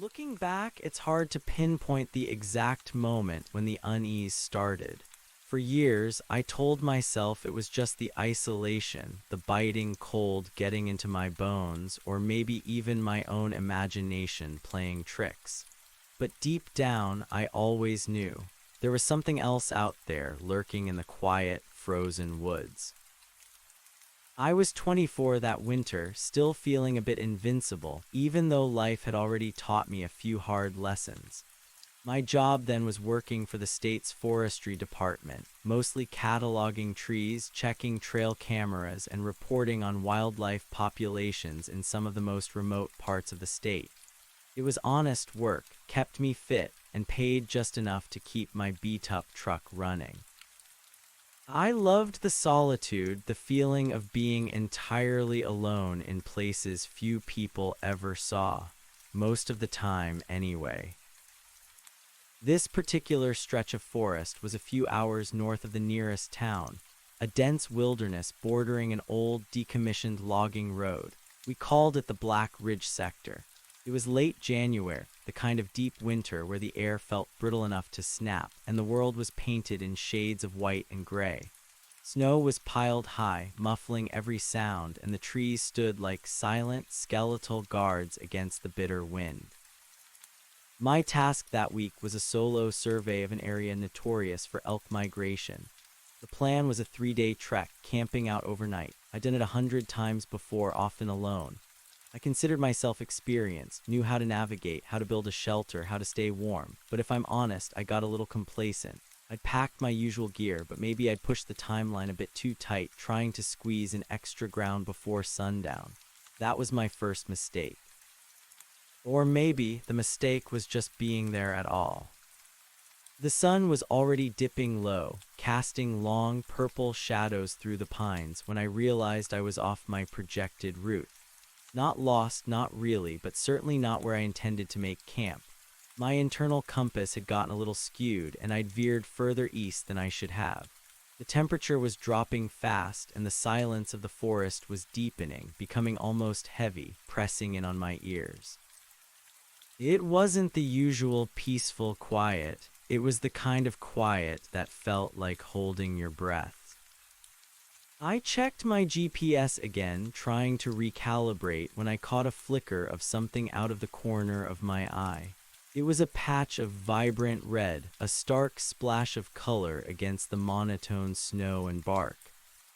Looking back, it's hard to pinpoint the exact moment when the unease started. For years, I told myself it was just the isolation, the biting cold getting into my bones, or maybe even my own imagination playing tricks. But deep down, I always knew there was something else out there lurking in the quiet, frozen woods. I was 24 that winter, still feeling a bit invincible, even though life had already taught me a few hard lessons. My job then was working for the state's forestry department, mostly cataloging trees, checking trail cameras, and reporting on wildlife populations in some of the most remote parts of the state. It was honest work, kept me fit, and paid just enough to keep my beat-up truck running. I loved the solitude, the feeling of being entirely alone in places few people ever saw, most of the time anyway. This particular stretch of forest was a few hours north of the nearest town, a dense wilderness bordering an old, decommissioned logging road. We called it the Black Ridge Sector. It was late January, the kind of deep winter where the air felt brittle enough to snap, and the world was painted in shades of white and gray. Snow was piled high, muffling every sound, and the trees stood like silent, skeletal guards against the bitter wind. My task that week was a solo survey of an area notorious for elk migration. The plan was a 3-day trek, camping out overnight. I'd done it 100 times before, often alone. I considered myself experienced, knew how to navigate, how to build a shelter, how to stay warm. But if I'm honest, I got a little complacent. I'd packed my usual gear, but maybe I'd pushed the timeline a bit too tight, trying to squeeze in extra ground before sundown. That was my first mistake. Or maybe the mistake was just being there at all. The sun was already dipping low, casting long, purple shadows through the pines when I realized I was off my projected route. Not lost, not really, but certainly not where I intended to make camp. My internal compass had gotten a little skewed, and I'd veered further east than I should have. The temperature was dropping fast, and the silence of the forest was deepening, becoming almost heavy, pressing in on my ears. It wasn't the usual peaceful quiet. It was the kind of quiet that felt like holding your breath. I checked my GPS again, trying to recalibrate, when I caught a flicker of something out of the corner of my eye. It was a patch of vibrant red, a stark splash of color against the monotone snow and bark.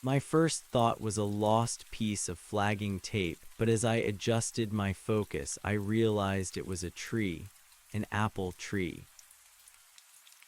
My first thought was a lost piece of flagging tape, but as I adjusted my focus, I realized it was a tree, an apple tree.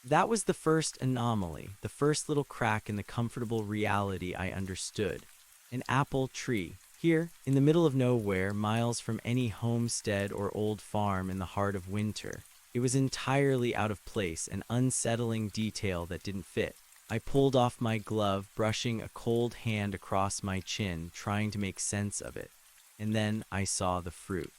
That was the first anomaly, the first little crack in the comfortable reality I understood. An apple tree, here, in the middle of nowhere, miles from any homestead or old farm in the heart of winter. It was entirely out of place, an unsettling detail that didn't fit. I pulled off my glove, brushing a cold hand across my chin, trying to make sense of it. And then I saw the fruit.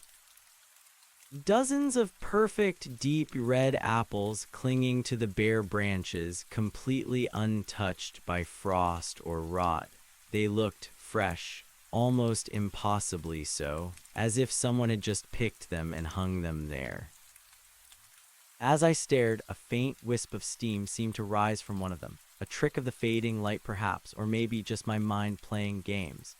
Dozens of perfect, deep red apples clinging to the bare branches, completely untouched by frost or rot. They looked fresh, almost impossibly so, as if someone had just picked them and hung them there. As I stared, a faint wisp of steam seemed to rise from one of them, a trick of the fading light perhaps, or maybe just my mind playing games.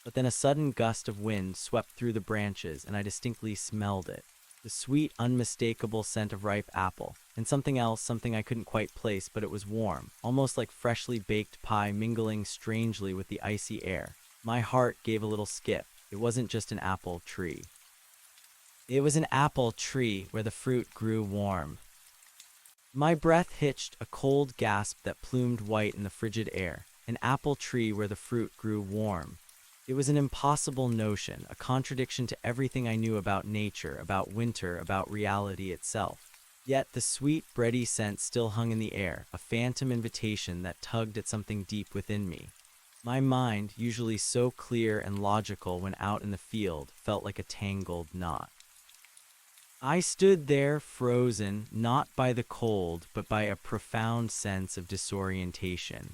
But then a sudden gust of wind swept through the branches, and I distinctly smelled it. The sweet, unmistakable scent of ripe apple, and something else, something I couldn't quite place, but it was warm, almost like freshly baked pie mingling strangely with the icy air. My heart gave a little skip. It wasn't just an apple tree. It was an apple tree where the fruit grew warm. My breath hitched, a cold gasp that plumed white in the frigid air. An apple tree where the fruit grew warm. It was an impossible notion, a contradiction to everything I knew about nature, about winter, about reality itself. Yet the sweet, bready scent still hung in the air, a phantom invitation that tugged at something deep within me. My mind, usually so clear and logical when out in the field, felt like a tangled knot. I stood there, frozen, not by the cold, but by a profound sense of disorientation.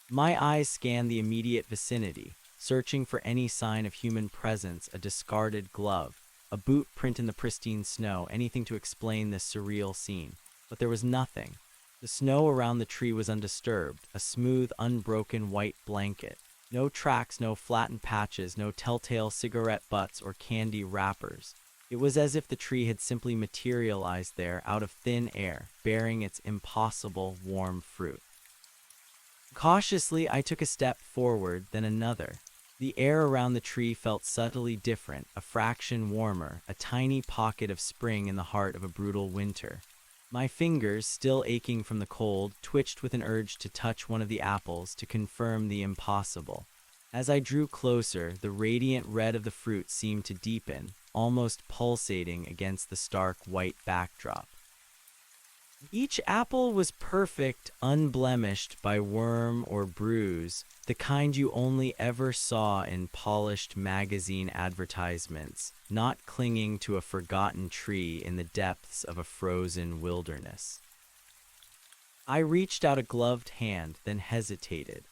My eyes scanned the immediate vicinity, searching for any sign of human presence, a discarded glove, a boot print in the pristine snow, anything to explain this surreal scene. But there was nothing. The snow around the tree was undisturbed, a smooth, unbroken white blanket. No tracks, no flattened patches, no telltale cigarette butts or candy wrappers. It was as if the tree had simply materialized there out of thin air, bearing its impossible warm fruit. Cautiously, I took a step forward, then another. The air around the tree felt subtly different, a fraction warmer, a tiny pocket of spring in the heart of a brutal winter. My fingers, still aching from the cold, twitched with an urge to touch one of the apples to confirm the impossible. As I drew closer, the radiant red of the fruit seemed to deepen, almost pulsating against the stark white backdrop. Each apple was perfect, unblemished by worm or bruise, the kind you only ever saw in polished magazine advertisements, not clinging to a forgotten tree in the depths of a frozen wilderness. I reached out a gloved hand, then hesitated.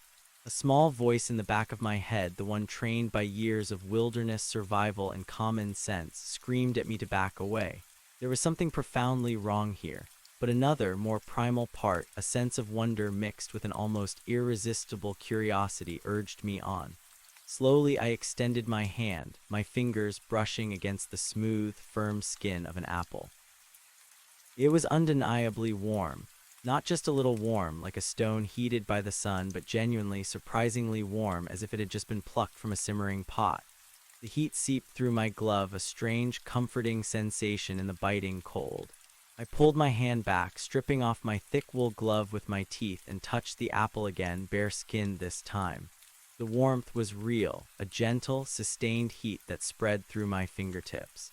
A small voice in the back of my head, the one trained by years of wilderness survival and common sense, screamed at me to back away. There was something profoundly wrong here. But another, more primal part, a sense of wonder mixed with an almost irresistible curiosity, urged me on. Slowly I extended my hand, my fingers brushing against the smooth, firm skin of an apple. It was undeniably warm. Not just a little warm, like a stone heated by the sun, but genuinely, surprisingly warm, as if it had just been plucked from a simmering pot. The heat seeped through my glove, a strange, comforting sensation in the biting cold. I pulled my hand back, stripping off my thick wool glove with my teeth, and touched the apple again, bare-skinned this time. The warmth was real, a gentle, sustained heat that spread through my fingertips.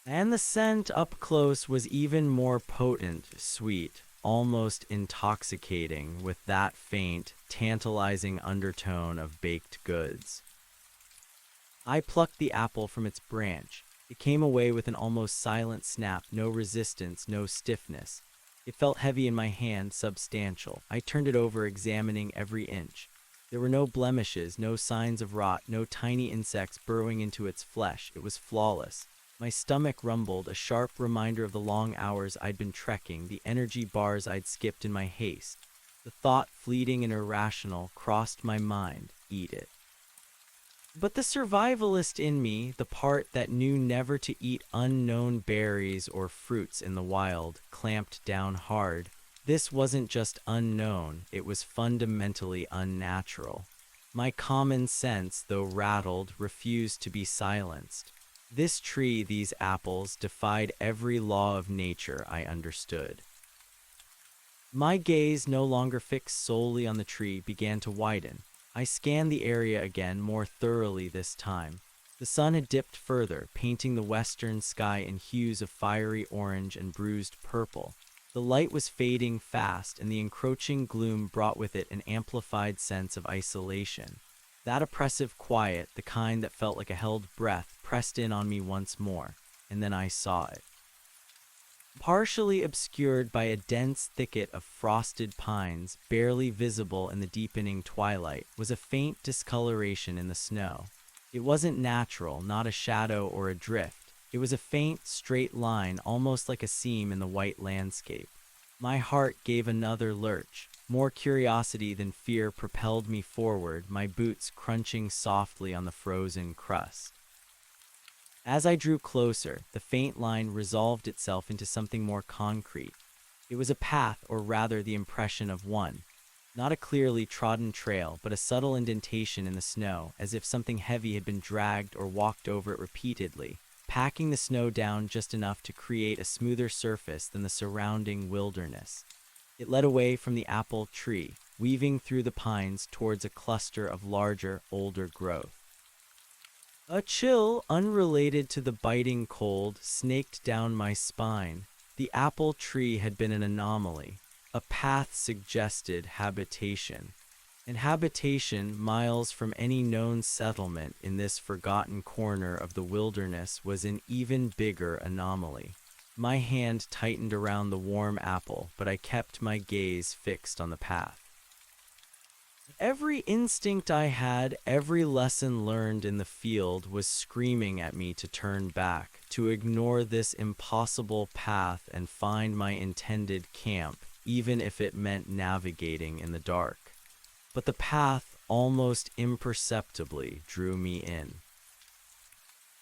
And the scent up close was even more potent, sweet, almost intoxicating, with that faint, tantalizing undertone of baked goods. I plucked the apple from its branch. It came away with an almost silent snap, no resistance, no stiffness. It felt heavy in my hand, substantial. I turned it over, examining every inch. There were no blemishes, no signs of rot, no tiny insects burrowing into its flesh. It was flawless. My stomach rumbled, a sharp reminder of the long hours I'd been trekking, the energy bars I'd skipped in my haste. The thought, fleeting and irrational, crossed my mind: eat it. But the survivalist in me, the part that knew never to eat unknown berries or fruits in the wild, clamped down hard. This wasn't just unknown, it was fundamentally unnatural. My common sense, though rattled, refused to be silenced. This tree, these apples, defied every law of nature I understood. My gaze, no longer fixed solely on the tree, began to widen. I scanned the area again, more thoroughly this time. The sun had dipped further, painting the western sky in hues of fiery orange and bruised purple. The light was fading fast, and the encroaching gloom brought with it an amplified sense of isolation. That oppressive quiet, the kind that felt like a held breath, pressed in on me once more, and then I saw it. Partially obscured by a dense thicket of frosted pines, barely visible in the deepening twilight, was a faint discoloration in the snow. It wasn't natural, not a shadow or a drift. It was a faint, straight line, almost like a seam in the white landscape. My heart gave another lurch. More curiosity than fear propelled me forward, my boots crunching softly on the frozen crust. As I drew closer, the faint line resolved itself into something more concrete. It was a path, or rather the impression of one. Not a clearly trodden trail, but a subtle indentation in the snow, as if something heavy had been dragged or walked over it repeatedly, packing the snow down just enough to create a smoother surface than the surrounding wilderness. It led away from the apple tree, weaving through the pines towards a cluster of larger, older growth. A chill, unrelated to the biting cold, snaked down my spine. The apple tree had been an anomaly. A path suggested habitation. And habitation, miles from any known settlement in this forgotten corner of the wilderness, was an even bigger anomaly. My hand tightened around the warm apple, but I kept my gaze fixed on the path. Every instinct I had, every lesson learned in the field was screaming at me to turn back, to ignore this impossible path and find my intended camp, even if it meant navigating in the dark. But the path almost imperceptibly drew me in.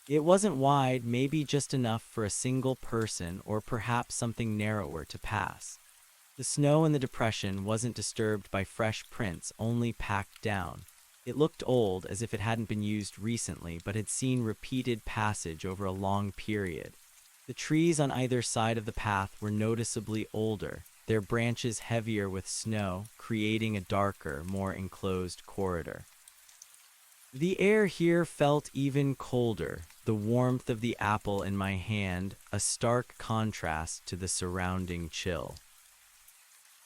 It wasn't wide, maybe just enough for a single person or perhaps something narrower to pass. The snow in the depression wasn't disturbed by fresh prints, only packed down. It looked old, as if it hadn't been used recently, but had seen repeated passage over a long period. The trees on either side of the path were noticeably older, their branches heavier with snow, creating a darker, more enclosed corridor. The air here felt even colder, the warmth of the apple in my hand a stark contrast to the surrounding chill.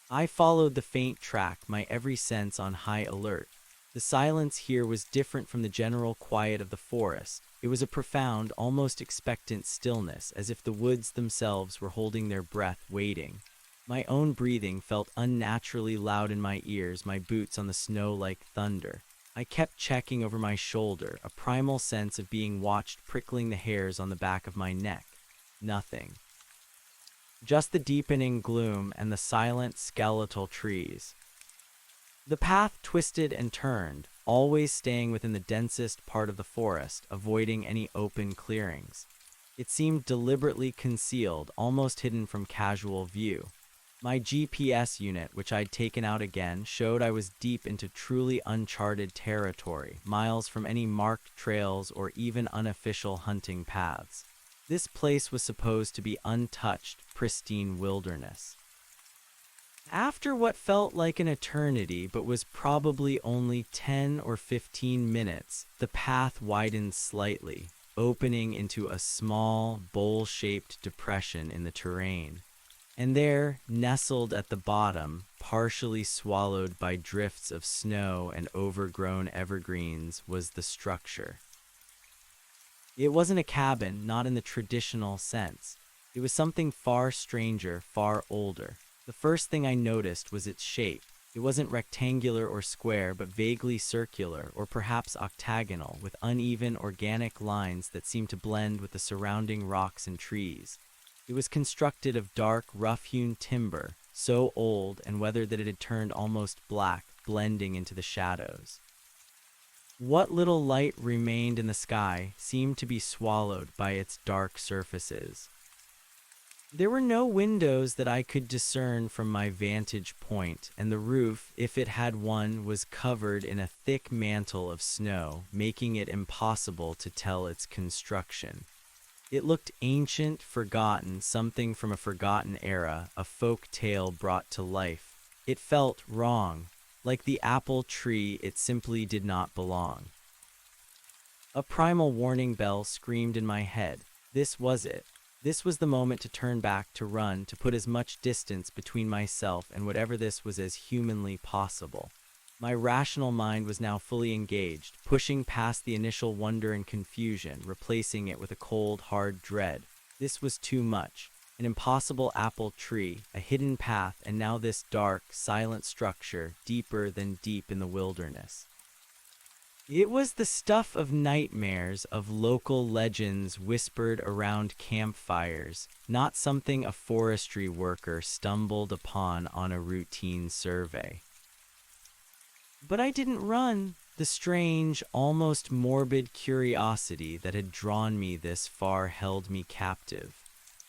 I followed the faint track, my every sense on high alert. The silence here was different from the general quiet of the forest. It was a profound, almost expectant stillness, as if the woods themselves were holding their breath, waiting. My own breathing felt unnaturally loud in my ears, my boots on the snow like thunder. I kept checking over my shoulder, a primal sense of being watched prickling the hairs on the back of my neck. Nothing. Just the deepening gloom and the silent skeletal trees. The path twisted and turned, always staying within the densest part of the forest, avoiding any open clearings. It seemed deliberately concealed, almost hidden from casual view. My GPS unit, which I'd taken out again, showed I was deep into truly uncharted territory, miles from any marked trails or even unofficial hunting paths. This place was supposed to be untouched, pristine wilderness. After what felt like an eternity but was probably only 10 or 15 minutes, the path widened slightly, opening into a small, bowl-shaped depression in the terrain. And there, nestled at the bottom, partially swallowed by drifts of snow and overgrown evergreens, was the structure. It wasn't a cabin, not in the traditional sense. It was something far stranger, far older. The first thing I noticed was its shape. It wasn't rectangular or square, but vaguely circular, or perhaps octagonal, with uneven organic lines that seemed to blend with the surrounding rocks and trees. It was constructed of dark, rough-hewn timber, so old and weathered that it had turned almost black, blending into the shadows. What little light remained in the sky seemed to be swallowed by its dark surfaces. There were no windows that I could discern from my vantage point, and the roof, if it had one, was covered in a thick mantle of snow, making it impossible to tell its construction. It looked ancient, forgotten, something from a forgotten era, a folk tale brought to life. It felt wrong. Like the apple tree, it simply did not belong. A primal warning bell screamed in my head. This was it. This was the moment to turn back, to run, to put as much distance between myself and whatever this was as humanly possible. My rational mind was now fully engaged, pushing past the initial wonder and confusion, replacing it with a cold, hard dread. This was too much. An impossible apple tree, a hidden path, and now this dark, silent structure, deeper than deep in the wilderness. It was the stuff of nightmares, of local legends whispered around campfires, not something a forestry worker stumbled upon on a routine survey. But I didn't run. The strange, almost morbid curiosity that had drawn me this far held me captive.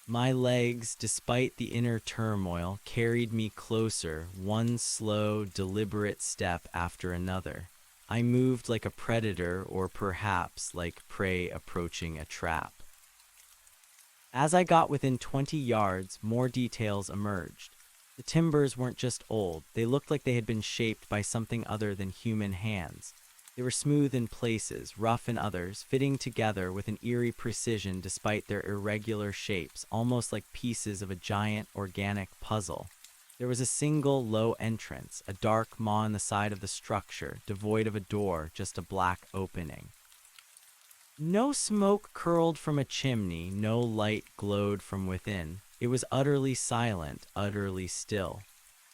My legs, despite the inner turmoil, carried me closer, one slow, deliberate step after another. I moved like a predator, or perhaps like prey approaching a trap. As I got within 20 yards, more details emerged. The timbers weren't just old, they looked like they had been shaped by something other than human hands. They were smooth in places, rough in others, fitting together with an eerie precision despite their irregular shapes, almost like pieces of a giant organic puzzle. There was a single low entrance, a dark maw in the side of the structure, devoid of a door, just a black opening. No smoke curled from a chimney, no light glowed from within. It was utterly silent, utterly still.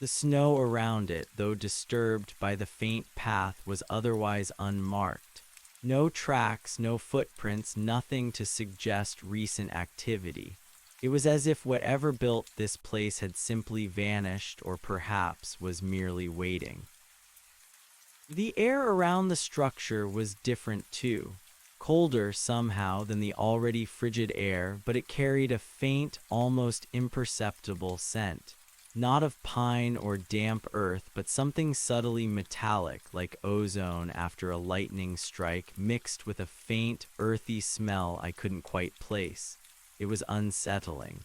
The snow around it, though disturbed by the faint path, was otherwise unmarked. No tracks, no footprints, nothing to suggest recent activity. It was as if whatever built this place had simply vanished or perhaps was merely waiting. The air around the structure was different too. Colder somehow than the already frigid air, but it carried a faint, almost imperceptible scent. Not of pine or damp earth, but something subtly metallic like ozone after a lightning strike, mixed with a faint, earthy smell I couldn't quite place. It was unsettling.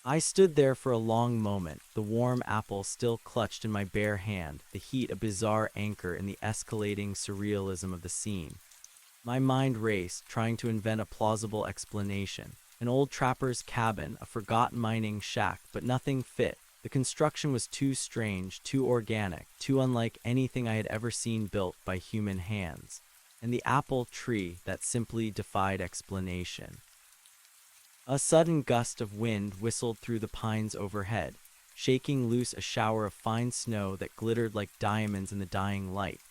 I stood there for a long moment, the warm apple still clutched in my bare hand, the heat a bizarre anchor in the escalating surrealism of the scene. My mind raced, trying to invent a plausible explanation. An old trapper's cabin, a forgotten mining shack, but nothing fit. The construction was too strange, too organic, too unlike anything I had ever seen built by human hands. And the apple tree that simply defied explanation. A sudden gust of wind whistled through the pines overhead, shaking loose a shower of fine snow that glittered like diamonds in the dying light.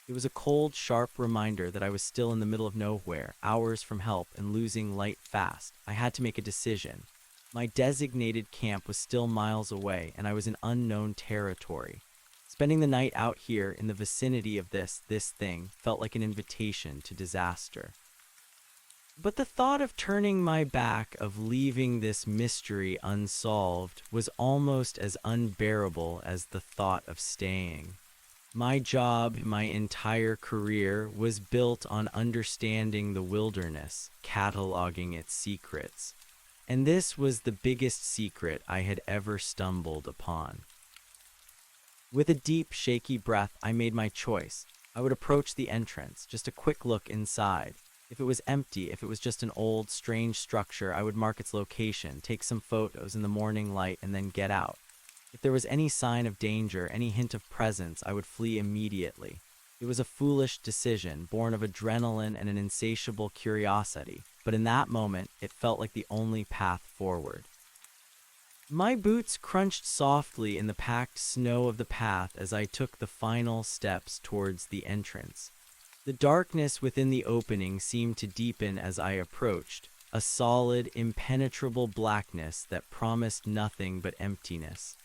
It was a cold, sharp reminder that I was still in the middle of nowhere, hours from help and losing light fast. I had to make a decision. My designated camp was still miles away, and I was in unknown territory. Spending the night out here in the vicinity of this thing felt like an invitation to disaster. But the thought of turning my back, of leaving this mystery unsolved, was almost as unbearable as the thought of staying. My job, my entire career, was built on understanding the wilderness, cataloging its secrets. And this was the biggest secret I had ever stumbled upon. With a deep, shaky breath, I made my choice. I would approach the entrance, just a quick look inside. If it was empty, if it was just an old, strange structure, I would mark its location, take some photos in the morning light, and then get out. If there was any sign of danger, any hint of presence, I would flee immediately. It was a foolish decision, born of adrenaline and an insatiable curiosity, but in that moment, it felt like the only path forward. My boots crunched softly in the packed snow of the path as I took the final steps towards the entrance. The darkness within the opening seemed to deepen as I approached, a solid, impenetrable blackness that promised nothing but emptiness.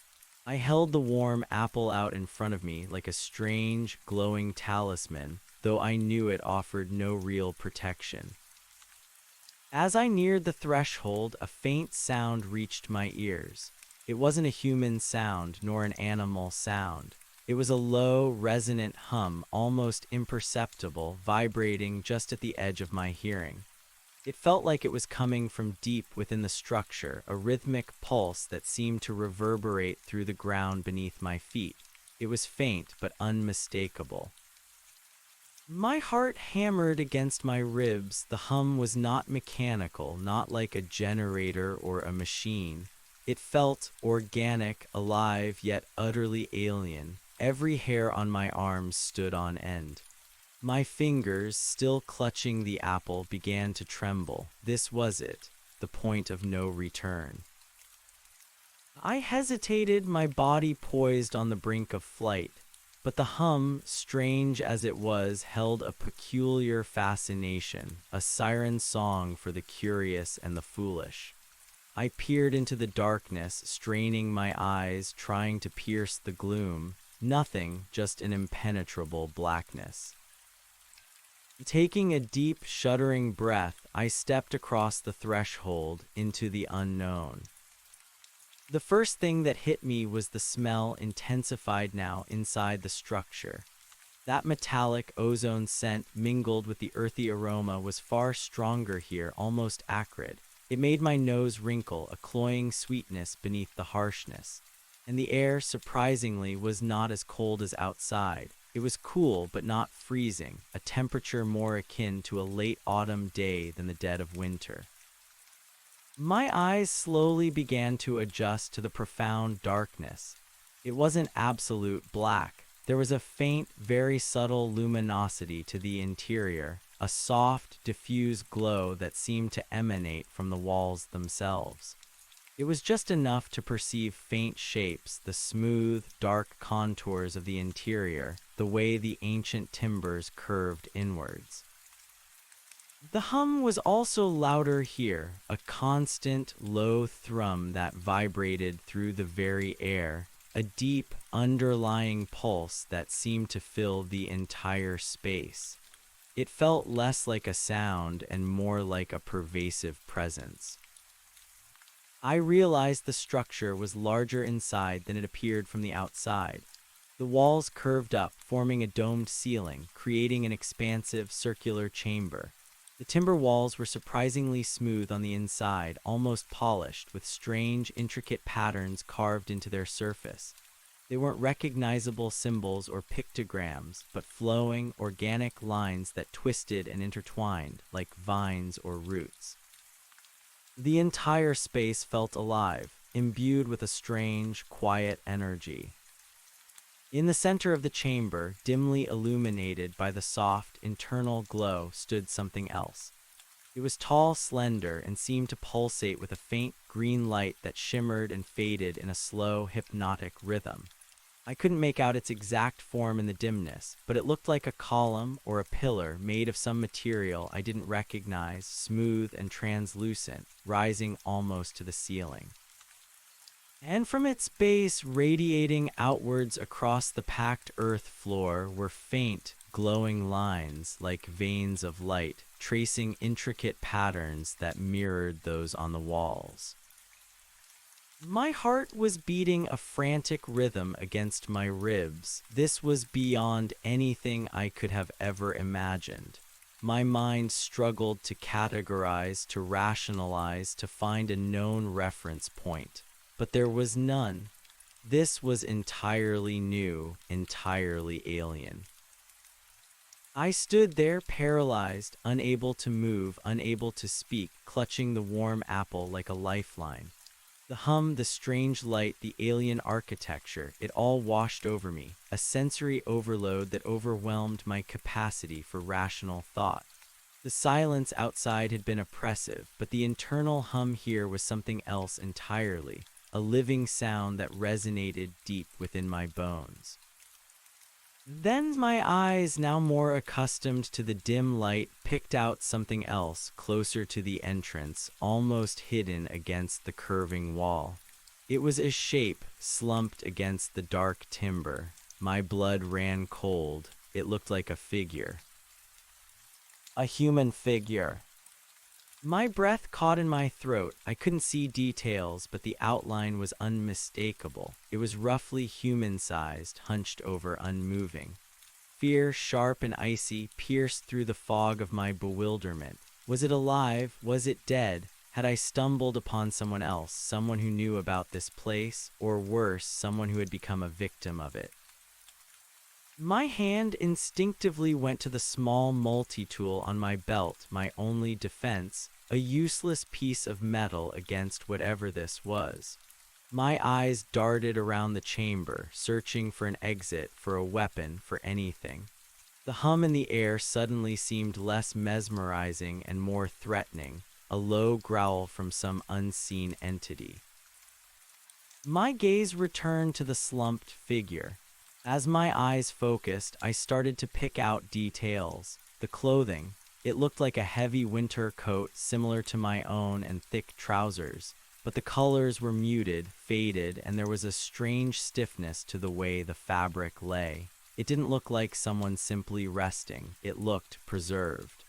I held the warm apple out in front of me like a strange, glowing talisman, though I knew it offered no real protection. As I neared the threshold, a faint sound reached my ears. It wasn't a human sound, nor an animal sound. It was a low, resonant hum, almost imperceptible, vibrating just at the edge of my hearing. It felt like it was coming from deep within the structure, a rhythmic pulse that seemed to reverberate through the ground beneath my feet. It was faint, but unmistakable. My heart hammered against my ribs. The hum was not mechanical, not like a generator or a machine. It felt organic, alive, yet utterly alien. Every hair on my arms stood on end. My fingers, still clutching the apple, began to tremble. This was it, the point of no return. I hesitated, my body poised on the brink of flight. But the hum, strange as it was, held a peculiar fascination, a siren song for the curious and the foolish. I peered into the darkness, straining my eyes, trying to pierce the gloom. Nothing, just an impenetrable blackness. Taking a deep, shuddering breath, I stepped across the threshold into the unknown. The first thing that hit me was the smell, intensified now inside the structure. That metallic ozone scent mingled with the earthy aroma was far stronger here, almost acrid. It made my nose wrinkle, a cloying sweetness beneath the harshness. And the air, surprisingly, was not as cold as outside. It was cool, but not freezing, a temperature more akin to a late autumn day than the dead of winter. My eyes slowly began to adjust to the profound darkness. It wasn't absolute black. There was a faint, very subtle luminosity to the interior, a soft, diffuse glow that seemed to emanate from the walls themselves. It was just enough to perceive faint shapes, the smooth, dark contours of the interior, the way the ancient timbers curved inwards. The hum was also louder here, a constant, low thrum that vibrated through the very air, a deep, underlying pulse that seemed to fill the entire space. It felt less like a sound and more like a pervasive presence. I realized the structure was larger inside than it appeared from the outside. The walls curved up, forming a domed ceiling, creating an expansive, circular chamber. The timber walls were surprisingly smooth on the inside, almost polished, with strange, intricate patterns carved into their surface. They weren't recognizable symbols or pictograms, but flowing, organic lines that twisted and intertwined, like vines or roots. The entire space felt alive, imbued with a strange, quiet energy. In the center of the chamber, dimly illuminated by the soft, internal glow, stood something else. It was tall, slender, and seemed to pulsate with a faint green light that shimmered and faded in a slow, hypnotic rhythm. I couldn't make out its exact form in the dimness, but it looked like a column or a pillar made of some material I didn't recognize, smooth and translucent, rising almost to the ceiling. And from its base, radiating outwards across the packed earth floor, were faint, glowing lines like veins of light, tracing intricate patterns that mirrored those on the walls. My heart was beating a frantic rhythm against my ribs. This was beyond anything I could have ever imagined. My mind struggled to categorize, to rationalize, to find a known reference point. But there was none. This was entirely new, entirely alien. I stood there paralyzed, unable to move, unable to speak, clutching the warm apple like a lifeline. The hum, the strange light, the alien architecture, it all washed over me, a sensory overload that overwhelmed my capacity for rational thought. The silence outside had been oppressive, but the internal hum here was something else entirely, a living sound that resonated deep within my bones. Then my eyes, now more accustomed to the dim light, picked out something else closer to the entrance, almost hidden against the curving wall. It was a shape slumped against the dark timber. My blood ran cold. It looked like a figure. A human figure. My breath caught in my throat. I couldn't see details, but the outline was unmistakable. It was roughly human-sized, hunched over, unmoving. Fear, sharp and icy, pierced through the fog of my bewilderment. Was it alive? Was it dead? Had I stumbled upon someone else, someone who knew about this place, or worse, someone who had become a victim of it? My hand instinctively went to the small multi-tool on my belt, my only defense, a useless piece of metal against whatever this was. My eyes darted around the chamber, searching for an exit, for a weapon, for anything. The hum in the air suddenly seemed less mesmerizing and more threatening, a low growl from some unseen entity. My gaze returned to the slumped figure. As my eyes focused, I started to pick out details. The clothing. It looked like a heavy winter coat similar to my own and thick trousers, but the colors were muted, faded, and there was a strange stiffness to the way the fabric lay. It didn't look like someone simply resting. It looked preserved.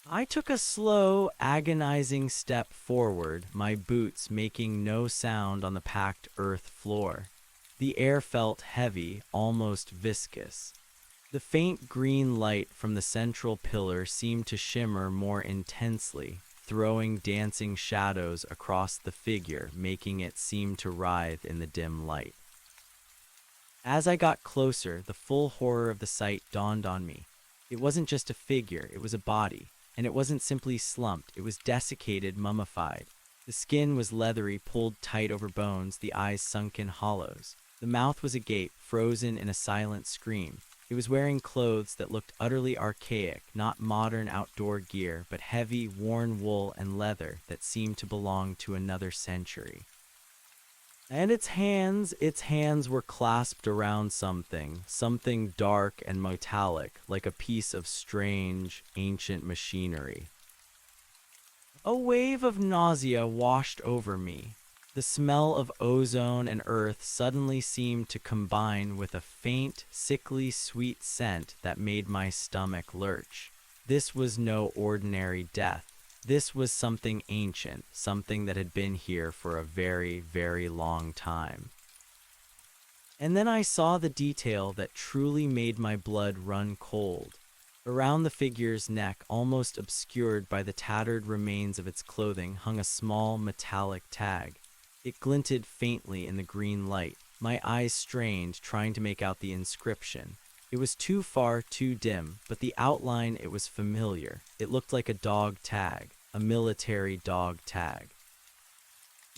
I took a slow, agonizing step forward, my boots making no sound on the packed earth floor. The air felt heavy, almost viscous. The faint green light from the central pillar seemed to shimmer more intensely, throwing dancing shadows across the figure, making it seem to writhe in the dim light. As I got closer, the full horror of the sight dawned on me. It wasn't just a figure, it was a body, and it wasn't simply slumped, it was desiccated, mummified. The skin was leathery, pulled tight over bones, the eyes sunk in hollows. The mouth was agape, frozen in a silent scream. It was wearing clothes that looked utterly archaic, not modern outdoor gear, but heavy, worn wool and leather that seemed to belong to another century. And its hands were clasped around something dark and metallic, like a piece of strange, ancient machinery. A wave of nausea washed over me. The smell of ozone and earth suddenly seemed to combine with a faint, sickly sweet scent that made my stomach lurch. This was no ordinary death. This was something ancient, something that had been here for a very, very long time. And then I saw the detail that truly made my blood run cold. Around the figure's neck, almost obscured by the tattered remains of its clothing, hung a small metallic tag. It glinted faintly in the green light. My eyes strained, trying to make out the inscription. It was too far, too dim, but the outline, it was familiar. It looked like a dog tag, a military dog tag.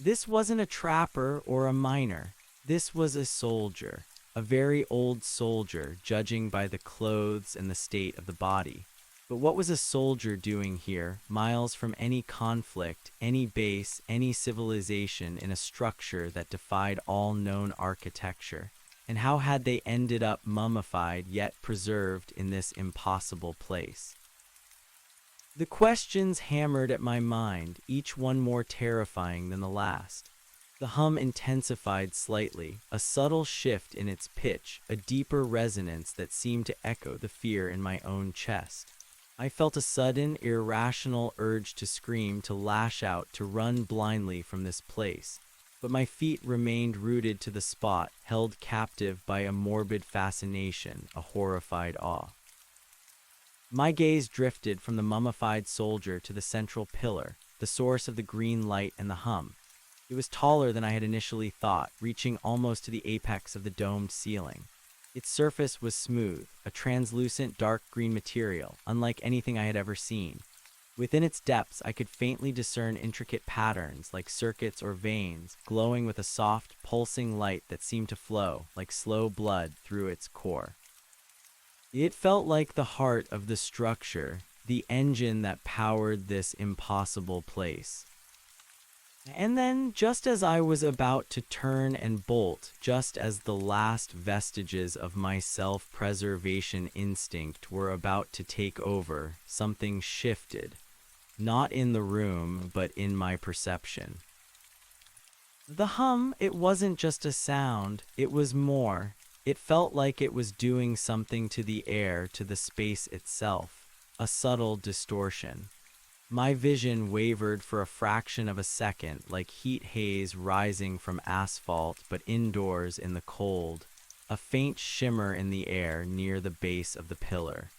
This wasn't a trapper or a miner. This was a soldier, a very old soldier, judging by the clothes and the state of the body. But what was a soldier doing here, miles from any conflict, any base, any civilization, in a structure that defied all known architecture? And how had they ended up mummified yet preserved in this impossible place? The questions hammered at my mind, each one more terrifying than the last. The hum intensified slightly, a subtle shift in its pitch, a deeper resonance that seemed to echo the fear in my own chest. I felt a sudden, irrational urge to scream, to lash out, to run blindly from this place. But my feet remained rooted to the spot, held captive by a morbid fascination, a horrified awe. My gaze drifted from the mummified soldier to the central pillar, the source of the green light and the hum. It was taller than I had initially thought, reaching almost to the apex of the domed ceiling. Its surface was smooth, a translucent dark green material, unlike anything I had ever seen. Within its depths, I could faintly discern intricate patterns, like circuits or veins, glowing with a soft, pulsing light that seemed to flow, like slow blood, through its core. It felt like the heart of the structure, the engine that powered this impossible place. And then, just as I was about to turn and bolt, just as the last vestiges of my self-preservation instinct were about to take over, something shifted. Not in the room, but in my perception. The hum, it wasn't just a sound, it was more. It felt like it was doing something to the air, to the space itself. A subtle distortion. My vision wavered for a fraction of a second, like heat haze rising from asphalt, but indoors in the cold. A faint shimmer in the air near the base of the pillar.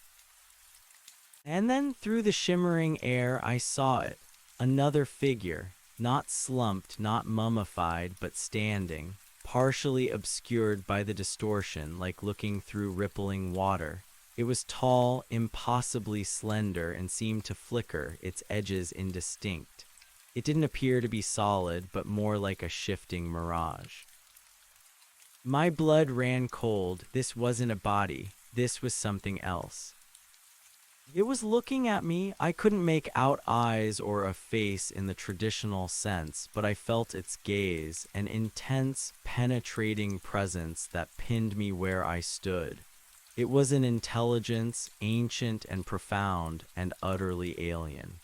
And then through the shimmering air I saw it. Another figure, not slumped, not mummified, but standing, partially obscured by the distortion, like looking through rippling water. It was tall, impossibly slender, and seemed to flicker, its edges indistinct. It didn't appear to be solid, but more like a shifting mirage. My blood ran cold. This wasn't a body. This was something else. It was looking at me. I couldn't make out eyes or a face in the traditional sense, but I felt its gaze, an intense, penetrating presence that pinned me where I stood. It was an intelligence, ancient and profound, and utterly alien.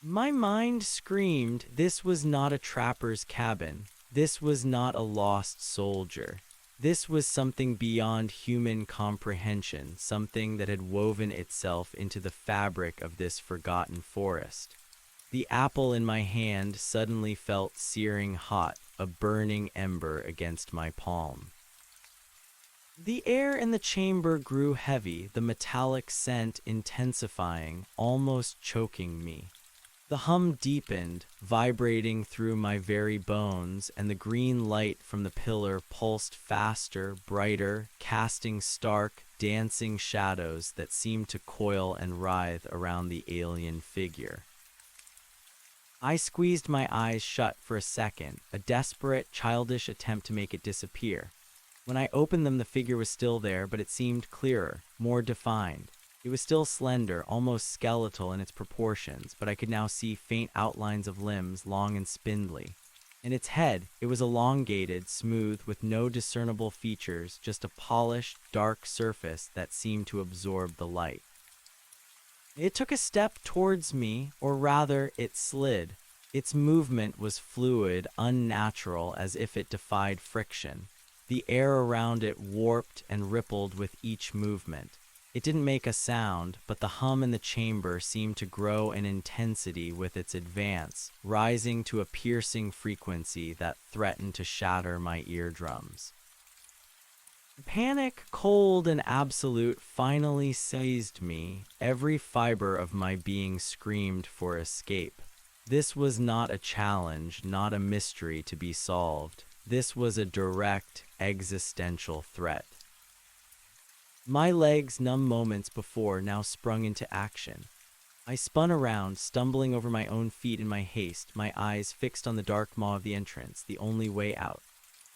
My mind screamed, this was not a trapper's cabin. This was not a lost soldier. This was something beyond human comprehension, something that had woven itself into the fabric of this forgotten forest. The apple in my hand suddenly felt searing hot, a burning ember against my palm. The air in the chamber grew heavy, the metallic scent intensifying, almost choking me. The hum deepened, vibrating through my very bones, and the green light from the pillar pulsed faster, brighter, casting stark, dancing shadows that seemed to coil and writhe around the alien figure. I squeezed my eyes shut for a second, a desperate, childish attempt to make it disappear. When I opened them, the figure was still there, but it seemed clearer, more defined. It was still slender, almost skeletal in its proportions, but I could now see faint outlines of limbs, long and spindly. And its head, it was elongated, smooth, with no discernible features, just a polished, dark surface that seemed to absorb the light. It took a step towards me, or rather, it slid. Its movement was fluid, unnatural, as if it defied friction. The air around it warped and rippled with each movement. It didn't make a sound, but the hum in the chamber seemed to grow in intensity with its advance, rising to a piercing frequency that threatened to shatter my eardrums. Panic, cold and absolute, finally seized me. Every fiber of my being screamed for escape. This was not a challenge, not a mystery to be solved. This was a direct, existential threat. My legs, numb moments before, now sprung into action. I spun around, stumbling over my own feet in my haste, my eyes fixed on the dark maw of the entrance, the only way out.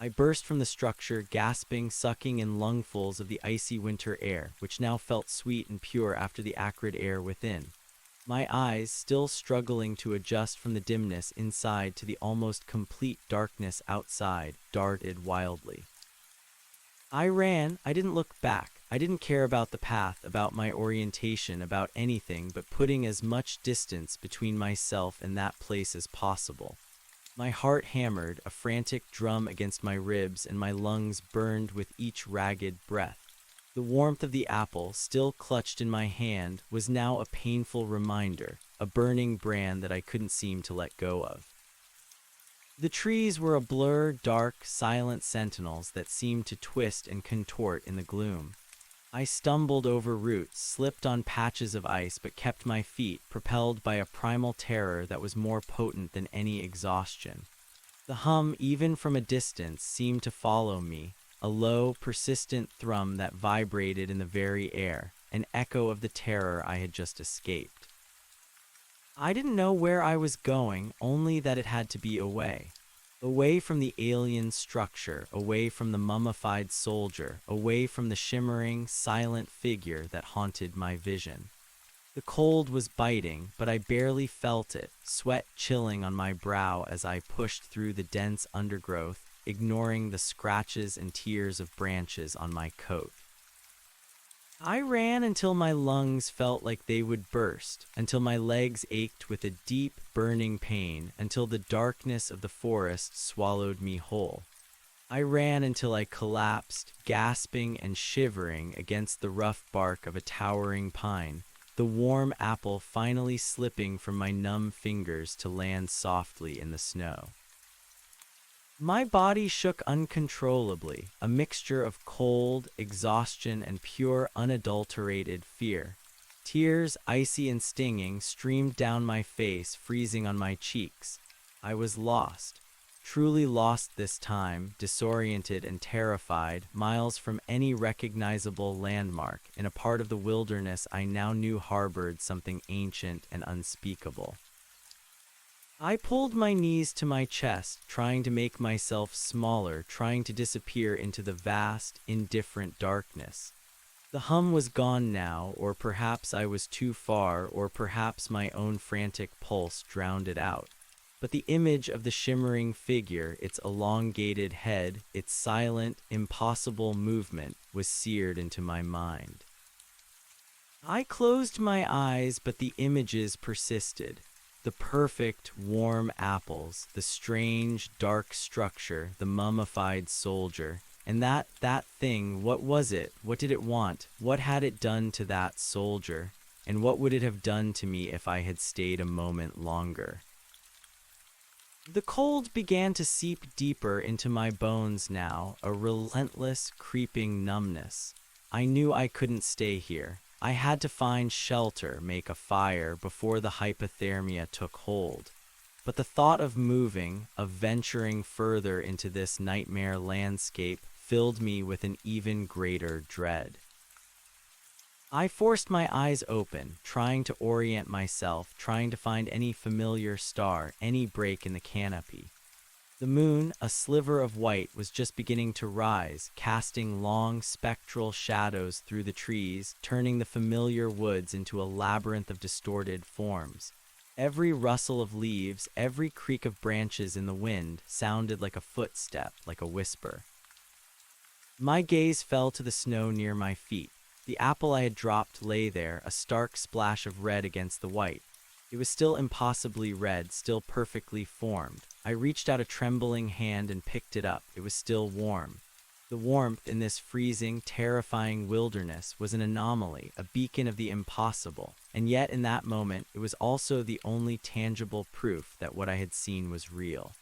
I burst from the structure, gasping, sucking in lungfuls of the icy winter air, which now felt sweet and pure after the acrid air within. My eyes, still struggling to adjust from the dimness inside to the almost complete darkness outside, darted wildly. I ran. I didn't look back. I didn't care about the path, about my orientation, about anything but putting as much distance between myself and that place as possible. My heart hammered, a frantic drum against my ribs, and my lungs burned with each ragged breath. The warmth of the apple, still clutched in my hand, was now a painful reminder, a burning brand that I couldn't seem to let go of. The trees were a blur, dark, silent sentinels that seemed to twist and contort in the gloom. I stumbled over roots, slipped on patches of ice, but kept my feet, propelled by a primal terror that was more potent than any exhaustion. The hum, even from a distance, seemed to follow me, a low, persistent thrum that vibrated in the very air, an echo of the terror I had just escaped. I didn't know where I was going, only that it had to be away. Away from the alien structure, away from the mummified soldier, away from the shimmering, silent figure that haunted my vision. The cold was biting, but I barely felt it, sweat chilling on my brow as I pushed through the dense undergrowth, ignoring the scratches and tears of branches on my coat. I ran until my lungs felt like they would burst, until my legs ached with a deep, burning pain, until the darkness of the forest swallowed me whole. I ran until I collapsed, gasping and shivering against the rough bark of a towering pine, the warm apple finally slipping from my numb fingers to land softly in the snow. My body shook uncontrollably, a mixture of cold, exhaustion, and pure, unadulterated fear. Tears, icy and stinging, streamed down my face, freezing on my cheeks. I was lost, truly lost this time, disoriented and terrified, miles from any recognizable landmark, in a part of the wilderness I now knew harbored something ancient and unspeakable. I pulled my knees to my chest, trying to make myself smaller, trying to disappear into the vast, indifferent darkness. The hum was gone now, or perhaps I was too far, or perhaps my own frantic pulse drowned it out. But the image of the shimmering figure, its elongated head, its silent, impossible movement, was seared into my mind. I closed my eyes, but the images persisted. The perfect, warm apples, the strange, dark structure, the mummified soldier, and that thing, what was it? What did it want? What had it done to that soldier? And what would it have done to me if I had stayed a moment longer? The cold began to seep deeper into my bones now, a relentless, creeping numbness. I knew I couldn't stay here. I had to find shelter, make a fire, before the hypothermia took hold. But the thought of moving, of venturing further into this nightmare landscape, filled me with an even greater dread. I forced my eyes open, trying to orient myself, trying to find any familiar star, any break in the canopy. The moon, a sliver of white, was just beginning to rise, casting long spectral shadows through the trees, turning the familiar woods into a labyrinth of distorted forms. Every rustle of leaves, every creak of branches in the wind sounded like a footstep, like a whisper. My gaze fell to the snow near my feet. The apple I had dropped lay there, a stark splash of red against the white. It was still impossibly red, still perfectly formed. I reached out a trembling hand and picked it up. It was still warm. The warmth in this freezing, terrifying wilderness was an anomaly, a beacon of the impossible. And yet in that moment, it was also the only tangible proof that what I had seen was real.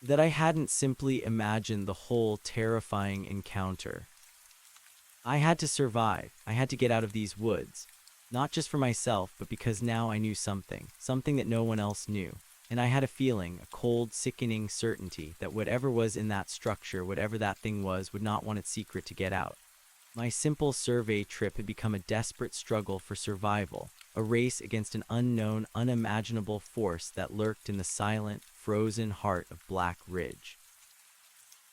That I hadn't simply imagined the whole terrifying encounter. I had to survive. I had to get out of these woods. Not just for myself, but because now I knew something that no one else knew. And I had a feeling, a cold, sickening certainty that whatever was in that structure, whatever that thing was, would not want its secret to get out. My simple survey trip had become a desperate struggle for survival, a race against an unknown, unimaginable force that lurked in the silent, frozen heart of Black Ridge.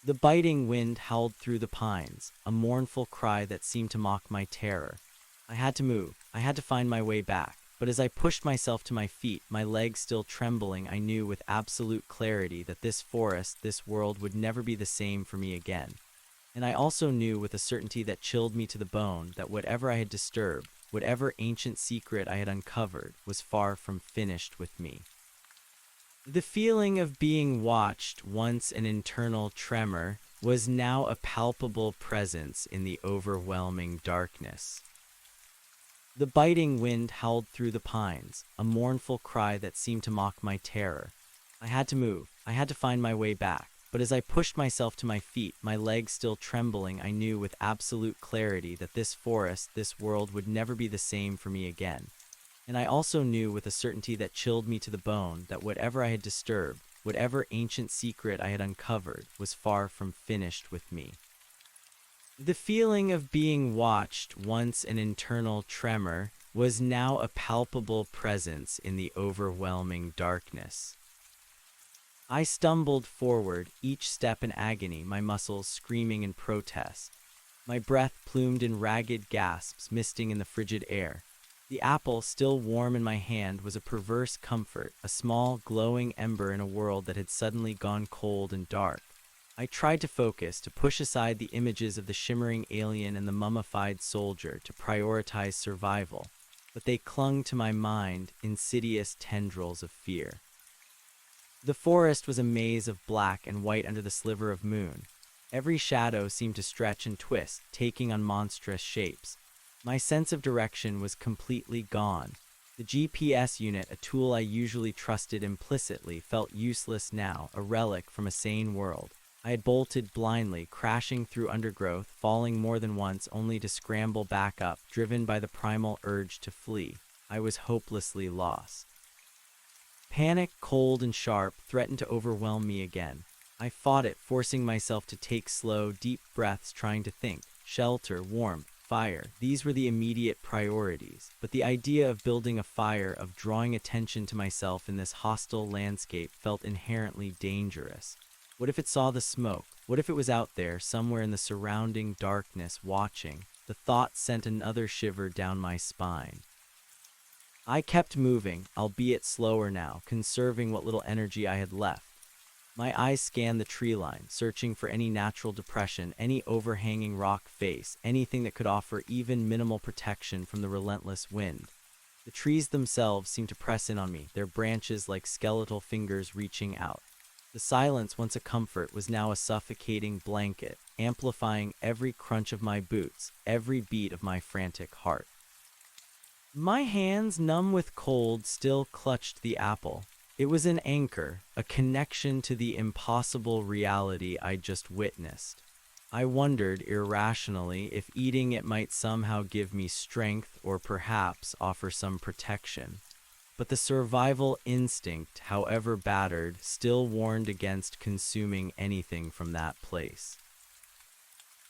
The biting wind howled through the pines, a mournful cry that seemed to mock my terror. I had to move. I had to find my way back. But as I pushed myself to my feet, my legs still trembling, I knew with absolute clarity that this forest, this world, would never be the same for me again. And I also knew with a certainty that chilled me to the bone that whatever I had disturbed, whatever ancient secret I had uncovered, was far from finished with me. The feeling of being watched, once an internal tremor, was now a palpable presence in the overwhelming darkness. The biting wind howled through the pines, a mournful cry that seemed to mock my terror. I had to move. I had to find my way back. But as I pushed myself to my feet, my legs still trembling, I knew with absolute clarity that this forest, this world, would never be the same for me again. And I also knew with a certainty that chilled me to the bone that whatever I had disturbed, whatever ancient secret I had uncovered, was far from finished with me. The feeling of being watched, once an internal tremor, was now a palpable presence in the overwhelming darkness. I stumbled forward, each step in agony, my muscles screaming in protest. My breath plumed in ragged gasps, misting in the frigid air. The apple, still warm in my hand, was a perverse comfort, a small, glowing ember in a world that had suddenly gone cold and dark. I tried to focus, to push aside the images of the shimmering alien and the mummified soldier, to prioritize survival, but they clung to my mind, insidious tendrils of fear. The forest was a maze of black and white under the sliver of moon. Every shadow seemed to stretch and twist, taking on monstrous shapes. My sense of direction was completely gone. The GPS unit, a tool I usually trusted implicitly, felt useless now, a relic from a sane world. I had bolted blindly, crashing through undergrowth, falling more than once only to scramble back up, driven by the primal urge to flee. I was hopelessly lost. Panic, cold and sharp, threatened to overwhelm me again. I fought it, forcing myself to take slow, deep breaths, trying to think. Shelter, warmth, fire, these were the immediate priorities. But the idea of building a fire, of drawing attention to myself in this hostile landscape, felt inherently dangerous. What if it saw the smoke? What if it was out there, somewhere in the surrounding darkness, watching? The thought sent another shiver down my spine. I kept moving, albeit slower now, conserving what little energy I had left. My eyes scanned the tree line, searching for any natural depression, any overhanging rock face, anything that could offer even minimal protection from the relentless wind. The trees themselves seemed to press in on me, their branches like skeletal fingers reaching out. The silence, once a comfort, was now a suffocating blanket, amplifying every crunch of my boots, every beat of my frantic heart. My hands, numb with cold, still clutched the apple. It was an anchor, a connection to the impossible reality I'd just witnessed. I wondered, irrationally, if eating it might somehow give me strength or perhaps offer some protection. But the survival instinct, however battered, still warned against consuming anything from that place.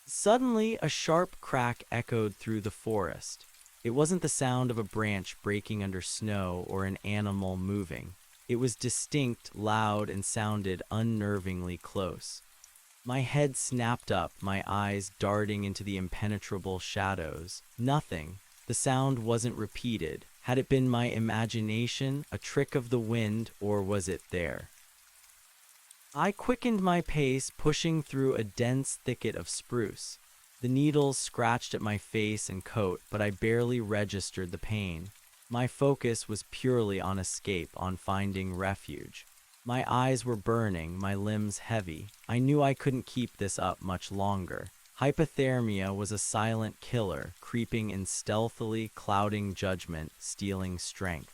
Suddenly, a sharp crack echoed through the forest. It wasn't the sound of a branch breaking under snow or an animal moving. It was distinct, loud, and sounded unnervingly close. My head snapped up, my eyes darting into the impenetrable shadows. Nothing. The sound wasn't repeated. Had it been my imagination, a trick of the wind, or was it there? I quickened my pace, pushing through a dense thicket of spruce. The needles scratched at my face and coat, but I barely registered the pain. My focus was purely on escape, on finding refuge. My eyes were burning, my limbs heavy. I knew I couldn't keep this up much longer. Hypothermia was a silent killer, creeping in stealthily, clouding judgment, stealing strength.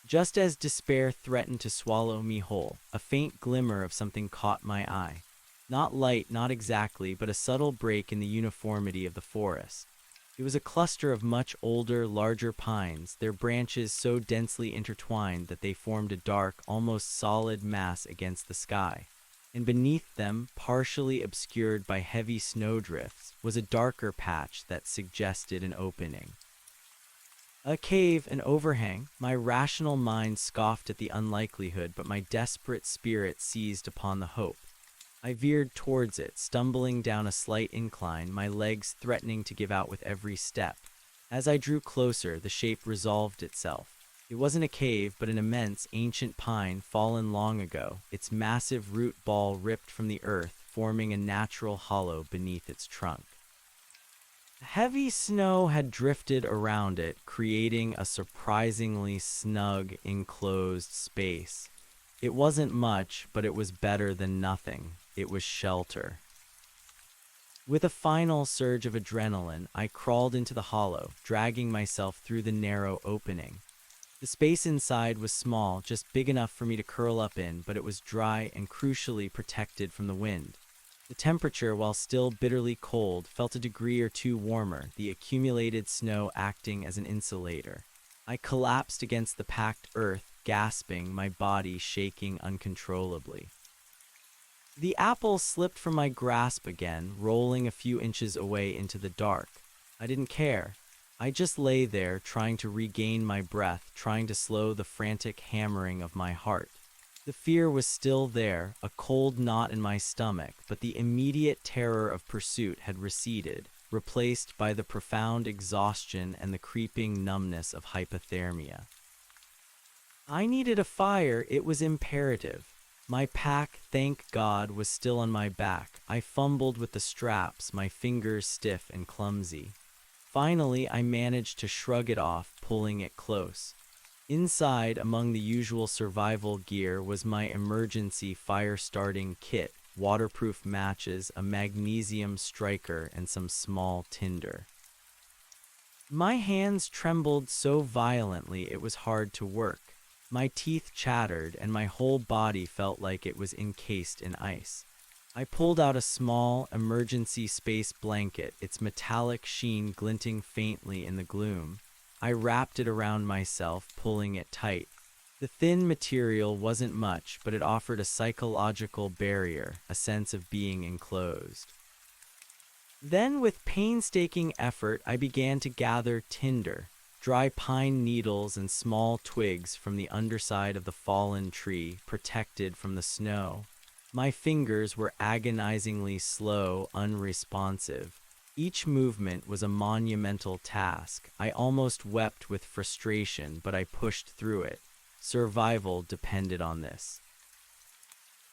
Just as despair threatened to swallow me whole, a faint glimmer of something caught my eye. Not light, not exactly, but a subtle break in the uniformity of the forest. It was a cluster of much older, larger pines, their branches so densely intertwined that they formed a dark, almost solid mass against the sky. And beneath them, partially obscured by heavy snowdrifts, was a darker patch that suggested an opening. A cave, an overhang. My rational mind scoffed at the unlikelihood, but my desperate spirit seized upon the hope. I veered towards it, stumbling down a slight incline, my legs threatening to give out with every step. As I drew closer, the shape resolved itself. It wasn't a cave, but an immense, ancient pine fallen long ago, its massive root ball ripped from the earth, forming a natural hollow beneath its trunk. Heavy snow had drifted around it, creating a surprisingly snug, enclosed space. It wasn't much, but it was better than nothing. It was shelter. With a final surge of adrenaline, I crawled into the hollow, dragging myself through the narrow opening. The space inside was small, just big enough for me to curl up in, but it was dry and crucially protected from the wind. The temperature, while still bitterly cold, felt a degree or two warmer, the accumulated snow acting as an insulator. I collapsed against the packed earth, gasping, my body shaking uncontrollably. The apple slipped from my grasp again, rolling a few inches away into the dark. I didn't care. I just lay there, trying to regain my breath, trying to slow the frantic hammering of my heart. The fear was still there, a cold knot in my stomach, but the immediate terror of pursuit had receded, replaced by the profound exhaustion and the creeping numbness of hypothermia. I needed a fire, it was imperative. My pack, thank God, was still on my back. I fumbled with the straps, my fingers stiff and clumsy. Finally, I managed to shrug it off, pulling it close. Inside, among the usual survival gear, was my emergency fire-starting kit, waterproof matches, a magnesium striker, and some small tinder. My hands trembled so violently it was hard to work. My teeth chattered, and my whole body felt like it was encased in ice. I pulled out a small, emergency space blanket, its metallic sheen glinting faintly in the gloom. I wrapped it around myself, pulling it tight. The thin material wasn't much, but it offered a psychological barrier, a sense of being enclosed. Then, with painstaking effort, I began to gather tinder, dry pine needles and small twigs from the underside of the fallen tree, protected from the snow. My fingers were agonizingly slow, unresponsive. Each movement was a monumental task. I almost wept with frustration, but I pushed through it. Survival depended on this.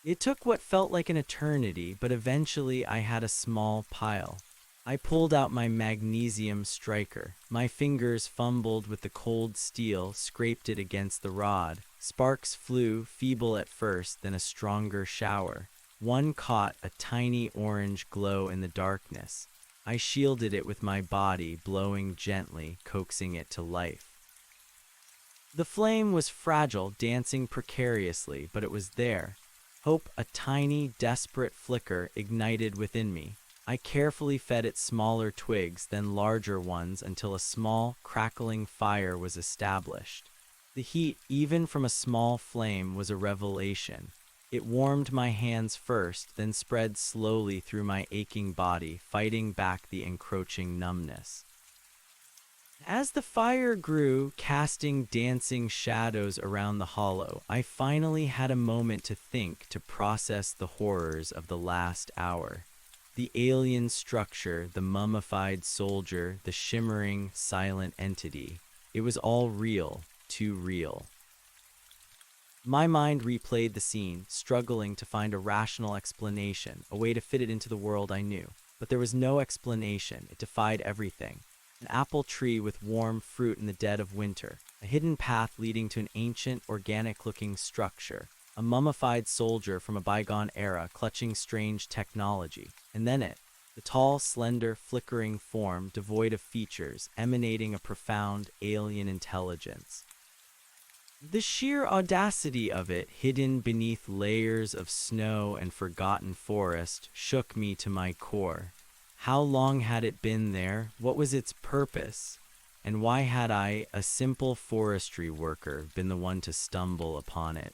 It took what felt like an eternity, but eventually I had a small pile. I pulled out my magnesium striker. My fingers fumbled with the cold steel, scraped it against the rod. Sparks flew, feeble at first, then a stronger shower. One caught a tiny orange glow in the darkness. I shielded it with my body, blowing gently, coaxing it to life. The flame was fragile, dancing precariously, but it was there. Hope, a tiny, desperate flicker, ignited within me. I carefully fed it smaller twigs, then larger ones, until a small, crackling fire was established. The heat, even from a small flame, was a revelation. It warmed my hands first, then spread slowly through my aching body, fighting back the encroaching numbness. As the fire grew, casting dancing shadows around the hollow, I finally had a moment to think, to process the horrors of the last hour. The alien structure, the mummified soldier, the shimmering, silent entity. It was all real, too real. My mind replayed the scene, struggling to find a rational explanation, a way to fit it into the world I knew. But there was no explanation. It defied everything. An apple tree with warm fruit in the dead of winter, a hidden path leading to an ancient, organic-looking structure, a mummified soldier from a bygone era clutching strange technology, and then the tall, slender, flickering form devoid of features, emanating a profound, alien intelligence. The sheer audacity of it, hidden beneath layers of snow and forgotten forest, shook me to my core. How long had it been there? What was its purpose? And why had I, a simple forestry worker, been the one to stumble upon it?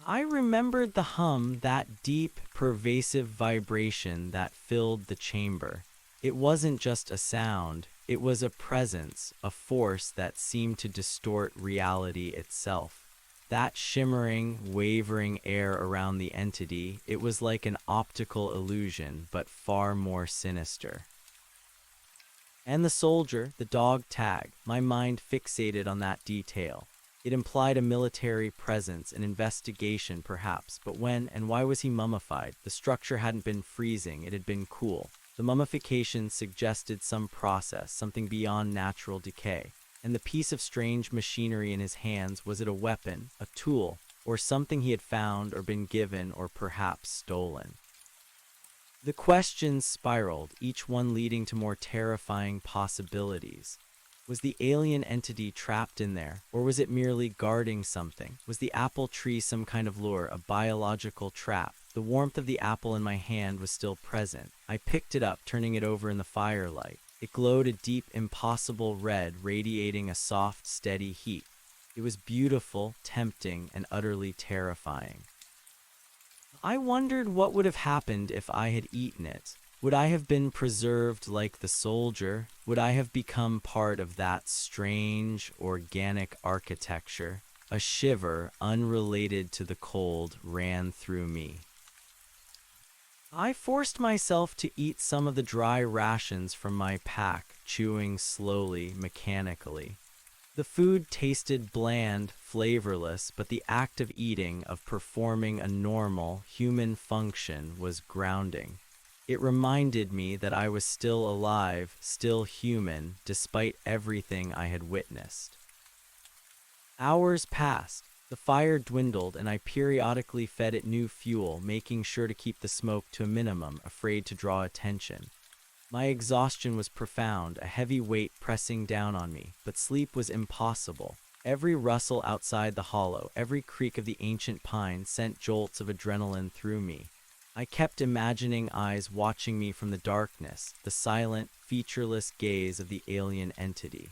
I remembered the hum, that deep, pervasive vibration that filled the chamber. It wasn't just a sound, it was a presence, a force that seemed to distort reality itself. That shimmering, wavering air around the entity, it was like an optical illusion, but far more sinister. And the soldier, the dog tag, my mind fixated on that detail. It implied a military presence, an investigation perhaps, but when and why was he mummified? The structure hadn't been freezing, it had been cool. The mummification suggested some process, something beyond natural decay. And the piece of strange machinery in his hands, was it a weapon, a tool, or something he had found or been given or perhaps stolen? The questions spiraled, each one leading to more terrifying possibilities. Was the alien entity trapped in there, or was it merely guarding something? Was the apple tree some kind of lure, a biological trap? The warmth of the apple in my hand was still present. I picked it up, turning it over in the firelight. It glowed a deep, impossible red, radiating a soft, steady heat. It was beautiful, tempting, and utterly terrifying. I wondered what would have happened if I had eaten it. Would I have been preserved like the soldier? Would I have become part of that strange, organic architecture? A shiver, unrelated to the cold, ran through me. I forced myself to eat some of the dry rations from my pack, chewing slowly, mechanically. The food tasted bland, flavorless, but the act of eating, of performing a normal, human function, was grounding. It reminded me that I was still alive, still human, despite everything I had witnessed. Hours passed. The fire dwindled, and I periodically fed it new fuel, making sure to keep the smoke to a minimum, afraid to draw attention. My exhaustion was profound, a heavy weight pressing down on me, but sleep was impossible. Every rustle outside the hollow, every creak of the ancient pine sent jolts of adrenaline through me. I kept imagining eyes watching me from the darkness, the silent, featureless gaze of the alien entity.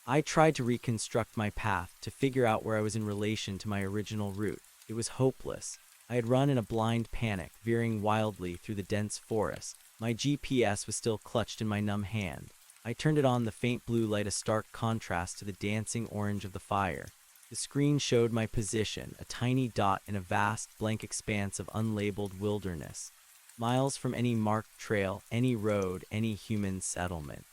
I tried to reconstruct my path, to figure out where I was in relation to my original route. It was hopeless. I had run in a blind panic, veering wildly through the dense forest. My GPS was still clutched in my numb hand. I turned it on, the faint blue light a stark contrast to the dancing orange of the fire. The screen showed my position, a tiny dot in a vast, blank expanse of unlabeled wilderness, miles from any marked trail, any road, any human settlement.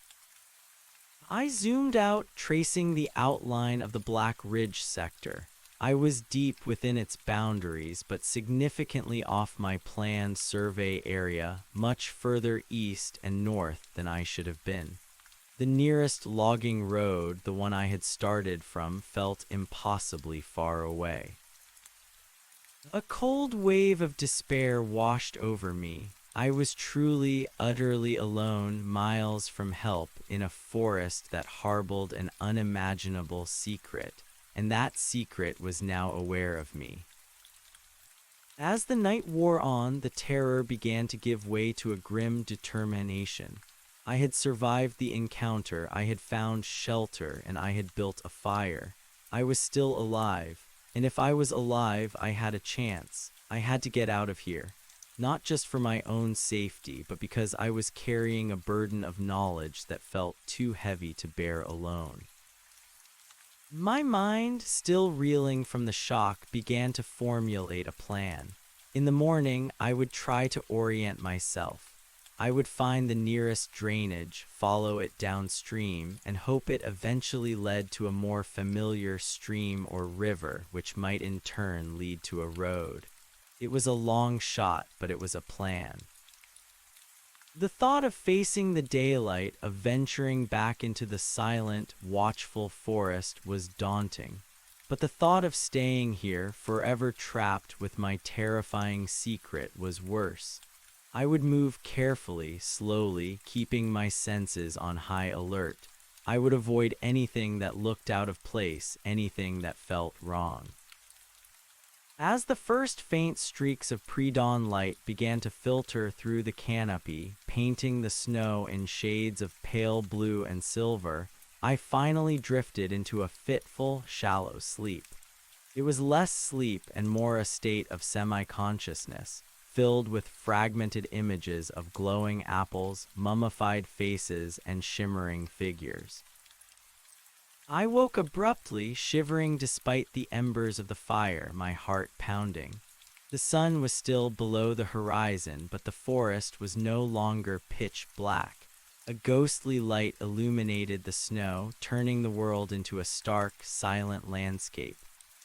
I zoomed out, tracing the outline of the Black Ridge sector. I was deep within its boundaries, but significantly off my planned survey area, much further east and north than I should have been. The nearest logging road, the one I had started from, felt impossibly far away. A cold wave of despair washed over me. I was truly, utterly alone, miles from help, in a forest that harbored an unimaginable secret, and that secret was now aware of me. As the night wore on, the terror began to give way to a grim determination. I had survived the encounter, I had found shelter, and I had built a fire. I was still alive, and if I was alive, I had a chance. I had to get out of here. not just for my own safety, but because I was carrying a burden of knowledge that felt too heavy to bear alone. My mind, still reeling from the shock, began to formulate a plan. In the morning, I would try to orient myself. I would find the nearest drainage, follow it downstream, and hope it eventually led to a more familiar stream or river, which might in turn lead to a road. It was a long shot, but it was a plan. The thought of facing the daylight, of venturing back into the silent, watchful forest was daunting. But the thought of staying here, forever trapped with my terrifying secret, was worse. I would move carefully, slowly, keeping my senses on high alert. I would avoid anything that looked out of place, anything that felt wrong. As the first faint streaks of pre-dawn light began to filter through the canopy, painting the snow in shades of pale blue and silver, I finally drifted into a fitful, shallow sleep. It was less sleep and more a state of semi-consciousness, filled with fragmented images of glowing apples, mummified faces, and shimmering figures. I woke abruptly, shivering despite the embers of the fire, my heart pounding. The sun was still below the horizon, but the forest was no longer pitch black. A ghostly light illuminated the snow, turning the world into a stark, silent landscape.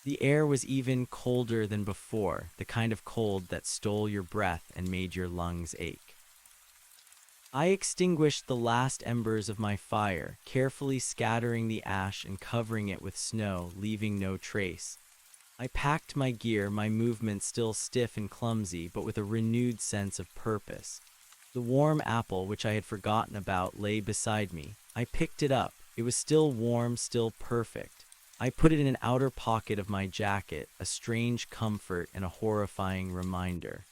The air was even colder than before, the kind of cold that stole your breath and made your lungs ache. I extinguished the last embers of my fire, carefully scattering the ash and covering it with snow, leaving no trace. I packed my gear, my movements still stiff and clumsy, but with a renewed sense of purpose. The warm apple, which I had forgotten about, lay beside me. I picked it up. It was still warm, still perfect. I put it in an outer pocket of my jacket, a strange comfort and a horrifying reminder.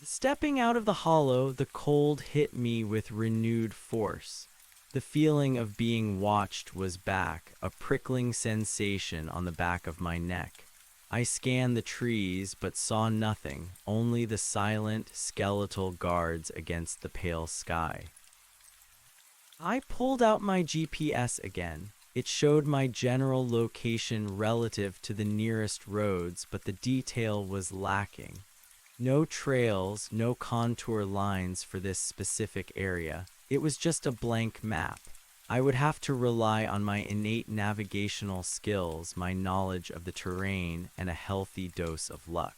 Stepping out of the hollow, the cold hit me with renewed force. The feeling of being watched was back, a prickling sensation on the back of my neck. I scanned the trees but saw nothing, only the silent, skeletal guards against the pale sky. I pulled out my GPS again. It showed my general location relative to the nearest roads, but the detail was lacking. No trails, no contour lines for this specific area. It was just a blank map. I would have to rely on my innate navigational skills, my knowledge of the terrain, and a healthy dose of luck.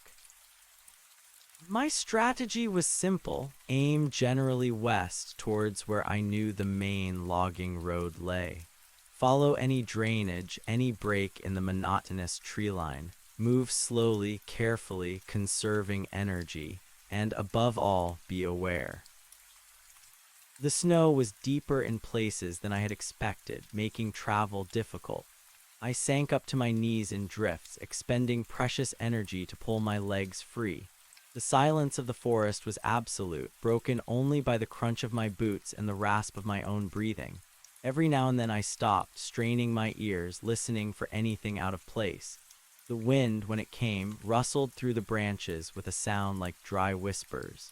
My strategy was simple: aim generally west towards where I knew the main logging road lay. Follow any drainage, any break in the monotonous tree line. Move slowly, carefully, conserving energy, and above all, be aware. The snow was deeper in places than I had expected, making travel difficult. I sank up to my knees in drifts, expending precious energy to pull my legs free. The silence of the forest was absolute, broken only by the crunch of my boots and the rasp of my own breathing. Every now and then I stopped, straining my ears, listening for anything out of place. The wind, when it came, rustled through the branches with a sound like dry whispers.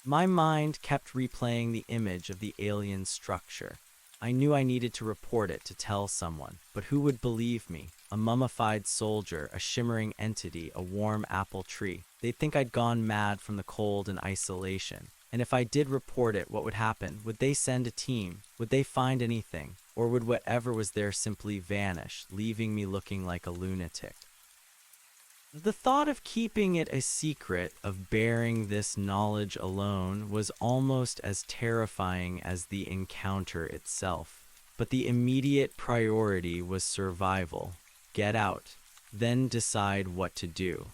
My mind kept replaying the image of the alien structure. I knew I needed to report it, to tell someone, but who would believe me? A mummified soldier, a shimmering entity, a warm apple tree. They'd think I'd gone mad from the cold and isolation. And if I did report it, what would happen? Would they send a team? Would they find anything? Or would whatever was there simply vanish, leaving me looking like a lunatic? The thought of keeping it a secret, of bearing this knowledge alone, was almost as terrifying as the encounter itself. But the immediate priority was survival. Get out, then decide what to do.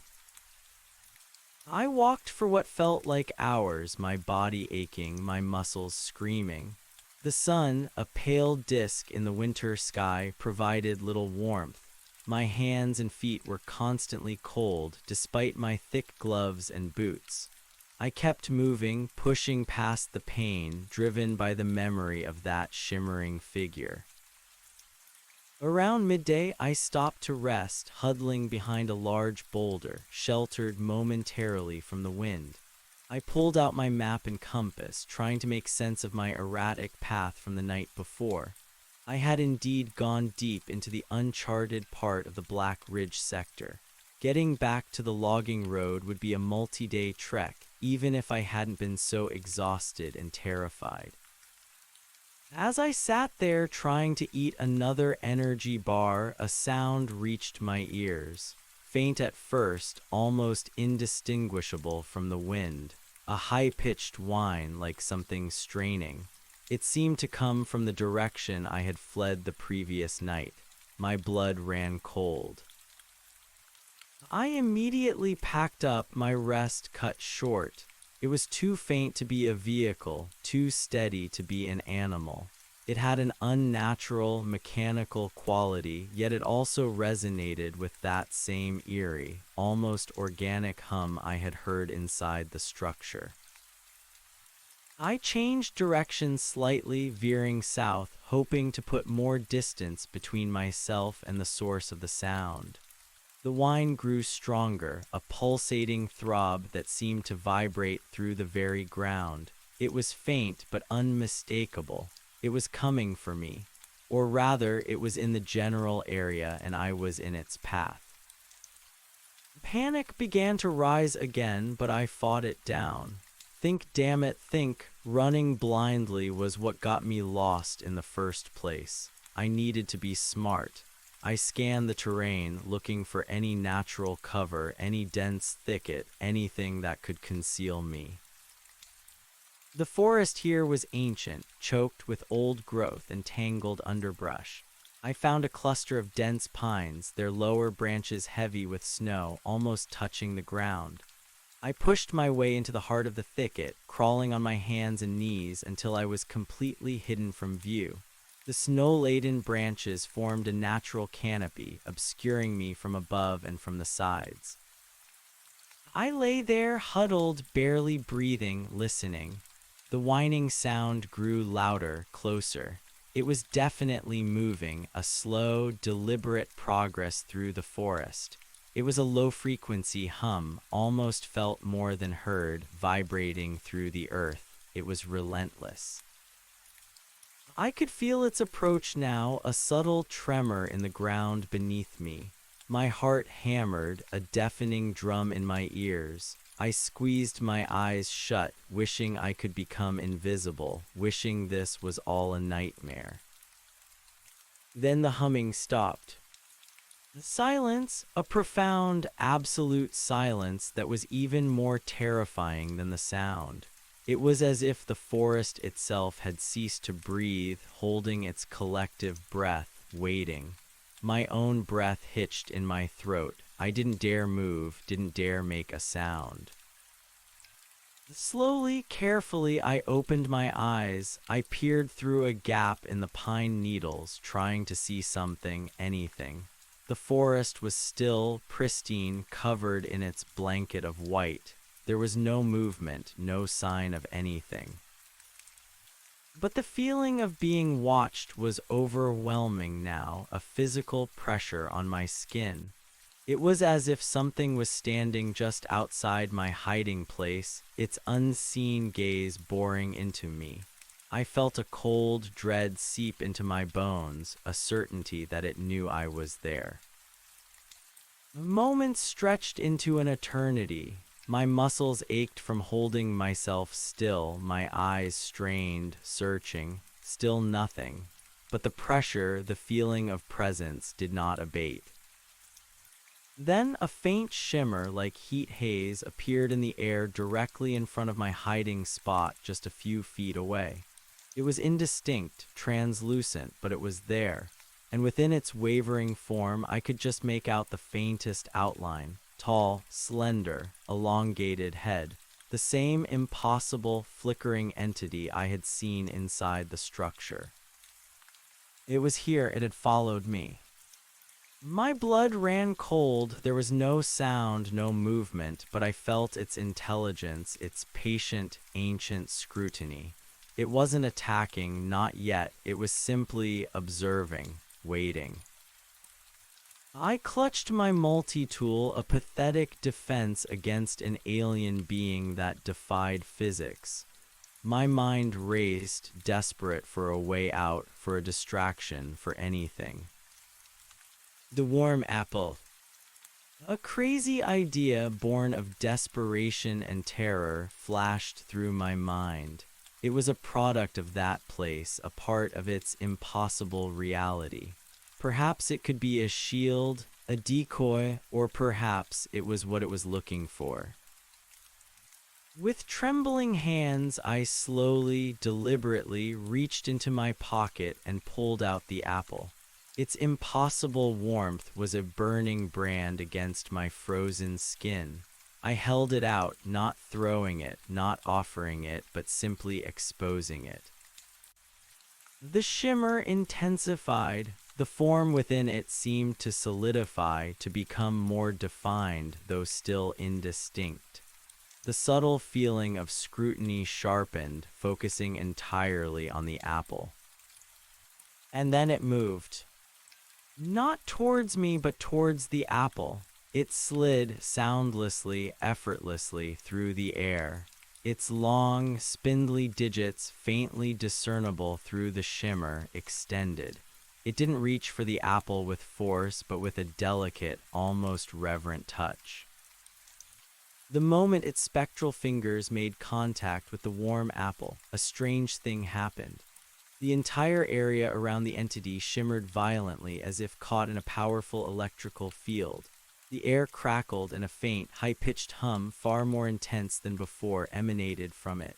I walked for what felt like hours, my body aching, my muscles screaming. The sun, a pale disk in the winter sky, provided little warmth. My hands and feet were constantly cold, despite my thick gloves and boots. I kept moving, pushing past the pain, driven by the memory of that shimmering figure. Around midday, I stopped to rest, huddling behind a large boulder, sheltered momentarily from the wind. I pulled out my map and compass, trying to make sense of my erratic path from the night before. I had indeed gone deep into the uncharted part of the Black Ridge sector. Getting back to the logging road would be a multi-day trek, even if I hadn't been so exhausted and terrified. As I sat there trying to eat another energy bar, a sound reached my ears. Faint at first, almost indistinguishable from the wind. A high-pitched whine like something straining. It seemed to come from the direction I had fled the previous night. My blood ran cold. I immediately packed up, my rest cut short. It was too faint to be a vehicle, too steady to be an animal. It had an unnatural, mechanical quality, yet it also resonated with that same eerie, almost organic hum I had heard inside the structure. I changed direction slightly, veering south, hoping to put more distance between myself and the source of the sound. The whine grew stronger, a pulsating throb that seemed to vibrate through the very ground. It was faint but unmistakable. It was coming for me. Or rather, it was in the general area and I was in its path. Panic began to rise again, but I fought it down. Think, damn it, think. Running blindly was what got me lost in the first place. I needed to be smart. I scanned the terrain, looking for any natural cover, any dense thicket, anything that could conceal me. The forest here was ancient, choked with old growth and tangled underbrush. I found a cluster of dense pines, their lower branches heavy with snow, almost touching the ground. I pushed my way into the heart of the thicket, crawling on my hands and knees until I was completely hidden from view. The snow-laden branches formed a natural canopy, obscuring me from above and from the sides. I lay there, huddled, barely breathing, listening. The whining sound grew louder, closer. It was definitely moving, a slow, deliberate progress through the forest. It was a low-frequency hum, almost felt more than heard, vibrating through the earth. It was relentless. I could feel its approach now, a subtle tremor in the ground beneath me. My heart hammered, a deafening drum in my ears. I squeezed my eyes shut, wishing I could become invisible, wishing this was all a nightmare. Then the humming stopped. Silence, a profound, absolute silence that was even more terrifying than the sound. It was as if the forest itself had ceased to breathe, holding its collective breath, waiting. My own breath hitched in my throat. I didn't dare move, didn't dare make a sound. Slowly, carefully, I opened my eyes. I peered through a gap in the pine needles, trying to see something, anything. The forest was still, pristine, covered in its blanket of white. There was no movement, no sign of anything. But the feeling of being watched was overwhelming now, a physical pressure on my skin. It was as if something was standing just outside my hiding place, its unseen gaze boring into me. I felt a cold dread seep into my bones, a certainty that it knew I was there. Moments stretched into an eternity. My muscles ached from holding myself still, my eyes strained, searching. Still nothing. But the pressure, the feeling of presence, did not abate. Then a faint shimmer like heat haze appeared in the air directly in front of my hiding spot just a few feet away. It was indistinct, translucent, but it was there, and within its wavering form I could just make out the faintest outline. Tall, slender, elongated head, the same impossible, flickering entity I had seen inside the structure. It was here, it had followed me. My blood ran cold, there was no sound, no movement, but I felt its intelligence, its patient, ancient scrutiny. It wasn't attacking, not yet, it was simply observing, waiting. I clutched my multi-tool, a pathetic defense against an alien being that defied physics. My mind raced, desperate for a way out, for a distraction, for anything. The warm apple. A crazy idea born of desperation and terror flashed through my mind. It was a product of that place, a part of its impossible reality. Perhaps it could be a shield, a decoy, or perhaps it was what it was looking for. With trembling hands, I slowly, deliberately reached into my pocket and pulled out the apple. Its impossible warmth was a burning brand against my frozen skin. I held it out, not throwing it, not offering it, but simply exposing it. The shimmer intensified. The form within it seemed to solidify, to become more defined, though still indistinct. The subtle feeling of scrutiny sharpened, focusing entirely on the apple. And then it moved. Not towards me, but towards the apple. It slid soundlessly, effortlessly through the air, its long, spindly digits faintly discernible through the shimmer, extended. It didn't reach for the apple with force, but with a delicate, almost reverent touch. The moment its spectral fingers made contact with the warm apple, a strange thing happened. The entire area around the entity shimmered violently as if caught in a powerful electrical field. The air crackled and a faint, high-pitched hum far more intense than before emanated from it.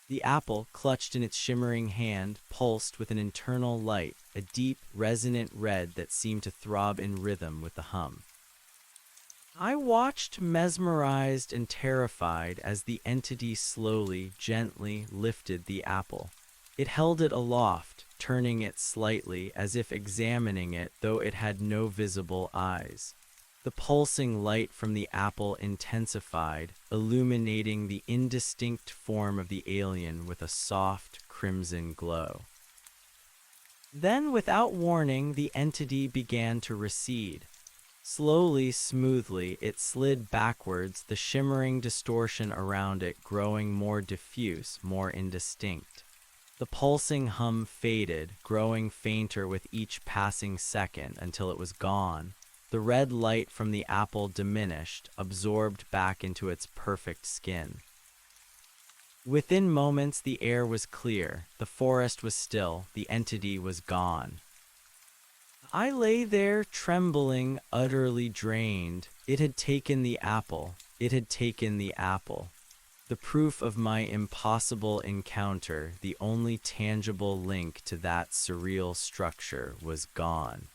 The apple, clutched in its shimmering hand, pulsed with an internal light, a deep, resonant red that seemed to throb in rhythm with the hum. I watched, mesmerized and terrified, as the entity slowly, gently lifted the apple. It held it aloft, turning it slightly as if examining it, though it had no visible eyes. The pulsing light from the apple intensified, illuminating the indistinct form of the alien with a soft, crimson glow. Then, without warning, the entity began to recede. Slowly, smoothly, it slid backwards, the shimmering distortion around it growing more diffuse, more indistinct. The pulsing hum faded, growing fainter with each passing second until it was gone. The red light from the apple diminished, absorbed back into its perfect skin. Within moments, the air was clear, the forest was still, the entity was gone. I lay there, trembling, utterly drained. It had taken the apple. It had taken the apple. The proof of my impossible encounter, the only tangible link to that surreal structure, was gone.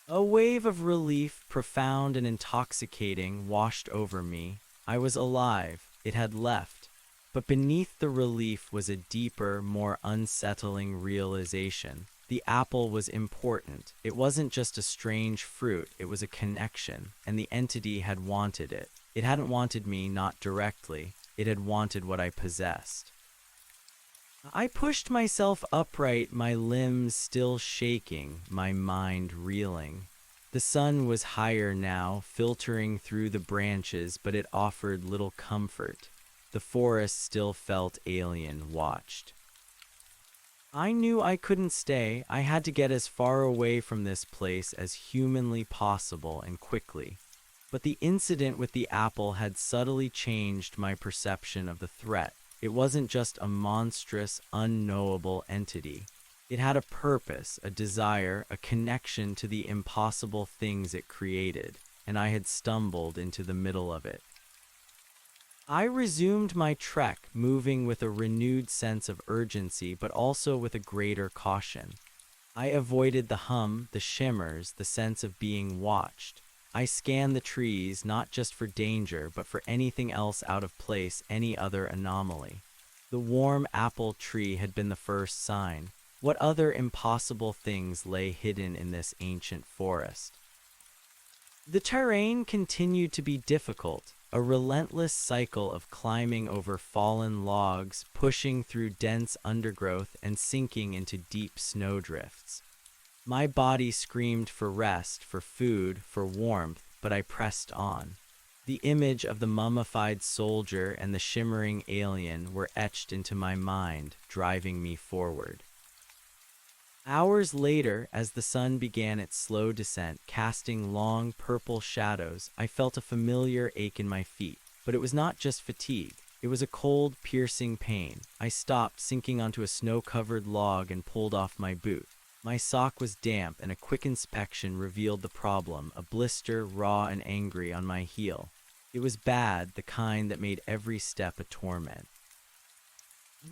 A wave of relief, profound and intoxicating, washed over me. I was alive. It had left. But beneath the relief was a deeper, more unsettling realization. The apple was important. It wasn't just a strange fruit, it was a connection, and the entity had wanted it. It hadn't wanted me, not directly. It had wanted what I possessed. I pushed myself upright, my limbs still shaking, my mind reeling. The sun was higher now, filtering through the branches, but it offered little comfort. The forest still felt alien, watched. I knew I couldn't stay. I had to get as far away from this place as humanly possible and quickly. But the incident with the apple had subtly changed my perception of the threat. It wasn't just a monstrous, unknowable entity. It had a purpose, a desire, a connection to the impossible things it created, and I had stumbled into the middle of it. I resumed my trek, moving with a renewed sense of urgency, but also with a greater caution. I avoided the hum, the shimmers, the sense of being watched. I scanned the trees, not just for danger, but for anything else out of place, any other anomaly. The warm apple tree had been the first sign. What other impossible things lay hidden in this ancient forest? The terrain continued to be difficult, a relentless cycle of climbing over fallen logs, pushing through dense undergrowth, and sinking into deep snowdrifts. My body screamed for rest, for food, for warmth, but I pressed on. The image of the mummified soldier and the shimmering alien were etched into my mind, driving me forward. Hours later, as the sun began its slow descent, casting long purple shadows, I felt a familiar ache in my feet. But it was not just fatigue. It was a cold, piercing pain. I stopped, sinking onto a snow-covered log, and pulled off my boot. My sock was damp, and a quick inspection revealed the problem, a blister, raw and angry, on my heel. It was bad, the kind that made every step a torment.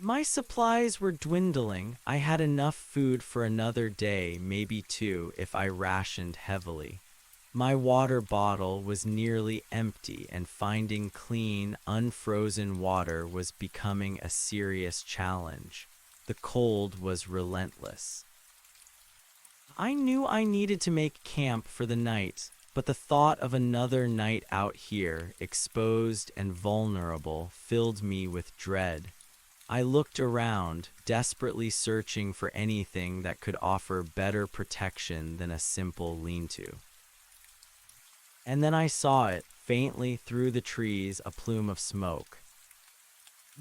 My supplies were dwindling. I had enough food for another day, maybe two, if I rationed heavily. My water bottle was nearly empty, and finding clean, unfrozen water was becoming a serious challenge. The cold was relentless. I knew I needed to make camp for the night, but the thought of another night out here, exposed and vulnerable, filled me with dread. I looked around, desperately searching for anything that could offer better protection than a simple lean-to. And then I saw it, faintly through the trees, a plume of smoke.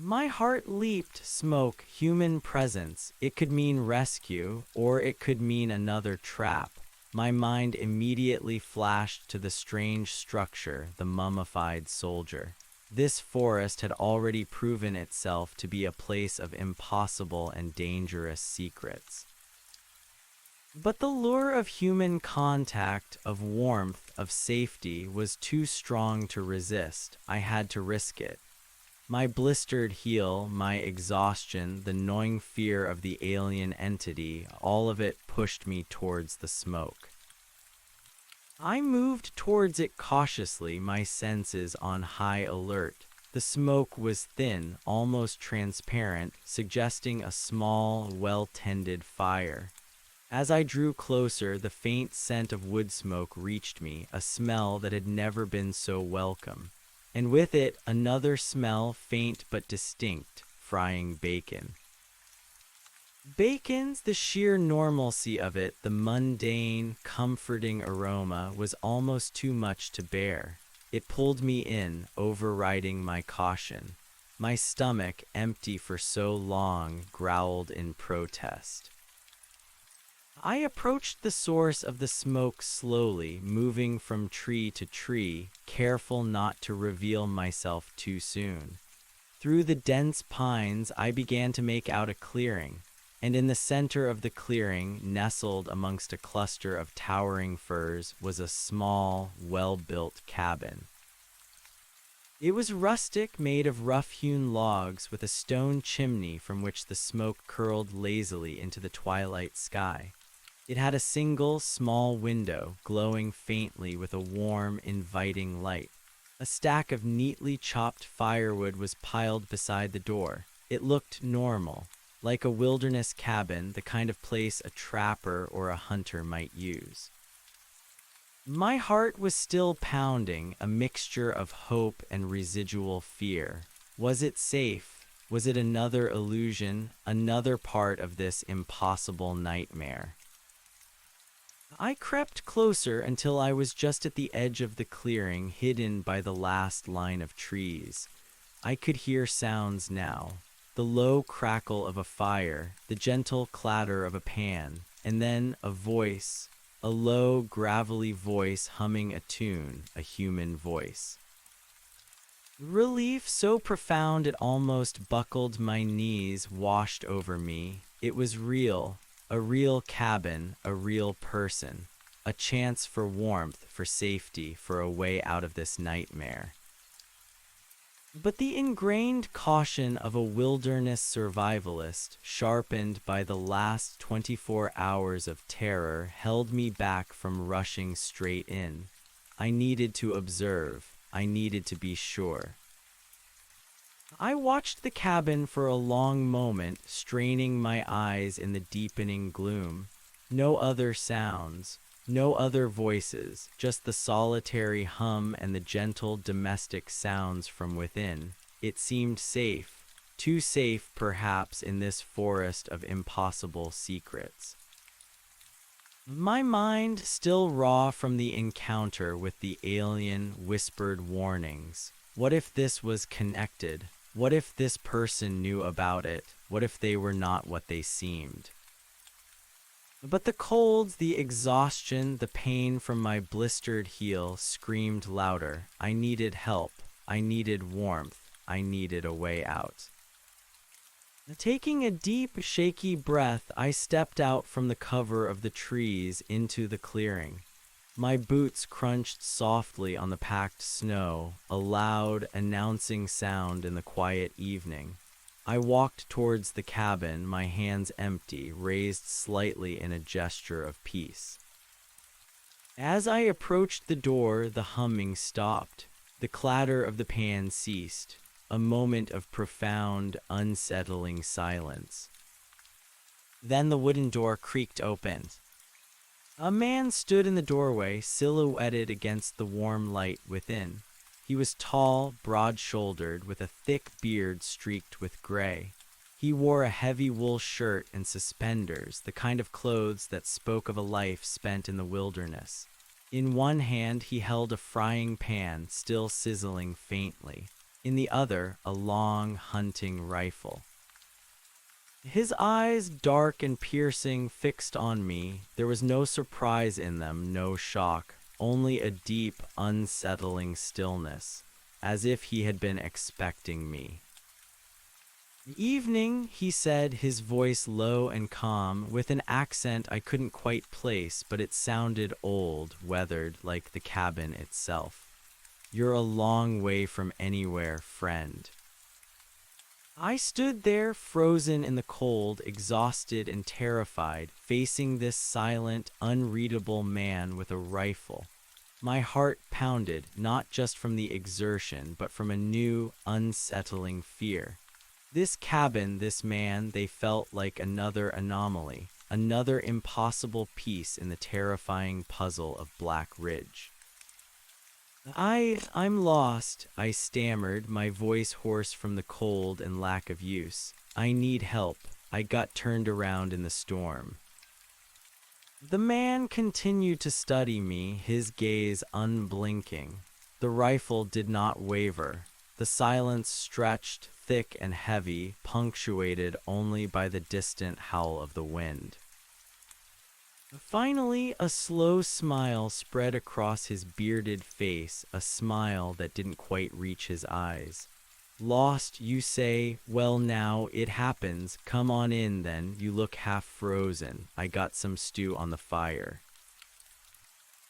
My heart leaped. Smoke, human presence. It could mean rescue, or it could mean another trap. My mind immediately flashed to the strange structure, the mummified soldier. This forest had already proven itself to be a place of impossible and dangerous secrets. But the lure of human contact, of warmth, of safety, was too strong to resist. I had to risk it. My blistered heel, my exhaustion, the gnawing fear of the alien entity, all of it pushed me towards the smoke. I moved towards it cautiously, my senses on high alert. The smoke was thin, almost transparent, suggesting a small, well-tended fire. As I drew closer, the faint scent of wood smoke reached me, a smell that had never been so welcome. And with it, another smell, faint but distinct, frying bacon. Bacon's, the sheer normalcy of it, the mundane, comforting aroma, was almost too much to bear. It pulled me in, overriding my caution. My stomach, empty for so long, growled in protest. I approached the source of the smoke slowly, moving from tree to tree, careful not to reveal myself too soon. Through the dense pines, I began to make out a clearing, and in the center of the clearing, nestled amongst a cluster of towering firs, was a small, well-built cabin. It was rustic, made of rough-hewn logs, with a stone chimney from which the smoke curled lazily into the twilight sky. It had a single, small window, glowing faintly with a warm, inviting light. A stack of neatly chopped firewood was piled beside the door. It looked normal, like a wilderness cabin, the kind of place a trapper or a hunter might use. My heart was still pounding, a mixture of hope and residual fear. Was it safe? Was it another illusion, another part of this impossible nightmare? I crept closer until I was just at the edge of the clearing, hidden by the last line of trees. I could hear sounds now. The low crackle of a fire, the gentle clatter of a pan, and then a voice, a low, gravelly voice humming a tune, a human voice. Relief so profound it almost buckled my knees, washed over me. It was real. A real cabin, a real person, a chance for warmth, for safety, for a way out of this nightmare. But the ingrained caution of a wilderness survivalist, sharpened by the last 24 hours of terror, held me back from rushing straight in. I needed to observe. I needed to be sure. I watched the cabin for a long moment, straining my eyes in the deepening gloom. No other sounds, no other voices, just the solitary hum and the gentle domestic sounds from within. It seemed safe, too safe perhaps in this forest of impossible secrets. My mind still raw from the encounter with the alien whispered warnings. What if this was connected? What if this person knew about it? What if they were not what they seemed? But the cold, the exhaustion, the pain from my blistered heel screamed louder. I needed help. I needed warmth. I needed a way out. Taking a deep, shaky breath, I stepped out from the cover of the trees into the clearing. My boots crunched softly on the packed snow, a loud, announcing sound in the quiet evening. I walked towards the cabin, my hands empty, raised slightly in a gesture of peace. As I approached the door, the humming stopped. The clatter of the pan ceased. A moment of profound, unsettling silence. Then the wooden door creaked open. A man stood in the doorway, silhouetted against the warm light within. He was tall, broad-shouldered, with a thick beard streaked with gray. He wore a heavy wool shirt and suspenders, the kind of clothes that spoke of a life spent in the wilderness. In one hand he held a frying pan, still sizzling faintly. In the other, a long hunting rifle. His eyes, dark and piercing, fixed on me. There was no surprise in them, no shock, only a deep, unsettling stillness, as if he had been expecting me. "Evening," he said, his voice low and calm, with an accent I couldn't quite place, but it sounded old, weathered, like the cabin itself. "You're a long way from anywhere, friend." I stood there, frozen in the cold, exhausted and terrified, facing this silent, unreadable man with a rifle. My heart pounded, not just from the exertion, but from a new, unsettling fear. This cabin, this man, they felt like another anomaly, another impossible piece in the terrifying puzzle of Black Ridge. I'm lost," I stammered, my voice hoarse from the cold and lack of use. "I need help. I got turned around in the storm." The man continued to study me, his gaze unblinking. The rifle did not waver. The silence stretched, thick and heavy, punctuated only by the distant howl of the wind. Finally, a slow smile spread across his bearded face, a smile that didn't quite reach his eyes. "Lost, you say? Well, now, it happens. Come on in, then. You look half frozen. I got some stew on the fire."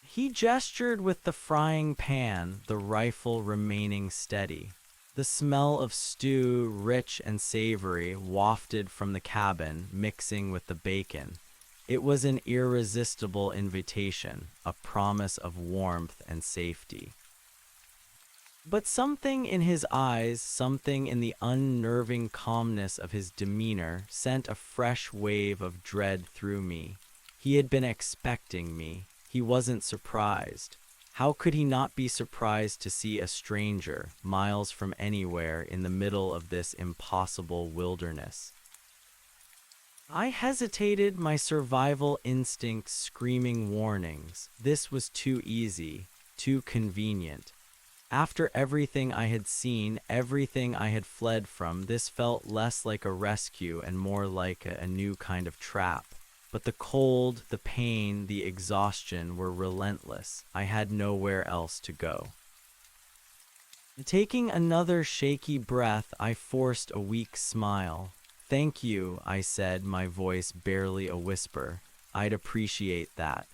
He gestured with the frying pan, the rifle remaining steady. The smell of stew, rich and savory, wafted from the cabin, mixing with the bacon. It was an irresistible invitation, a promise of warmth and safety. But something in his eyes, something in the unnerving calmness of his demeanor, sent a fresh wave of dread through me. He had been expecting me. He wasn't surprised. How could he not be surprised to see a stranger, miles from anywhere, in the middle of this impossible wilderness? I hesitated, my survival instincts screaming warnings. This was too easy, too convenient. After everything I had seen, everything I had fled from, this felt less like a rescue and more like a new kind of trap. But the cold, the pain, the exhaustion were relentless. I had nowhere else to go. Taking another shaky breath, I forced a weak smile. "Thank you," I said, my voice barely a whisper. "I'd appreciate that."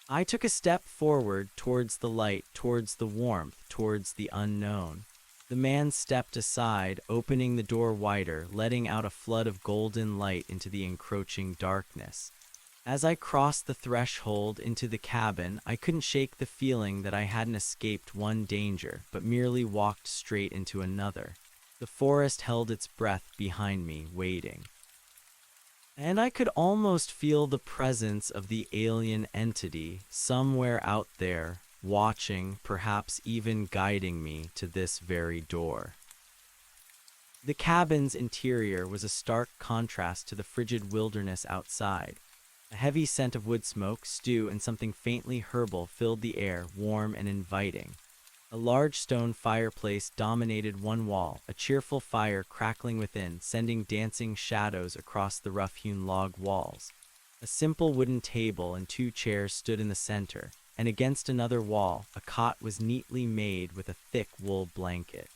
I took a step forward, towards the light, towards the warmth, towards the unknown. The man stepped aside, opening the door wider, letting out a flood of golden light into the encroaching darkness. As I crossed the threshold into the cabin, I couldn't shake the feeling that I hadn't escaped one danger, but merely walked straight into another. The forest held its breath behind me, waiting. And I could almost feel the presence of the alien entity somewhere out there, watching, perhaps even guiding me to this very door. The cabin's interior was a stark contrast to the frigid wilderness outside. A heavy scent of wood smoke, stew, and something faintly herbal filled the air, warm and inviting. A large stone fireplace dominated one wall, a cheerful fire crackling within, sending dancing shadows across the rough-hewn log walls. A simple wooden table and two chairs stood in the center, and against another wall, a cot was neatly made with a thick wool blanket.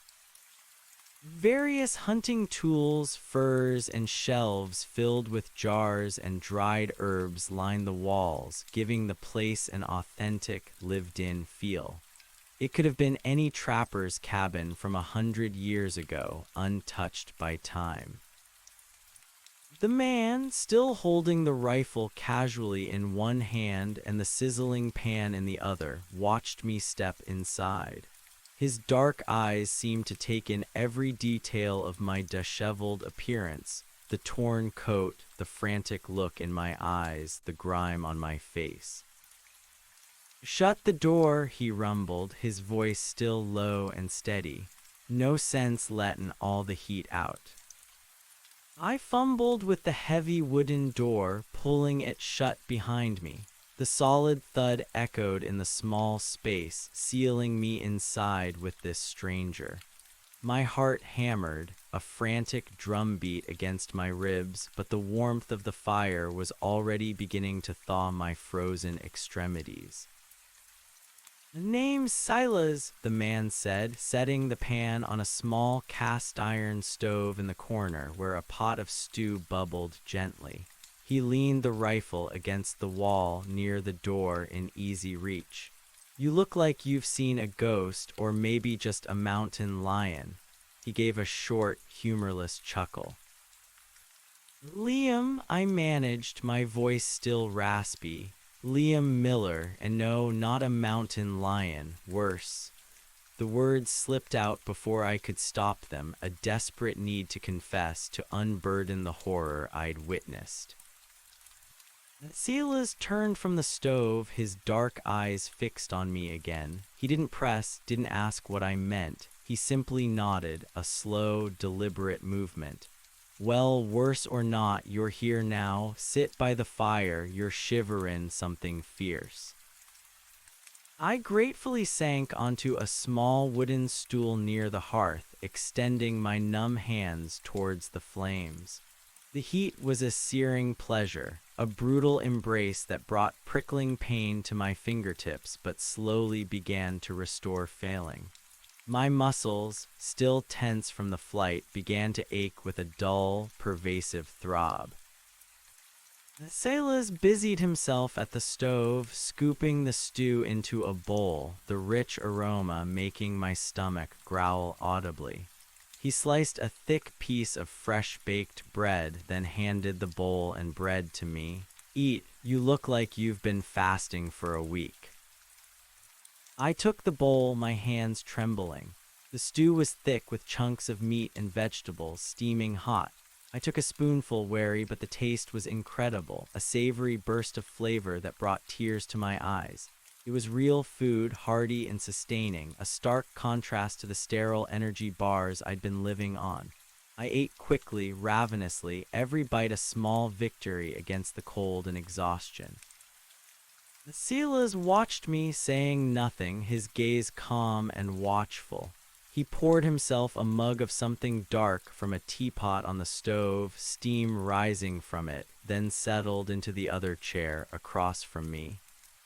Various hunting tools, furs, and shelves filled with jars and dried herbs lined the walls, giving the place an authentic, lived-in feel. It could have been any trapper's cabin from 100 years ago, untouched by time. The man, still holding the rifle casually in one hand and the sizzling pan in the other, watched me step inside. His dark eyes seemed to take in every detail of my disheveled appearance, the torn coat, the frantic look in my eyes, the grime on my face. "Shut the door," he rumbled, his voice still low and steady. No sense letting all the heat out. I fumbled with the heavy wooden door, pulling it shut behind me. The solid thud echoed in the small space, sealing me inside with this stranger. My heart hammered, a frantic drumbeat against my ribs, but the warmth of the fire was already beginning to thaw my frozen extremities. "Name's Silas," the man said, setting the pan on a small cast-iron stove in the corner where a pot of stew bubbled gently. He leaned the rifle against the wall near the door in easy reach. "You look like you've seen a ghost or maybe just a mountain lion." He gave a short, humorless chuckle. "Liam," I managed, my voice still raspy. "Liam Miller, and no, not a mountain lion, worse." The words slipped out before I could stop them, a desperate need to confess, to unburden the horror I'd witnessed. Silas turned from the stove, his dark eyes fixed on me again. He didn't press, didn't ask what I meant. He simply nodded, a slow, deliberate movement. "Well, worse or not, you're here now. Sit by the fire, you're shiverin' something fierce." I gratefully sank onto a small wooden stool near the hearth, extending my numb hands towards the flames. The heat was a searing pleasure, a brutal embrace that brought prickling pain to my fingertips but slowly began to restore failing. My muscles, still tense from the flight, began to ache with a dull, pervasive throb. Silas busied himself at the stove, scooping the stew into a bowl, the rich aroma making my stomach growl audibly. He sliced a thick piece of fresh-baked bread, then handed the bowl and bread to me. "Eat, you look like you've been fasting for a week." I took the bowl, my hands trembling. The stew was thick with chunks of meat and vegetables, steaming hot. I took a spoonful, wary, but the taste was incredible, a savory burst of flavor that brought tears to my eyes. It was real food, hearty and sustaining, a stark contrast to the sterile energy bars I'd been living on. I ate quickly, ravenously, every bite a small victory against the cold and exhaustion. Silas watched me, saying nothing, his gaze calm and watchful. He poured himself a mug of something dark from a teapot on the stove, steam rising from it, then settled into the other chair across from me.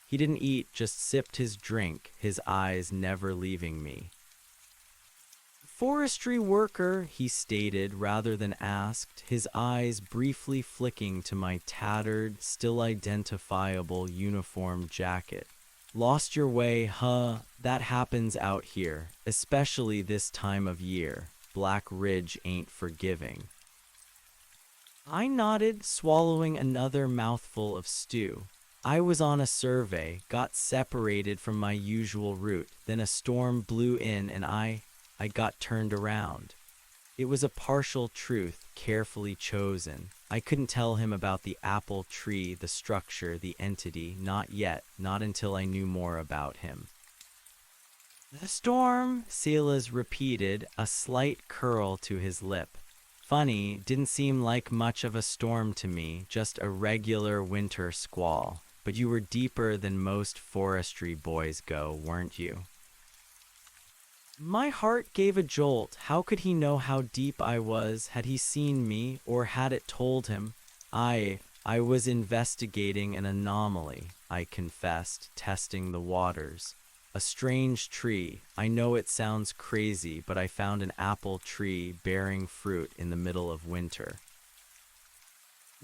He didn't eat, just sipped his drink, his eyes never leaving me. "Forestry worker," he stated rather than asked, his eyes briefly flicking to my tattered, still identifiable uniform jacket. "Lost your way, huh? That happens out here, especially this time of year. Black Ridge ain't forgiving." I nodded, swallowing another mouthful of stew. I was on a survey, got separated from my usual route, then a storm blew in and I got turned around. It was a partial truth, carefully chosen. I couldn't tell him about the apple tree, the structure, the entity, not yet, not until I knew more about him. "The storm," Silas repeated, a slight curl to his lip. Funny, didn't seem like much of a storm to me, just a regular winter squall. But you were deeper than most forestry boys go, weren't you? My heart gave a jolt. How could he know how deep I was? Had he seen me, or had it told him? I was investigating an anomaly, I confessed, testing the waters. A strange tree. I know it sounds crazy, but I found an apple tree bearing fruit in the middle of winter.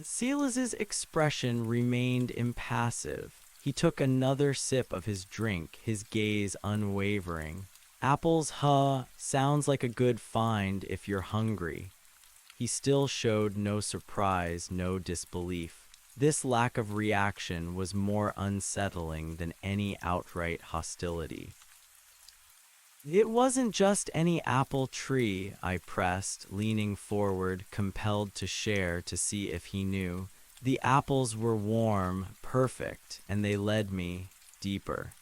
Silas's expression remained impassive. He took another sip of his drink, his gaze unwavering. Apples, huh? Sounds like a good find if you're hungry. He still showed no surprise, no disbelief. This lack of reaction was more unsettling than any outright hostility. It wasn't just any apple tree, I pressed, leaning forward, compelled to share to see if he knew. The apples were warm, perfect, and they led me deeper.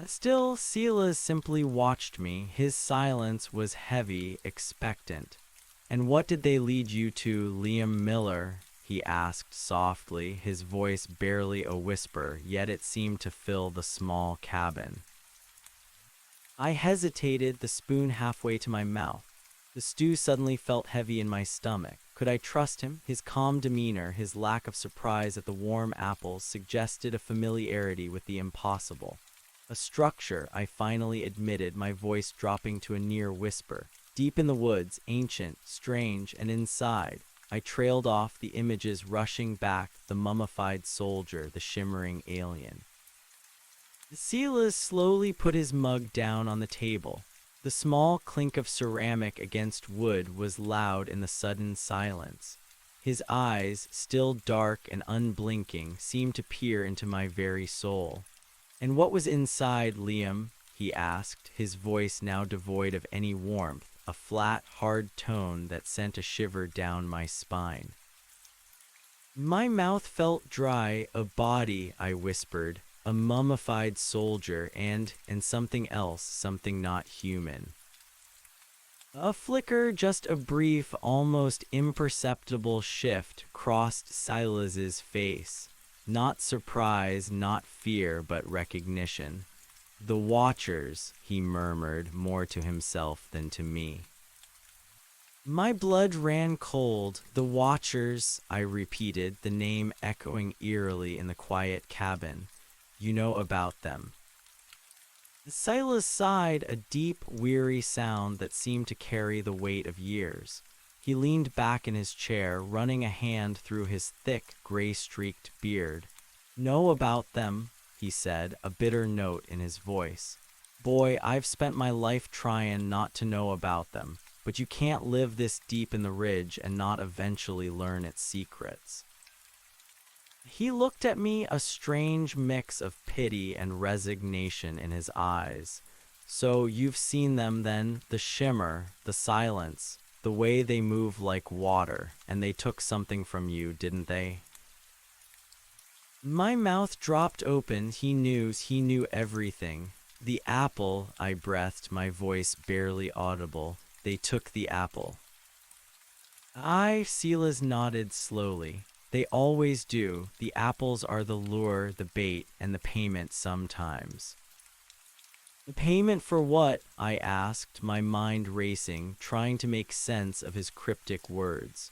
Still, Silas simply watched me. His silence was heavy, expectant. "And what did they lead you to, Liam Miller?" he asked softly, his voice barely a whisper, yet it seemed to fill the small cabin. I hesitated, the spoon halfway to my mouth. The stew suddenly felt heavy in my stomach. Could I trust him? His calm demeanor, his lack of surprise at the warm apples suggested a familiarity with the impossible. "A structure," I finally admitted, my voice dropping to a near whisper. "Deep in the woods, ancient, strange, and inside." I trailed off, the images rushing back, the mummified soldier, the shimmering alien. Silas slowly put his mug down on the table. The small clink of ceramic against wood was loud in the sudden silence. His eyes, still dark and unblinking, seemed to peer into my very soul. "And what was inside, Liam?" he asked, his voice now devoid of any warmth, a flat, hard tone that sent a shiver down my spine. My mouth felt dry. "A body," I whispered, "a mummified soldier, and something else, something not human." A flicker, just a brief, almost imperceptible shift, crossed Silas's face. Not surprise, not fear, but recognition. "The Watchers," he murmured, more to himself than to me. My blood ran cold. "The Watchers," I repeated, the name echoing eerily in the quiet cabin. "You know about them." Silas sighed, a deep, weary sound that seemed to carry the weight of years. He leaned back in his chair, running a hand through his thick, gray-streaked beard. "Know about them," he said, a bitter note in his voice. "Boy, I've spent my life trying not to know about them, but you can't live this deep in the ridge and not eventually learn its secrets." He looked at me, a strange mix of pity and resignation in his eyes. "So you've seen them then, the shimmer, the silence, the way they move like water, and they took something from you, didn't they?" My mouth dropped open. He knew everything. "The apple," I breathed, my voice barely audible. "They took the apple." Silas nodded slowly. "They always do. The apples are the lure, the bait, and the payment sometimes." "The payment for what?" I asked, my mind racing, trying to make sense of his cryptic words.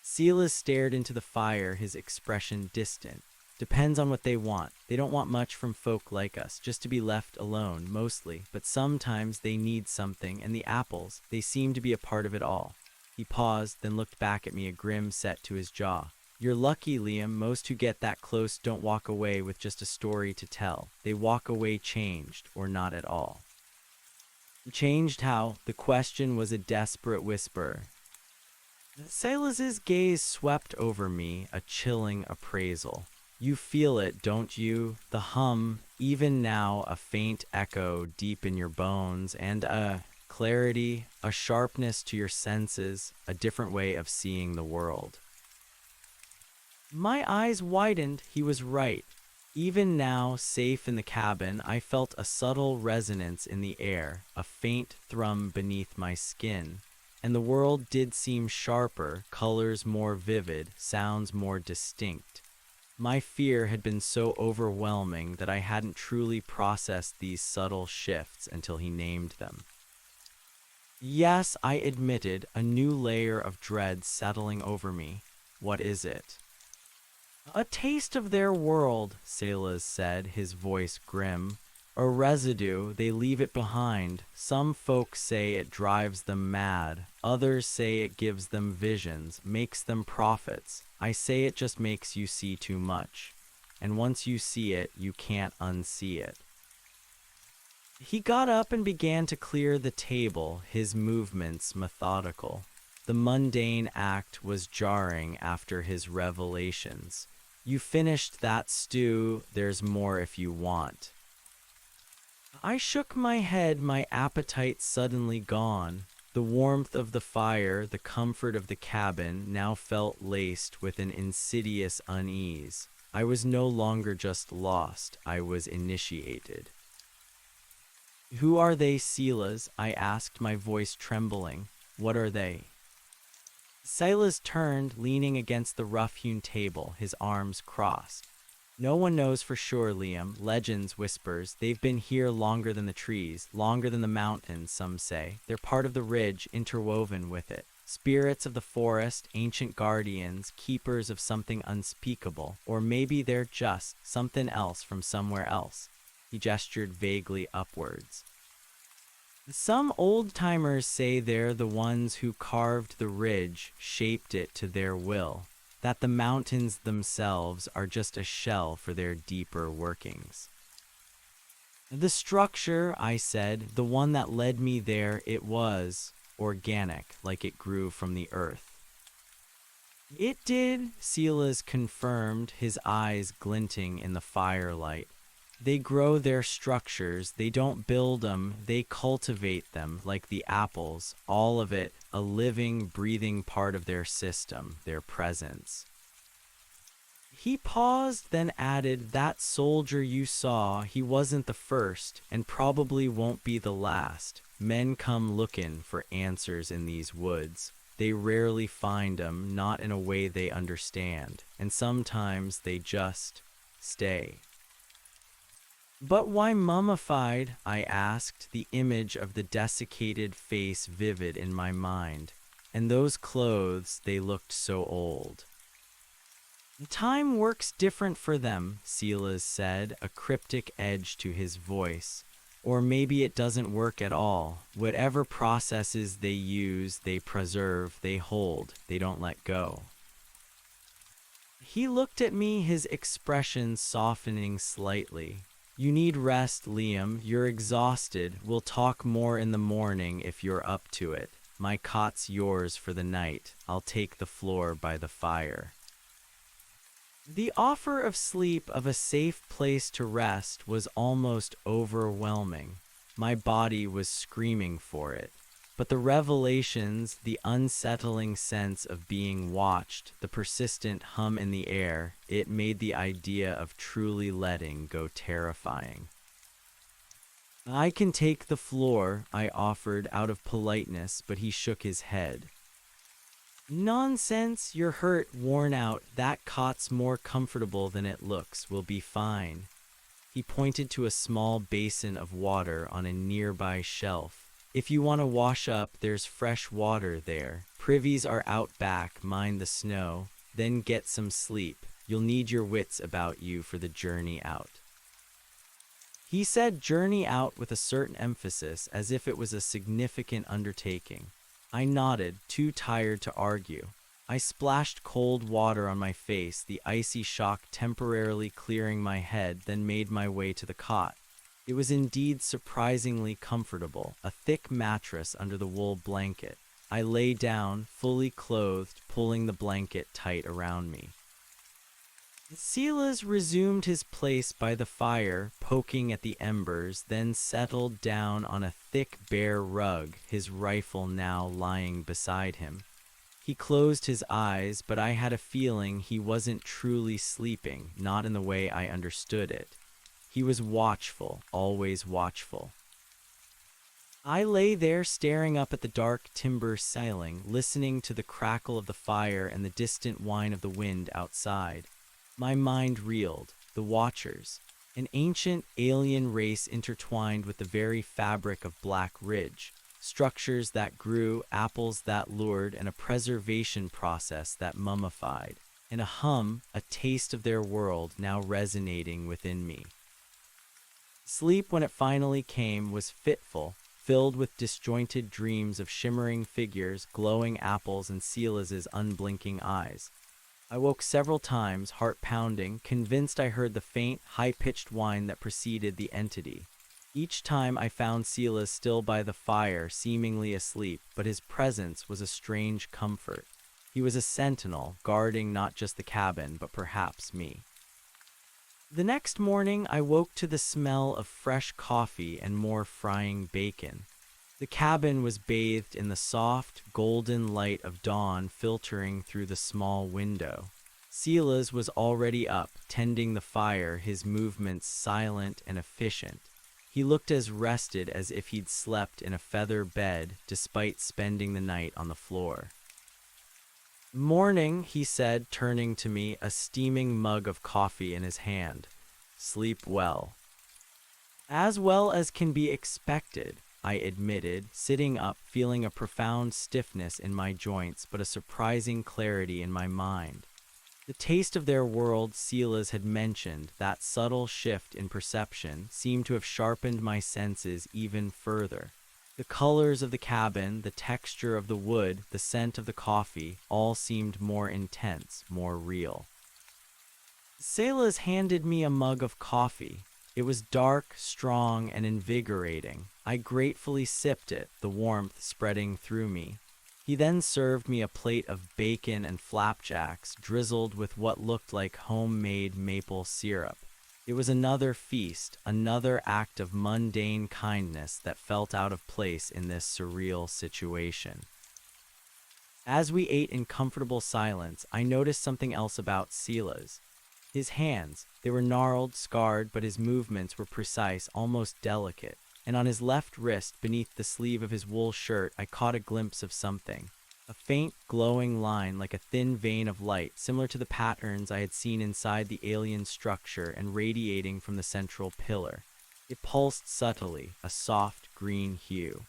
Silas stared into the fire, his expression distant. "Depends on what they want. They don't want much from folk like us, just to be left alone, mostly. But sometimes they need something, and the apples, they seem to be a part of it all." He paused, then looked back at me, a grim set to his jaw. "You're lucky, Liam. Most who get that close don't walk away with just a story to tell. They walk away changed, or not at all." "Changed how?" The question was a desperate whisper. Silas's gaze swept over me, a chilling appraisal. "You feel it, don't you? The hum, even now a faint echo deep in your bones, and a clarity, a sharpness to your senses, a different way of seeing the world." My eyes widened. He was right. Even now, safe in the cabin, I felt a subtle resonance in the air, a faint thrum beneath my skin. and the world did seem sharper, colors more vivid, sounds more distinct. My fear had been so overwhelming that I hadn't truly processed these subtle shifts until he named them. Yes, I admitted, a new layer of dread settling over me. What is it? A taste of their world, Salas said, his voice grim. A residue, they leave it behind. Some folks say it drives them mad. Others say it gives them visions, makes them prophets. I say it just makes you see too much. And once you see it, you can't unsee it. He got up and began to clear the table, his movements methodical. The mundane act was jarring after his revelations. You finished that stew, there's more if you want. I shook my head, my appetite suddenly gone. The warmth of the fire, the comfort of the cabin, now felt laced with an insidious unease. I was no longer just lost, I was initiated. Who are they, Silas? I asked, my voice trembling. What are they? Silas turned, leaning against the rough-hewn table, his arms crossed. No one knows for sure, Liam. Legends whispers. They've been here longer than the trees, longer than the mountains, some say. They're part of the ridge, interwoven with it. Spirits of the forest, ancient guardians, keepers of something unspeakable. Or maybe they're just something else from somewhere else. He gestured vaguely upwards. Some old-timers say they're the ones who carved the ridge, shaped it to their will. That the mountains themselves are just a shell for their deeper workings. The structure, I said, the one that led me there, it was organic, like it grew from the earth. It did, Silas confirmed, his eyes glinting in the firelight. They grow their structures, they don't build them, they cultivate them like the apples, all of it, a living, breathing part of their system, their presence. He paused, then added, that soldier you saw, he wasn't the first, and probably won't be the last. Men come looking for answers in these woods. They rarely find 'em, not in a way they understand, and sometimes they just stay. But why mummified? I asked, the image of the desiccated face vivid in my mind. And those clothes, they looked so old. Time works different for them, Silas said, a cryptic edge to his voice. Or maybe it doesn't work at all. Whatever processes they use, they preserve, they hold, they don't let go. He looked at me, his expression softening slightly. You need rest, Liam. You're exhausted. We'll talk more in the morning if you're up to it. My cot's yours for the night. I'll take the floor by the fire. The offer of sleep, of a safe place to rest, was almost overwhelming. My body was screaming for it. But the revelations, the unsettling sense of being watched, the persistent hum in the air, it made the idea of truly letting go terrifying. I can take the floor, I offered out of politeness, but he shook his head. Nonsense, you're hurt, worn out. That cot's more comfortable than it looks. We'll be fine. He pointed to a small basin of water on a nearby shelf. If you want to wash up, there's fresh water there. Privies are out back, mind the snow. Then get some sleep. You'll need your wits about you for the journey out. He said journey out with a certain emphasis, as if it was a significant undertaking. I nodded, too tired to argue. I splashed cold water on my face, the icy shock temporarily clearing my head, then made my way to the cot. It was indeed surprisingly comfortable, a thick mattress under the wool blanket. I lay down, fully clothed, pulling the blanket tight around me. Silas resumed his place by the fire, poking at the embers, then settled down on a thick bare rug, his rifle now lying beside him. He closed his eyes, but I had a feeling he wasn't truly sleeping, not in the way I understood it. He was watchful, always watchful. I lay there staring up at the dark timber ceiling, listening to the crackle of the fire and the distant whine of the wind outside. My mind reeled. The Watchers, an ancient alien race intertwined with the very fabric of Black Ridge, structures that grew, apples that lured, and a preservation process that mummified, and a hum, a taste of their world now resonating within me. Sleep, when it finally came, was fitful, filled with disjointed dreams of shimmering figures, glowing apples, and Silas's unblinking eyes. I woke several times, heart pounding, convinced I heard the faint, high-pitched whine that preceded the entity. Each time I found Silas still by the fire, seemingly asleep, but his presence was a strange comfort. He was a sentinel, guarding not just the cabin, but perhaps me. The next morning, I woke to the smell of fresh coffee and more frying bacon. The cabin was bathed in the soft, golden light of dawn filtering through the small window. Silas was already up, tending the fire, his movements silent and efficient. He looked as rested as if he'd slept in a feather bed, despite spending the night on the floor. "Morning," he said, turning to me, a steaming mug of coffee in his hand. "Sleep well." "As well as can be expected," I admitted, sitting up, feeling a profound stiffness in my joints but a surprising clarity in my mind. The taste of their world Silas had mentioned, that subtle shift in perception, seemed to have sharpened my senses even further. The colors of the cabin, the texture of the wood, the scent of the coffee, all seemed more intense, more real. Silas handed me a mug of coffee. It was dark, strong, and invigorating. I gratefully sipped it, the warmth spreading through me. He then served me a plate of bacon and flapjacks, drizzled with what looked like homemade maple syrup. It was another feast, another act of mundane kindness that felt out of place in this surreal situation. As we ate in comfortable silence, I noticed something else about Silas. His hands, they were gnarled, scarred, but his movements were precise, almost delicate. And on his left wrist, beneath the sleeve of his wool shirt, I caught a glimpse of something. A faint, glowing line, like a thin vein of light, similar to the patterns I had seen inside the alien structure and radiating from the central pillar. It pulsed subtly, a soft green hue.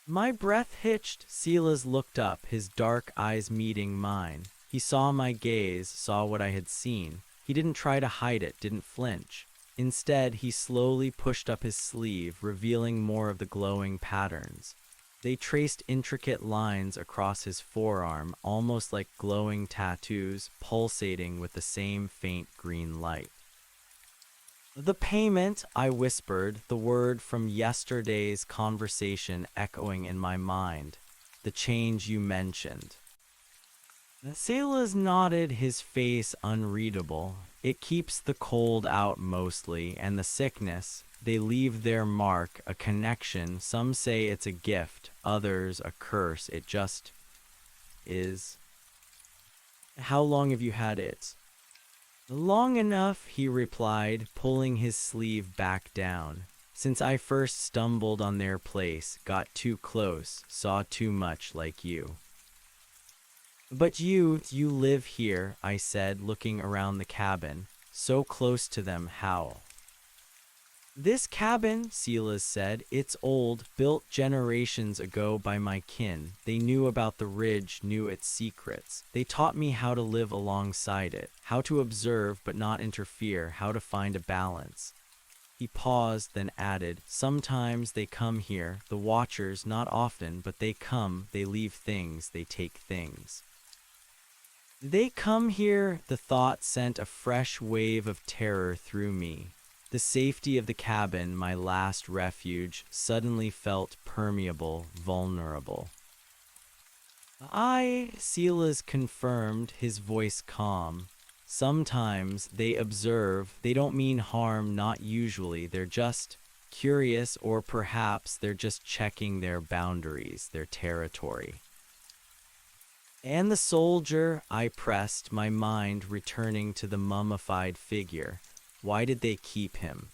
My breath hitched. Silas looked up, his dark eyes meeting mine. He saw my gaze, saw what I had seen. He didn't try to hide it, didn't flinch. Instead, he slowly pushed up his sleeve, revealing more of the glowing patterns. They traced intricate lines across his forearm, almost like glowing tattoos, pulsating with the same faint green light. "The payment," I whispered, the word from yesterday's conversation echoing in my mind. "The change you mentioned." Silas nodded, his face unreadable. "It keeps the cold out mostly, and the sickness. They leave their mark, a connection. Some say it's a gift, others a curse. It just is." "How long have you had it?" "Long enough," he replied, pulling his sleeve back down. "Since I first stumbled on their place, got too close, saw too much like you." "But you live here," I said, looking around the cabin. "So close to them, how?" "This cabin," Silas said, "it's old, built generations ago by my kin. They knew about the ridge, knew its secrets. They taught me how to live alongside it, how to observe but not interfere, how to find a balance." He paused, then added, "Sometimes they come here, the Watchers, not often, but they come, they leave things, they take things." "They come here," the thought sent a fresh wave of terror through me. The safety of the cabin, my last refuge, suddenly felt permeable, vulnerable. Silas confirmed, his voice calm. "Sometimes they observe, they don't mean harm, not usually, they're just curious, or perhaps they're just checking their boundaries, their territory." "And the soldier," I pressed, my mind returning to the mummified figure. "Why did they keep him?"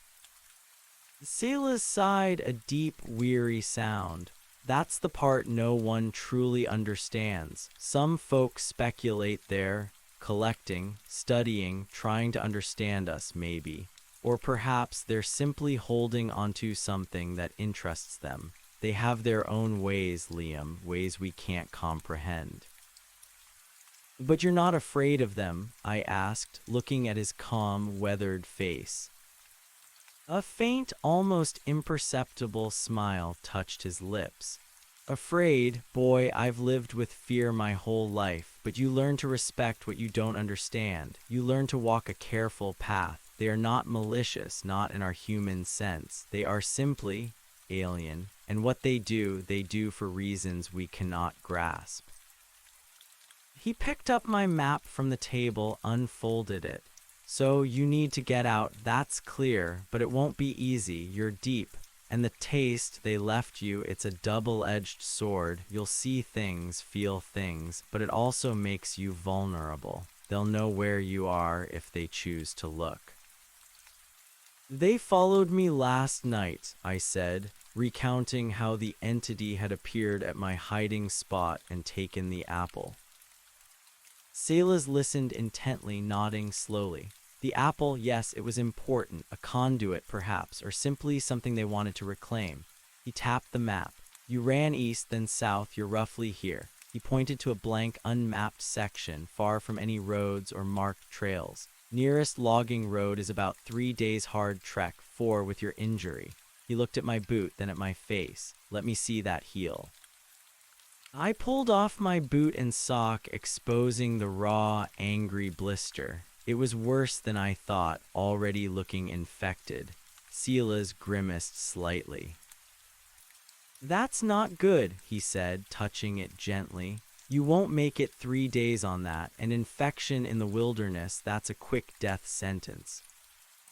Selah sighed a deep, weary sound. That's the part no one truly understands. Some folks speculate they're collecting, studying, trying to understand us, maybe. Or perhaps they're simply holding onto something that interests them. They have their own ways, Liam, ways we can't comprehend. But you're not afraid of them? I asked, looking at his calm, weathered face. A faint, almost imperceptible smile touched his lips. Afraid, boy, I've lived with fear my whole life, but you learn to respect what you don't understand. You learn to walk a careful path. They are not malicious, not in our human sense. They are simply alien, and what they do for reasons we cannot grasp. He picked up my map from the table, unfolded it. So you need to get out, that's clear, but it won't be easy. You're deep. And the taste they left you, it's a double-edged sword. You'll see things, feel things, but it also makes you vulnerable. They'll know where you are if they choose to look. They followed me last night, I said, recounting how the entity had appeared at my hiding spot and taken the apple. Selah's listened intently, nodding slowly. The apple, yes, it was important, a conduit perhaps, or simply something they wanted to reclaim. He tapped the map. You ran east, then south, you're roughly here. He pointed to a blank, unmapped section, far from any roads or marked trails. Nearest logging road is about 3 days hard trek, 4 with your injury. He looked at my boot, then at my face. Let me see that heel. I pulled off my boot and sock, exposing the raw, angry blister. It was worse than I thought, already looking infected. Selah's grimaced slightly. That's not good, he said, touching it gently. You won't make it 3 days on that. An infection in the wilderness, that's a quick death sentence.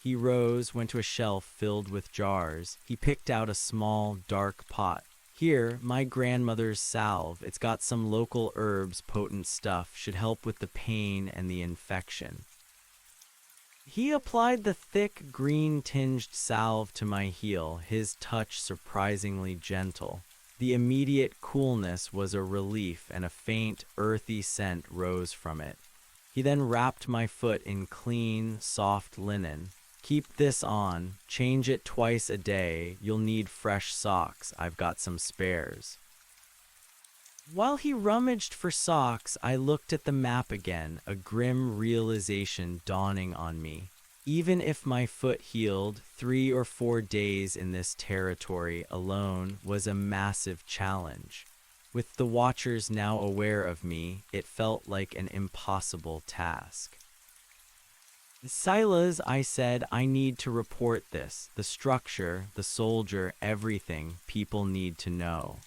He rose, went to a shelf filled with jars. He picked out a small, dark pot. Here, my grandmother's salve. It's got some local herbs, potent stuff, should help with the pain and the infection. He applied the thick, green-tinged salve to my heel, his touch surprisingly gentle. The immediate coolness was a relief, and a faint, earthy scent rose from it. He then wrapped my foot in clean, soft linen. Keep this on, change it twice a day, you'll need fresh socks, I've got some spares. While he rummaged for socks, I looked at the map again, a grim realization dawning on me. Even if my foot healed, 3 or 4 days in this territory alone was a massive challenge. With the Watchers now aware of me, it felt like an impossible task. Silas, I said, I need to report this. The structure, the soldier, everything people need to know.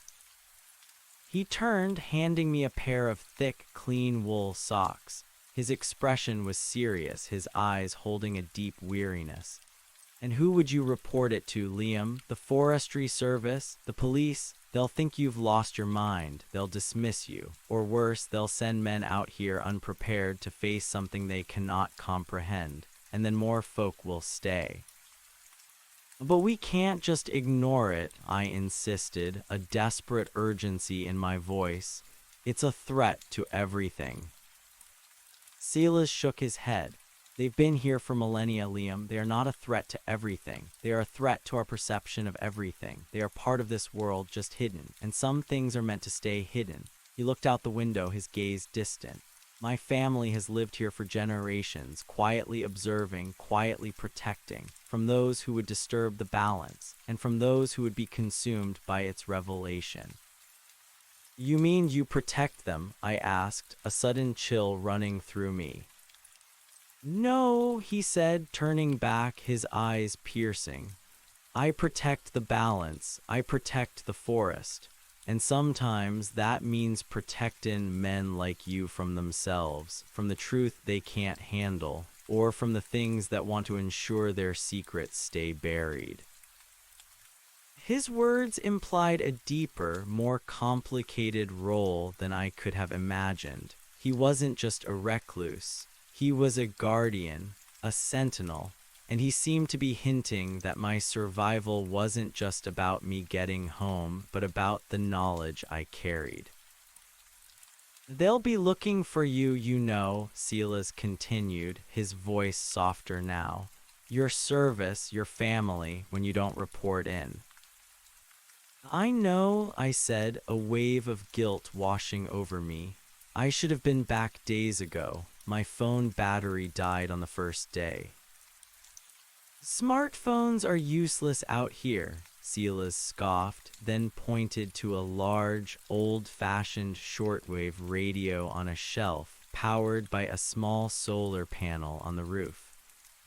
He turned, handing me a pair of thick, clean wool socks. His expression was serious, his eyes holding a deep weariness. And who would you report it to, Liam? The Forestry Service? The police? They'll think you've lost your mind. They'll dismiss you. Or worse, they'll send men out here unprepared to face something they cannot comprehend. And then more folk will stay. But we can't just ignore it, I insisted, a desperate urgency in my voice. It's a threat to everything. Silas shook his head. They've been here for millennia, Liam. They are not a threat to everything. They are a threat to our perception of everything. They are part of this world, just hidden. And some things are meant to stay hidden. He looked out the window, his gaze distant. My family has lived here for generations, quietly observing, quietly protecting, from those who would disturb the balance, and from those who would be consumed by its revelation. You mean you protect them? I asked, a sudden chill running through me. No, he said, turning back, his eyes piercing. I protect the balance. I protect the forest. And sometimes that means protecting men like you from themselves, from the truth they can't handle, or from the things that want to ensure their secrets stay buried. His words implied a deeper, more complicated role than I could have imagined. He wasn't just a recluse. He was a guardian, a sentinel, and he seemed to be hinting that my survival wasn't just about me getting home, but about the knowledge I carried. "They'll be looking for you, you know," Silas continued, his voice softer now. "Your service, your family, when you don't report in." "I know," I said, a wave of guilt washing over me. "I should have been back days ago. My phone battery died on the first day." "Smartphones are useless out here," Silas scoffed, then pointed to a large, old-fashioned shortwave radio on a shelf, powered by a small solar panel on the roof.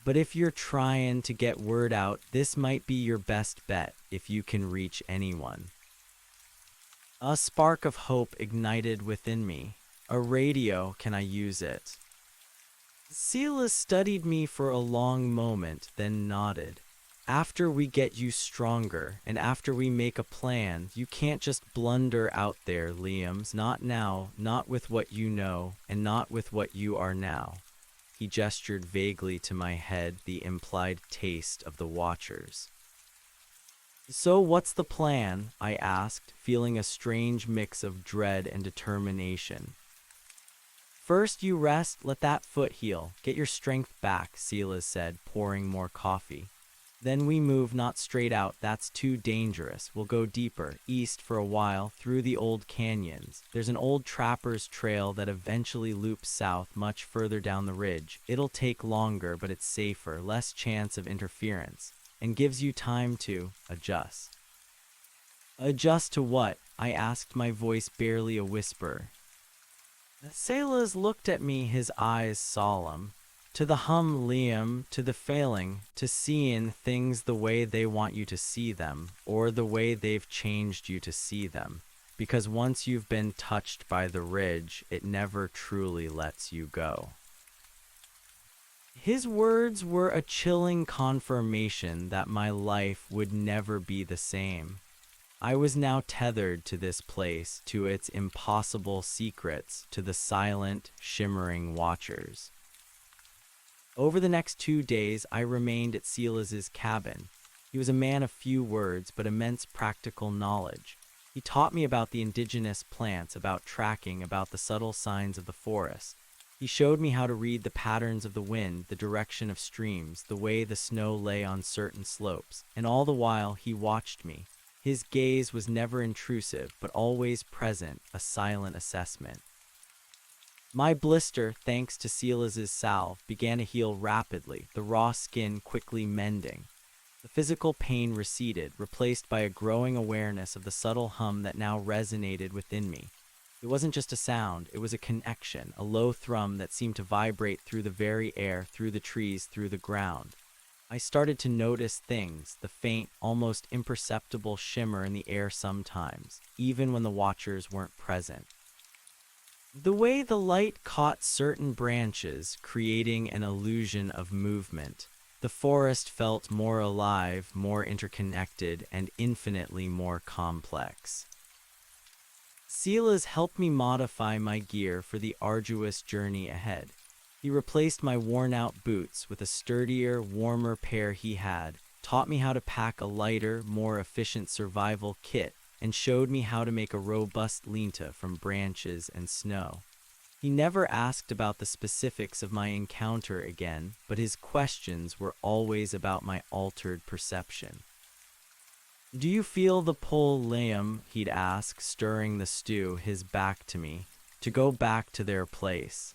"But if you're trying to get word out, this might be your best bet if you can reach anyone." A spark of hope ignited within me. "A radio, can I use it?" Silas studied me for a long moment, then nodded. "After we get you stronger, and after we make a plan, you can't just blunder out there, Liams. Not now, not with what you know, and not with what you are now." He gestured vaguely to my head, the implied taste of the Watchers. "So what's the plan?" I asked, feeling a strange mix of dread and determination. "First you rest, let that foot heal, get your strength back," Silas said, pouring more coffee. "Then we move, not straight out, that's too dangerous. We'll go deeper, east for a while, through the old canyons. There's an old trapper's trail that eventually loops south much further down the ridge. It'll take longer, but it's safer, less chance of interference, and gives you time to adjust." "Adjust to what?" I asked, my voice barely a whisper. Silas looked at me, his eyes solemn. "To the hum, Liam, to the failing, to seeing things the way they want you to see them, or the way they've changed you to see them. Because once you've been touched by the ridge, it never truly lets you go." His words were a chilling confirmation that my life would never be the same. I was now tethered to this place, to its impossible secrets, to the silent, shimmering Watchers. Over the next 2 days, I remained at Silas's cabin. He was a man of few words, but immense practical knowledge. He taught me about the indigenous plants, about tracking, about the subtle signs of the forest. He showed me how to read the patterns of the wind, the direction of streams, the way the snow lay on certain slopes, and all the while he watched me. His gaze was never intrusive, but always present, a silent assessment. My blister, thanks to Silas's salve, began to heal rapidly, the raw skin quickly mending. The physical pain receded, replaced by a growing awareness of the subtle hum that now resonated within me. It wasn't just a sound, it was a connection, a low thrum that seemed to vibrate through the very air, through the trees, through the ground. I started to notice things, the faint, almost imperceptible shimmer in the air sometimes, even when the Watchers weren't present. The way the light caught certain branches, creating an illusion of movement. The forest felt more alive, more interconnected, and infinitely more complex. Silas helped me modify my gear for the arduous journey ahead. He replaced my worn-out boots with a sturdier, warmer pair he had, taught me how to pack a lighter, more efficient survival kit, and showed me how to make a robust linta from branches and snow. He never asked about the specifics of my encounter again, but his questions were always about my altered perception. "Do you feel the pull, Liam?" he'd ask, stirring the stew, his back to me, "to go back to their place?"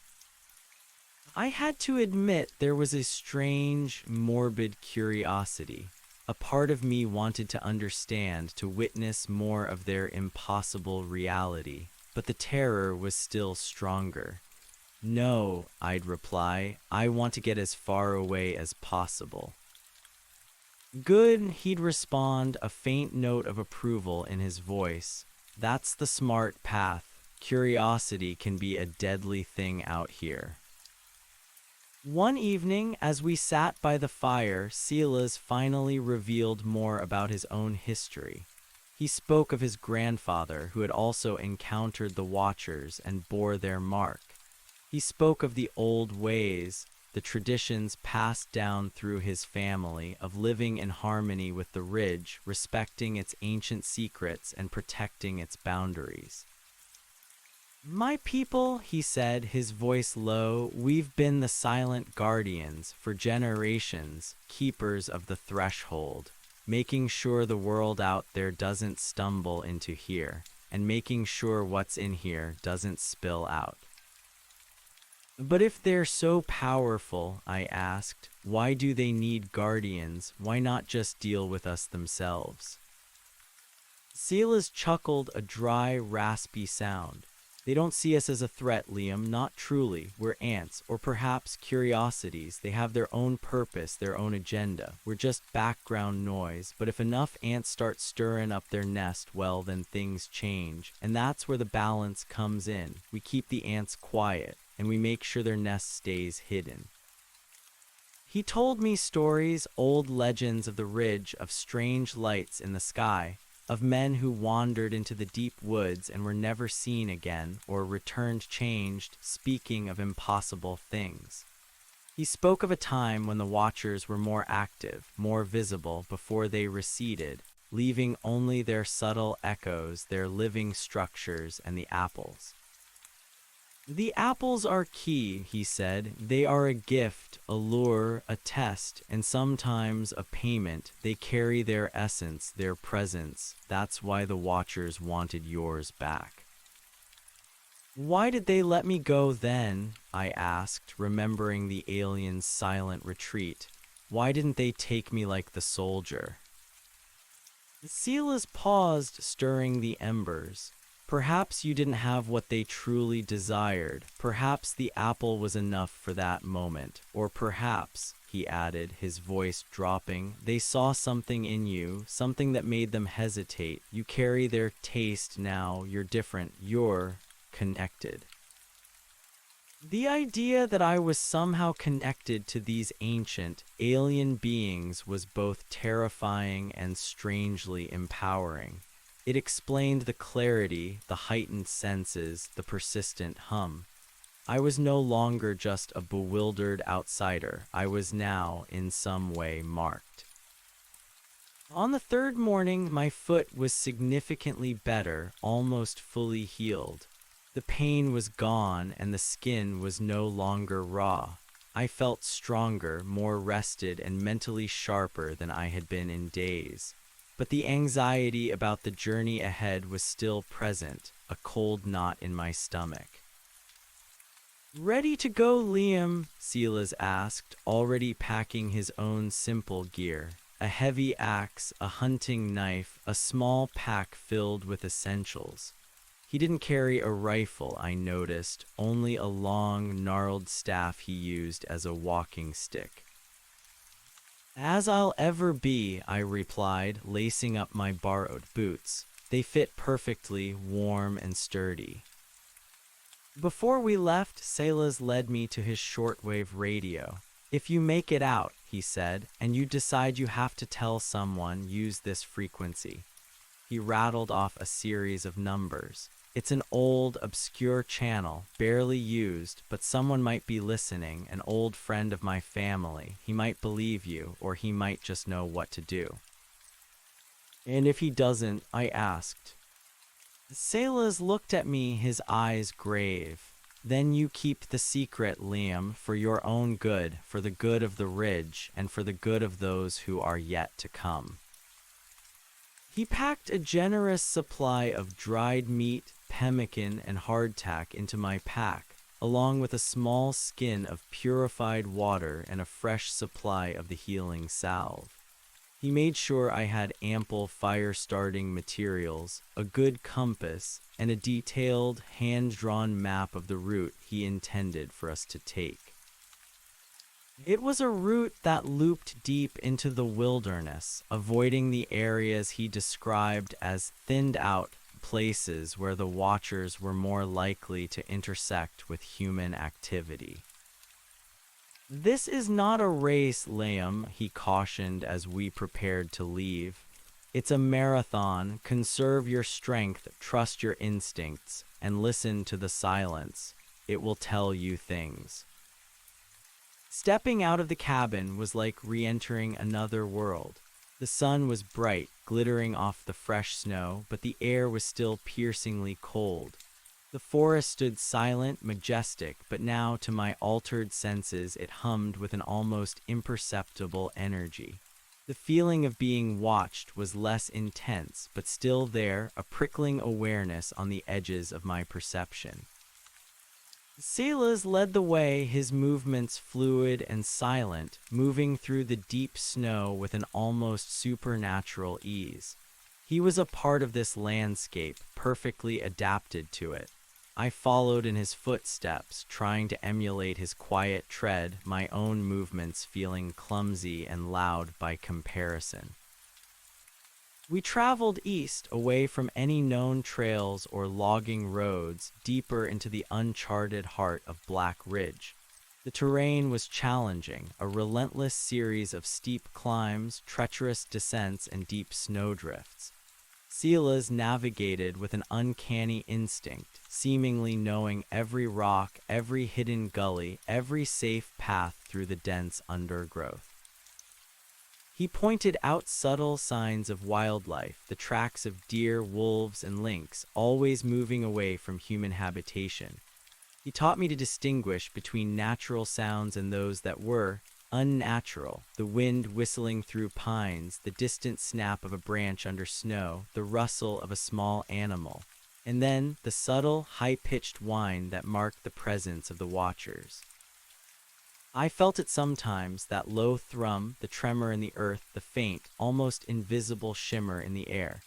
I had to admit there was a strange, morbid curiosity. A part of me wanted to understand, to witness more of their impossible reality, but the terror was still stronger. "No," I'd reply, "I want to get as far away as possible." "Good," he'd respond, a faint note of approval in his voice. "That's the smart path. Curiosity can be a deadly thing out here." One evening, as we sat by the fire, Silas finally revealed more about his own history. He spoke of his grandfather, who had also encountered the Watchers and bore their mark. He spoke of the old ways, the traditions passed down through his family of living in harmony with the ridge, respecting its ancient secrets and protecting its boundaries. "My people," he said, his voice low, "we've been the silent guardians for generations, keepers of the threshold, making sure the world out there doesn't stumble into here, and making sure what's in here doesn't spill out." "But if they're so powerful," I asked, "why do they need guardians? Why not just deal with us themselves?" Silas chuckled, a dry, raspy sound. "They don't see us as a threat, Liam, not truly. We're ants, or perhaps curiosities. They have their own purpose, their own agenda. We're just background noise. But if enough ants start stirring up their nest, well, then things change. And that's where the balance comes in. We keep the ants quiet, and we make sure their nest stays hidden." He told me stories, old legends of the ridge, of strange lights in the sky, of men who wandered into the deep woods and were never seen again, or returned changed, speaking of impossible things. He spoke of a time when the Watchers were more active, more visible, before they receded, leaving only their subtle echoes, their living structures, and the apples. "The apples are key," he said. "They are a gift, a lure, a test, and sometimes a payment. They carry their essence, their presence. That's why the Watchers wanted yours back." "Why did they let me go then?" I asked, remembering the alien's silent retreat. "Why didn't they take me like the soldier?" Silas paused, stirring the embers. "Perhaps you didn't have what they truly desired. Perhaps the apple was enough for that moment. Or perhaps," he added, his voice dropping, "they saw something in you, something that made them hesitate. You carry their taste now. You're different. You're connected." The idea that I was somehow connected to these ancient, alien beings was both terrifying and strangely empowering. It explained the clarity, the heightened senses, the persistent hum. I was no longer just a bewildered outsider. I was now, in some way, marked. On the third morning, my foot was significantly better, almost fully healed. The pain was gone, and the skin was no longer raw. I felt stronger, more rested, and mentally sharper than I had been in days. But the anxiety about the journey ahead was still present, a cold knot in my stomach. "Ready to go, Liam?" Silas asked, already packing his own simple gear. A heavy axe, a hunting knife, a small pack filled with essentials. He didn't carry a rifle, I noticed, only a long, gnarled staff he used as a walking stick. "As I'll ever be," I replied, lacing up my borrowed boots. They fit perfectly, warm and sturdy. Before we left, Silas led me to his shortwave radio. "If you make it out," he said, "and you decide you have to tell someone, use this frequency." He rattled off a series of numbers. "It's an old, obscure channel, barely used, but someone might be listening, an old friend of my family. He might believe you, or he might just know what to do." "And if he doesn't?" I asked. Silas looked at me, his eyes grave. "Then you keep the secret, Liam, for your own good, for the good of the ridge, and for the good of those who are yet to come." He packed a generous supply of dried meat, pemmican, and hardtack into my pack, along with a small skin of purified water and a fresh supply of the healing salve. He made sure I had ample fire-starting materials, a good compass, and a detailed, hand-drawn map of the route he intended for us to take. It was a route that looped deep into the wilderness, avoiding the areas he described as thinned-out places where the Watchers were more likely to intersect with human activity. "This is not a race, Liam," he cautioned as we prepared to leave. "It's a marathon. Conserve your strength, trust your instincts, and listen to the silence. It will tell you things." Stepping out of the cabin was like re-entering another world. The sun was bright, glittering off the fresh snow, but the air was still piercingly cold. The forest stood silent, majestic, but now, to my altered senses, it hummed with an almost imperceptible energy. The feeling of being watched was less intense, but still there, a prickling awareness on the edges of my perception. Silas led the way, his movements fluid and silent, moving through the deep snow with an almost supernatural ease. He was a part of this landscape, perfectly adapted to it. I followed in his footsteps, trying to emulate his quiet tread, my own movements feeling clumsy and loud by comparison. We traveled east, away from any known trails or logging roads, deeper into the uncharted heart of Black Ridge. The terrain was challenging, a relentless series of steep climbs, treacherous descents, and deep snowdrifts. Silas navigated with an uncanny instinct, seemingly knowing every rock, every hidden gully, every safe path through the dense undergrowth. He pointed out subtle signs of wildlife, the tracks of deer, wolves, and lynx, always moving away from human habitation. He taught me to distinguish between natural sounds and those that were unnatural, the wind whistling through pines, the distant snap of a branch under snow, the rustle of a small animal, and then the subtle, high-pitched whine that marked the presence of the watchers. I felt it sometimes, that low thrum, the tremor in the earth, the faint, almost invisible shimmer in the air.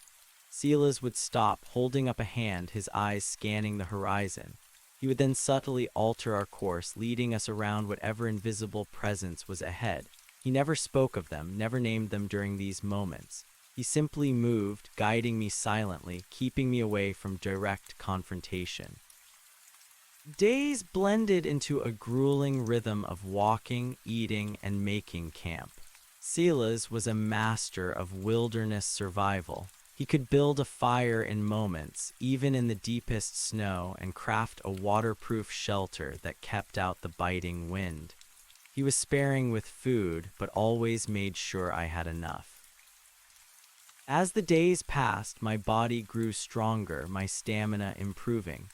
Silas would stop, holding up a hand, his eyes scanning the horizon. He would then subtly alter our course, leading us around whatever invisible presence was ahead. He never spoke of them, never named them during these moments. He simply moved, guiding me silently, keeping me away from direct confrontation. Days blended into a grueling rhythm of walking, eating, and making camp. Silas was a master of wilderness survival. He could build a fire in moments, even in the deepest snow, and craft a waterproof shelter that kept out the biting wind. He was sparing with food, but always made sure I had enough. As the days passed, my body grew stronger, my stamina improving.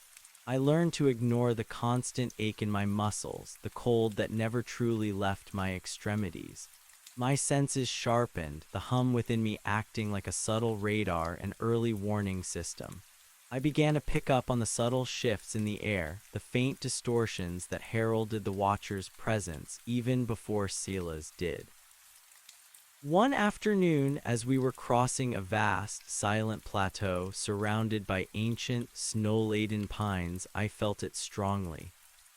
I learned to ignore the constant ache in my muscles, the cold that never truly left my extremities. My senses sharpened, the hum within me acting like a subtle radar and early warning system. I began to pick up on the subtle shifts in the air, the faint distortions that heralded the watcher's presence even before Silas did. One afternoon, as we were crossing a vast, silent plateau surrounded by ancient, snow-laden pines, I felt it strongly.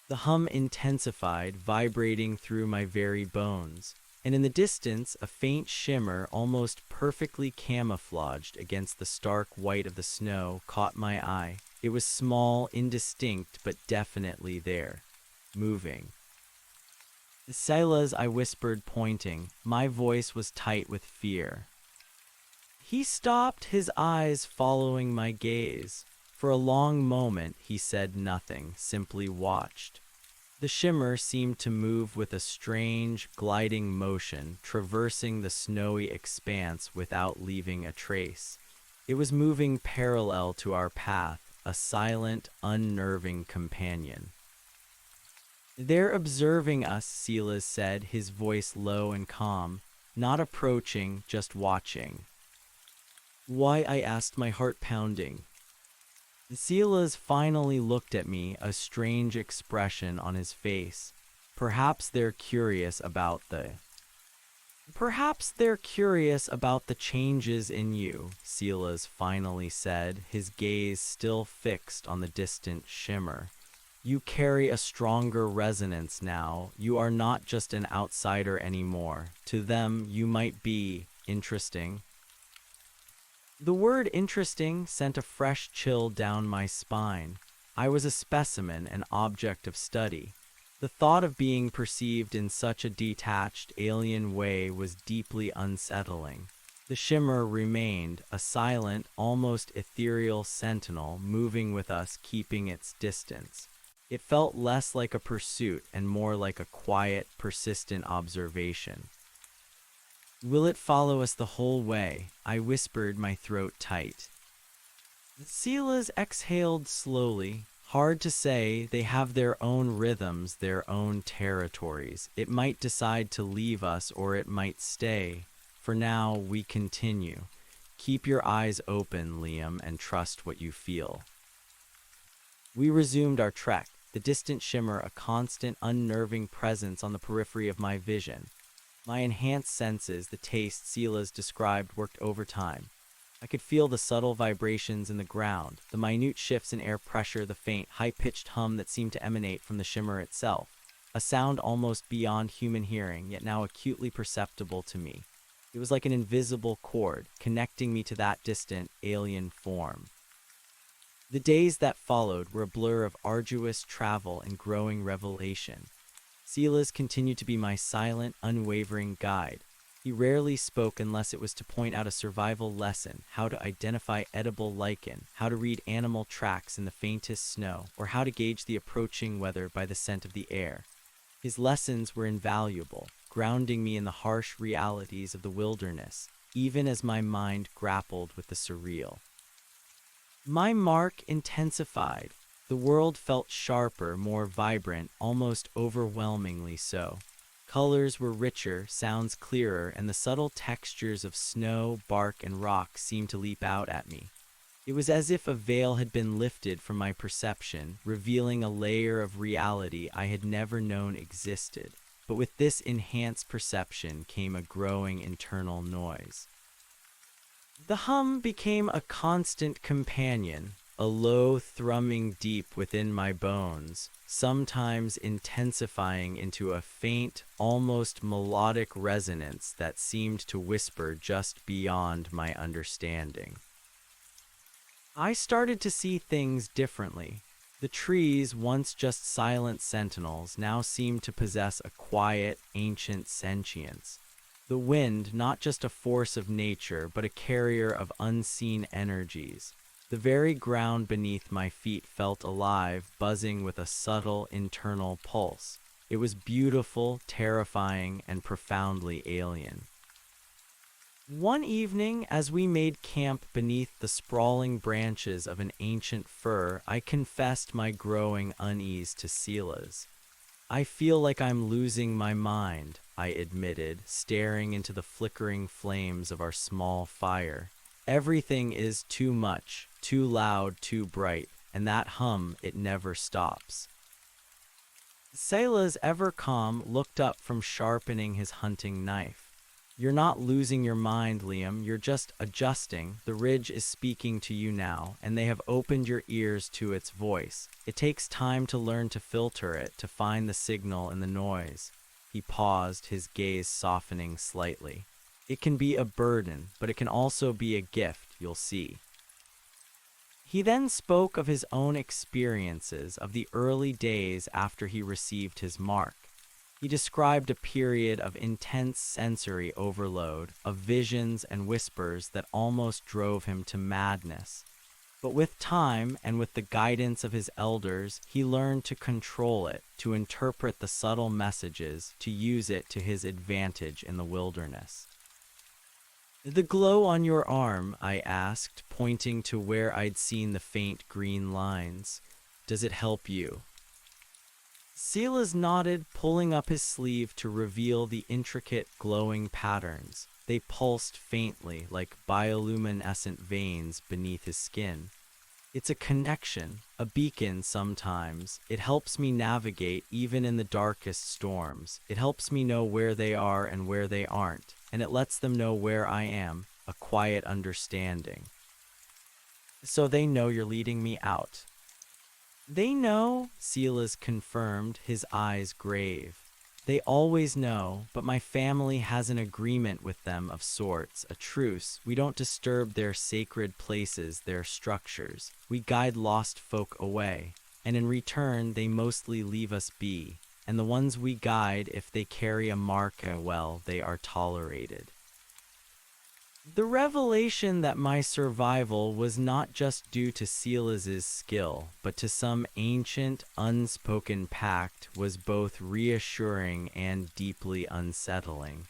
The hum intensified, vibrating through my very bones, and in the distance, a faint shimmer, almost perfectly camouflaged against the stark white of the snow, caught my eye. It was small, indistinct, but definitely there, moving. "Silas," I whispered, pointing. My voice was tight with fear. He stopped, his eyes following my gaze. For a long moment, he said nothing, simply watched. The shimmer seemed to move with a strange, gliding motion, traversing the snowy expanse without leaving a trace. It was moving parallel to our path, a silent, unnerving companion. "They're observing us," Silas said, his voice low and calm. "Not approaching, just watching." "Why?" I asked, my heart pounding. Silas finally looked at me, a strange expression on his face. Perhaps they're curious about the changes in you," Silas finally said, his gaze still fixed on the distant shimmer. "You carry a stronger resonance now. You are not just an outsider anymore. To them, you might be interesting." The word "interesting" sent a fresh chill down my spine. I was a specimen, an object of study. The thought of being perceived in such a detached, alien way was deeply unsettling. The shimmer remained, a silent, almost ethereal sentinel, moving with us, keeping its distance. It felt less like a pursuit and more like a quiet, persistent observation. Will it follow us the whole way? I whispered, my throat tight. Silas exhaled slowly. Hard to say, they have their own rhythms, their own territories. It might decide to leave us or it might stay. For now, we continue. Keep your eyes open, Liam, and trust what you feel. We resumed our trek, the distant shimmer a constant, unnerving presence on the periphery of my vision. My enhanced senses, the taste Silas described, worked overtime. I could feel the subtle vibrations in the ground, the minute shifts in air pressure, the faint, high-pitched hum that seemed to emanate from the shimmer itself. A sound almost beyond human hearing, yet now acutely perceptible to me. It was like an invisible cord, connecting me to that distant, alien form. The days that followed were a blur of arduous travel and growing revelation. Silas continued to be my silent, unwavering guide. He rarely spoke unless it was to point out a survival lesson, how to identify edible lichen, how to read animal tracks in the faintest snow, or how to gauge the approaching weather by the scent of the air. His lessons were invaluable, grounding me in the harsh realities of the wilderness, even as my mind grappled with the surreal. My mark intensified. The world felt sharper, more vibrant, almost overwhelmingly so. Colors were richer, sounds clearer, and the subtle textures of snow, bark, and rock seemed to leap out at me. It was as if a veil had been lifted from my perception, revealing a layer of reality I had never known existed. But with this enhanced perception came a growing internal noise. The hum became a constant companion, a low thrumming deep within my bones, sometimes intensifying into a faint, almost melodic resonance that seemed to whisper just beyond my understanding. I started to see things differently. The trees, once just silent sentinels, now seemed to possess a quiet, ancient sentience. The wind, not just a force of nature, but a carrier of unseen energies. The very ground beneath my feet felt alive, buzzing with a subtle internal pulse. It was beautiful, terrifying, and profoundly alien. One evening, as we made camp beneath the sprawling branches of an ancient fir, I confessed my growing unease to Silas. I feel like I'm losing my mind, I admitted, staring into the flickering flames of our small fire. Everything is too much, too loud, too bright, and that hum, it never stops. Silas, ever calm, looked up from sharpening his hunting knife. You're not losing your mind, Liam, you're just adjusting. The ridge is speaking to you now, and they have opened your ears to its voice. It takes time to learn to filter it, to find the signal in the noise. He paused, his gaze softening slightly. It can be a burden, but it can also be a gift, you'll see. He then spoke of his own experiences of the early days after he received his mark. He described a period of intense sensory overload, of visions and whispers that almost drove him to madness. But with time and with the guidance of his elders, he learned to control it, to interpret the subtle messages, to use it to his advantage in the wilderness. The glow on your arm, I asked, pointing to where I'd seen the faint green lines. Does it help you? Silas nodded, pulling up his sleeve to reveal the intricate glowing patterns. They pulsed faintly, like bioluminescent veins beneath his skin. It's a connection, a beacon sometimes. It helps me navigate even in the darkest storms. It helps me know where they are and where they aren't, and it lets them know where I am, a quiet understanding. So they know you're leading me out. They know, Silas confirmed, his eyes grave. They always know, but my family has an agreement with them of sorts, a truce. We don't disturb their sacred places, their structures. We guide lost folk away, and in return they mostly leave us be. And the ones we guide, if they carry a mark, well, they are tolerated. The revelation that my survival was not just due to Silas's skill, but to some ancient, unspoken pact was both reassuring and deeply unsettling.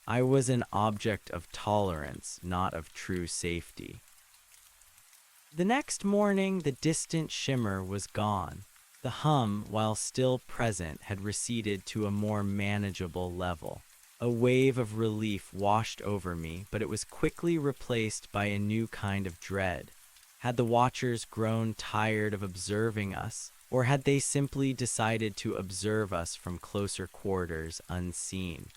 I was an object of tolerance, not of true safety. The next morning, the distant shimmer was gone. The hum, while still present, had receded to a more manageable level. A wave of relief washed over me, but it was quickly replaced by a new kind of dread. Had the watchers grown tired of observing us, or had they simply decided to observe us from closer quarters unseen?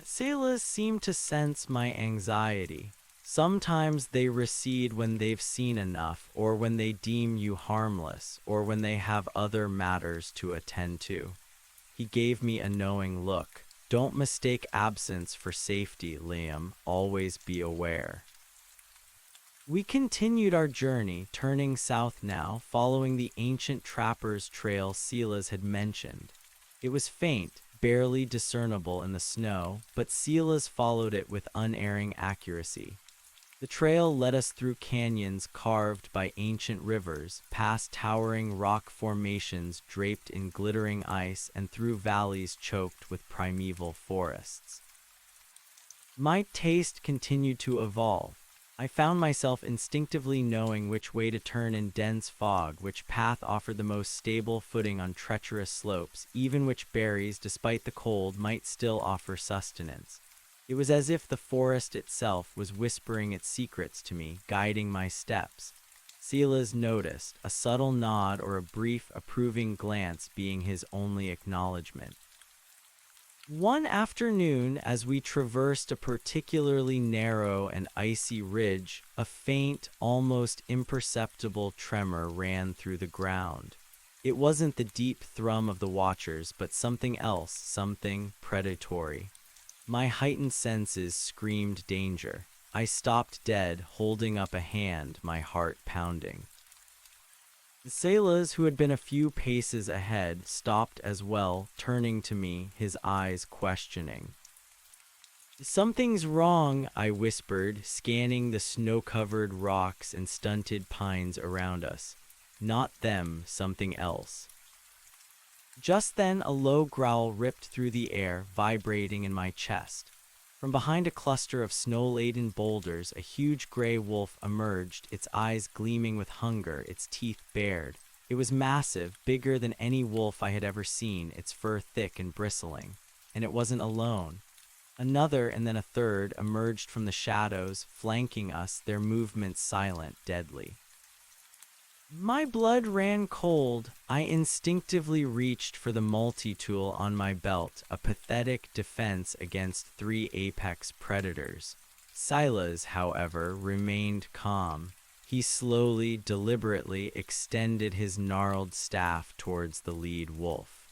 Sailors seem to sense my anxiety. Sometimes they recede when they've seen enough, or when they deem you harmless, or when they have other matters to attend to. He gave me a knowing look. Don't mistake absence for safety, Liam. Always be aware. We continued our journey, turning south now, following the ancient trapper's trail Silas had mentioned. It was faint, barely discernible in the snow, but Silas followed it with unerring accuracy. The trail led us through canyons carved by ancient rivers, past towering rock formations draped in glittering ice, and through valleys choked with primeval forests. My taste continued to evolve. I found myself instinctively knowing which way to turn in dense fog, which path offered the most stable footing on treacherous slopes, even which berries, despite the cold, might still offer sustenance. It was as if the forest itself was whispering its secrets to me, guiding my steps. Silas noticed, a subtle nod or a brief, approving glance being his only acknowledgement. One afternoon, as we traversed a particularly narrow and icy ridge, a faint, almost imperceptible tremor ran through the ground. It wasn't the deep thrum of the watchers, but something else, something predatory. My heightened senses screamed danger. I stopped dead, holding up a hand, my heart pounding. The sailors, who had been a few paces ahead, stopped as well, turning to me, his eyes questioning. "Something's wrong," I whispered, scanning the snow-covered rocks and stunted pines around us. "Not them, something else." Just then, a low growl ripped through the air, vibrating in my chest. From behind a cluster of snow-laden boulders, a huge gray wolf emerged, its eyes gleaming with hunger, its teeth bared. It was massive, bigger than any wolf I had ever seen, its fur thick and bristling. And it wasn't alone. Another and then a third emerged from the shadows, flanking us, their movements silent, deadly. My blood ran cold. I instinctively reached for the multi-tool on my belt, a pathetic defense against 3 apex predators. Silas, however, remained calm. He slowly, deliberately extended his gnarled staff towards the lead wolf.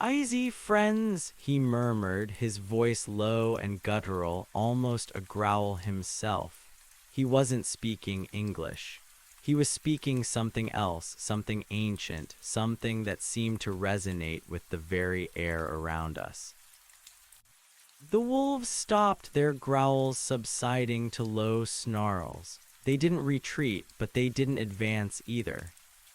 "Easy, friends," he murmured, his voice low and guttural, almost a growl himself. He wasn't speaking English. He was speaking something else, something ancient, something that seemed to resonate with the very air around us. The wolves stopped, their growls subsiding to low snarls. They didn't retreat, but they didn't advance either.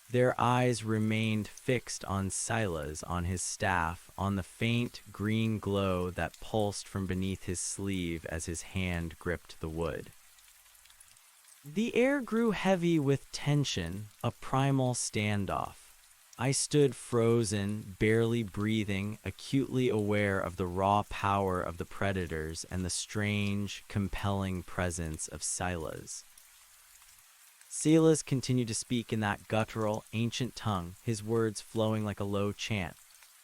Their eyes remained fixed on Silas, on his staff, on the faint green glow that pulsed from beneath his sleeve as his hand gripped the wood. The air grew heavy with tension, a primal standoff. I stood frozen, barely breathing, acutely aware of the raw power of the predators and the strange, compelling presence of Silas. Silas continued to speak in that guttural, ancient tongue, his words flowing like a low chant.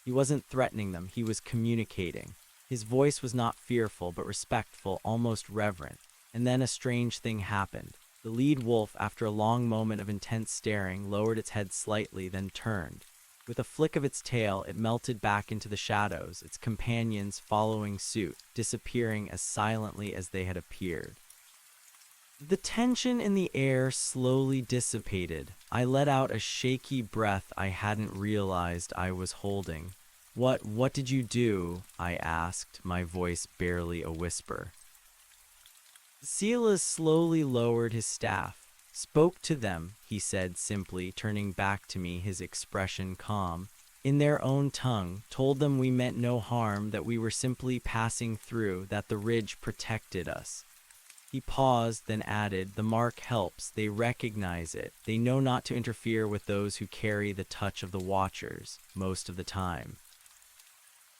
He wasn't threatening them, he was communicating. His voice was not fearful, but respectful, almost reverent. And then a strange thing happened. The lead wolf, after a long moment of intense staring, lowered its head slightly, then turned. With a flick of its tail, it melted back into the shadows, its companions following suit, disappearing as silently as they had appeared. The tension in the air slowly dissipated. I let out a shaky breath I hadn't realized I was holding. What did you do?" I asked, my voice barely a whisper. Silas slowly lowered his staff, spoke to them, he said simply, turning back to me, his expression calm, in their own tongue, told them we meant no harm, that we were simply passing through, that the ridge protected us. He paused, then added, "The mark helps, they recognize it, they know not to interfere with those who carry the touch of the Watchers, most of the time."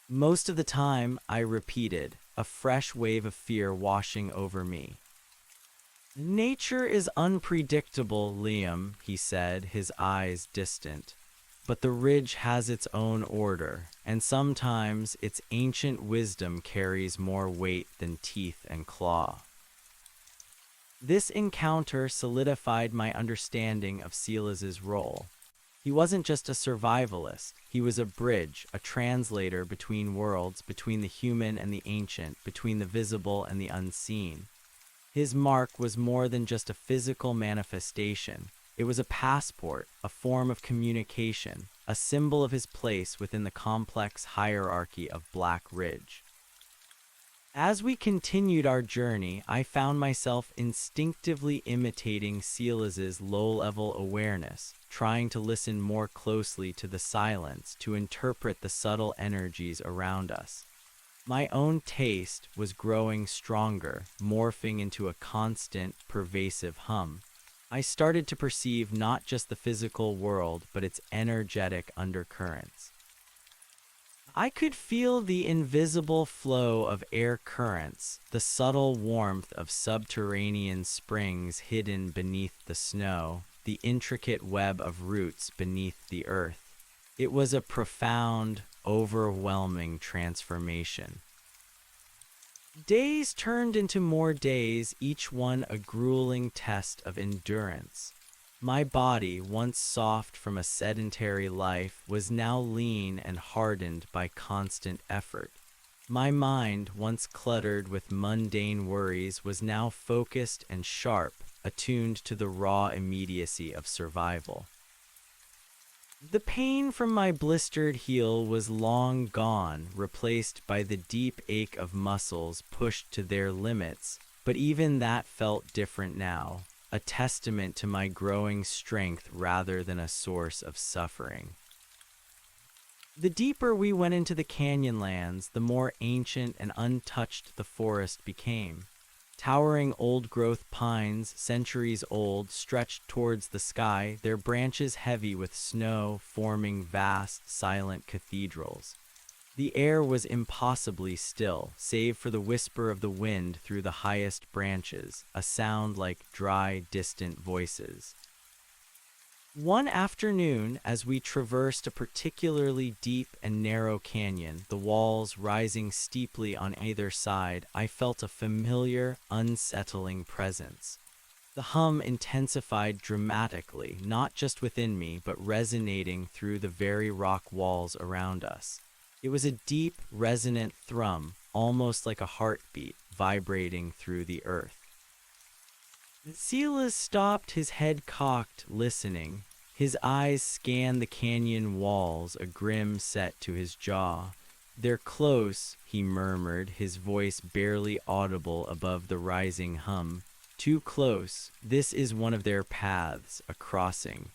Most of the time, I repeated, a fresh wave of fear washing over me. "Nature is unpredictable, Liam," he said, his eyes distant. "But the ridge has its own order, and sometimes its ancient wisdom carries more weight than teeth and claw." This encounter solidified my understanding of Silas's role. He wasn't just a survivalist, he was a bridge, a translator between worlds, between the human and the ancient, between the visible and the unseen. His mark was more than just a physical manifestation. It was a passport, a form of communication, a symbol of his place within the complex hierarchy of Black Ridge. As we continued our journey, I found myself instinctively imitating Silas's low-level awareness, trying to listen more closely to the silence, to interpret the subtle energies around us. My own taste was growing stronger, morphing into a constant, pervasive hum. I started to perceive not just the physical world, but its energetic undercurrents. I could feel the invisible flow of air currents, the subtle warmth of subterranean springs hidden beneath the snow, the intricate web of roots beneath the earth. It was a profound, overwhelming transformation. Days turned into more days, each one a grueling test of endurance. My body, once soft from a sedentary life, was now lean and hardened by constant effort. My mind, once cluttered with mundane worries, was now focused and sharp, attuned to the raw immediacy of survival. The pain from my blistered heel was long gone, replaced by the deep ache of muscles pushed to their limits, but even that felt different now, a testament to my growing strength rather than a source of suffering. The deeper we went into the canyonlands, the more ancient and untouched the forest became. Towering old-growth pines, centuries old, stretched towards the sky, their branches heavy with snow, forming vast, silent cathedrals. The air was impossibly still, save for the whisper of the wind through the highest branches, a sound like dry, distant voices. One afternoon, as we traversed a particularly deep and narrow canyon, the walls rising steeply on either side, I felt a familiar, unsettling presence. The hum intensified dramatically, not just within me, but resonating through the very rock walls around us. It was a deep, resonant thrum, almost like a heartbeat, vibrating through the earth. Silas stopped, his head cocked, listening. His eyes scanned the canyon walls, a grim set to his jaw. "They're close," he murmured, his voice barely audible above the rising hum. "Too close. This is one of their paths, a crossing."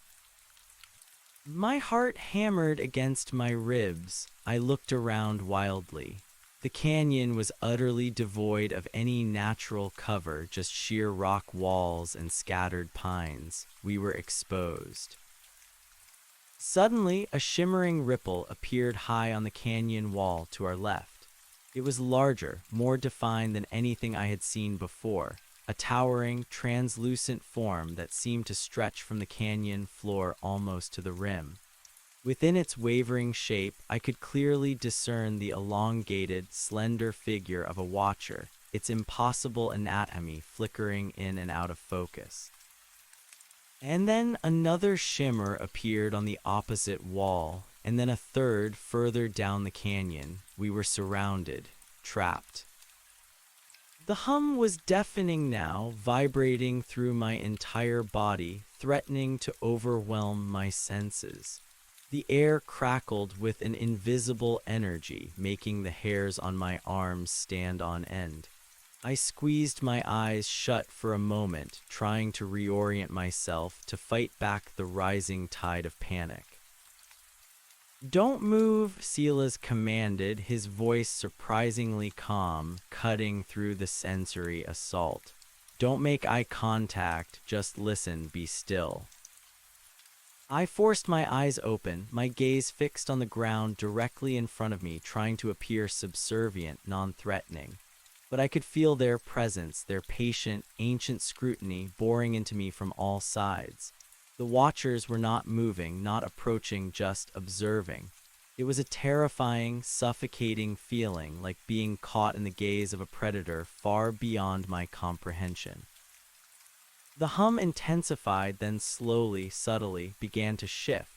My heart hammered against my ribs. I looked around wildly. The canyon was utterly devoid of any natural cover, just sheer rock walls and scattered pines. We were exposed. Suddenly, a shimmering ripple appeared high on the canyon wall to our left. It was larger, more defined than anything I had seen before, a towering, translucent form that seemed to stretch from the canyon floor almost to the rim. Within its wavering shape, I could clearly discern the elongated, slender figure of a watcher, its impossible anatomy flickering in and out of focus. And then another shimmer appeared on the opposite wall, and then a third further down the canyon. We were surrounded, trapped. The hum was deafening now, vibrating through my entire body, threatening to overwhelm my senses. The air crackled with an invisible energy, making the hairs on my arms stand on end. I squeezed my eyes shut for a moment, trying to reorient myself to fight back the rising tide of panic. "Don't move," Silas commanded, his voice surprisingly calm, cutting through the sensory assault. "Don't make eye contact, just listen, be still." I forced my eyes open, my gaze fixed on the ground directly in front of me, trying to appear subservient, non-threatening. But I could feel their presence, their patient, ancient scrutiny boring into me from all sides. The watchers were not moving, not approaching, just observing. It was a terrifying, suffocating feeling, like being caught in the gaze of a predator far beyond my comprehension. The hum intensified, then slowly, subtly, began to shift.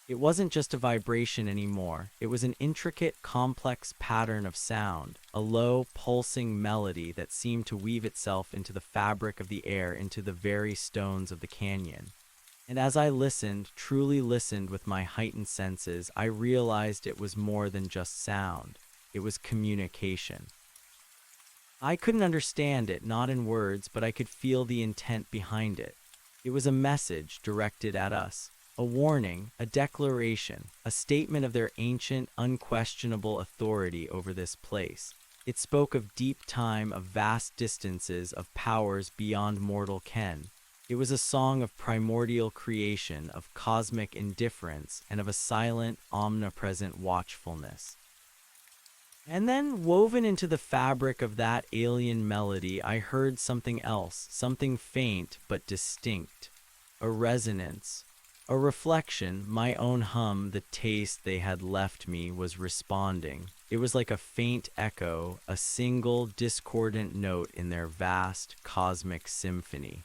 It wasn't just a vibration anymore. It was an intricate, complex pattern of sound, a low, pulsing melody that seemed to weave itself into the fabric of the air, into the very stones of the canyon. And as I listened, truly listened with my heightened senses, I realized it was more than just sound. It was communication. I couldn't understand it, not in words, but I could feel the intent behind it. It was a message directed at us, a warning, a declaration, a statement of their ancient, unquestionable authority over this place. It spoke of deep time, of vast distances, of powers beyond mortal ken. It was a song of primordial creation, of cosmic indifference, and of a silent, omnipresent watchfulness. And then, woven into the fabric of that alien melody, I heard something else, something faint but distinct. A resonance, a reflection. My own hum, the taste they had left me, was responding. It was like a faint echo, a single discordant note in their vast, cosmic symphony.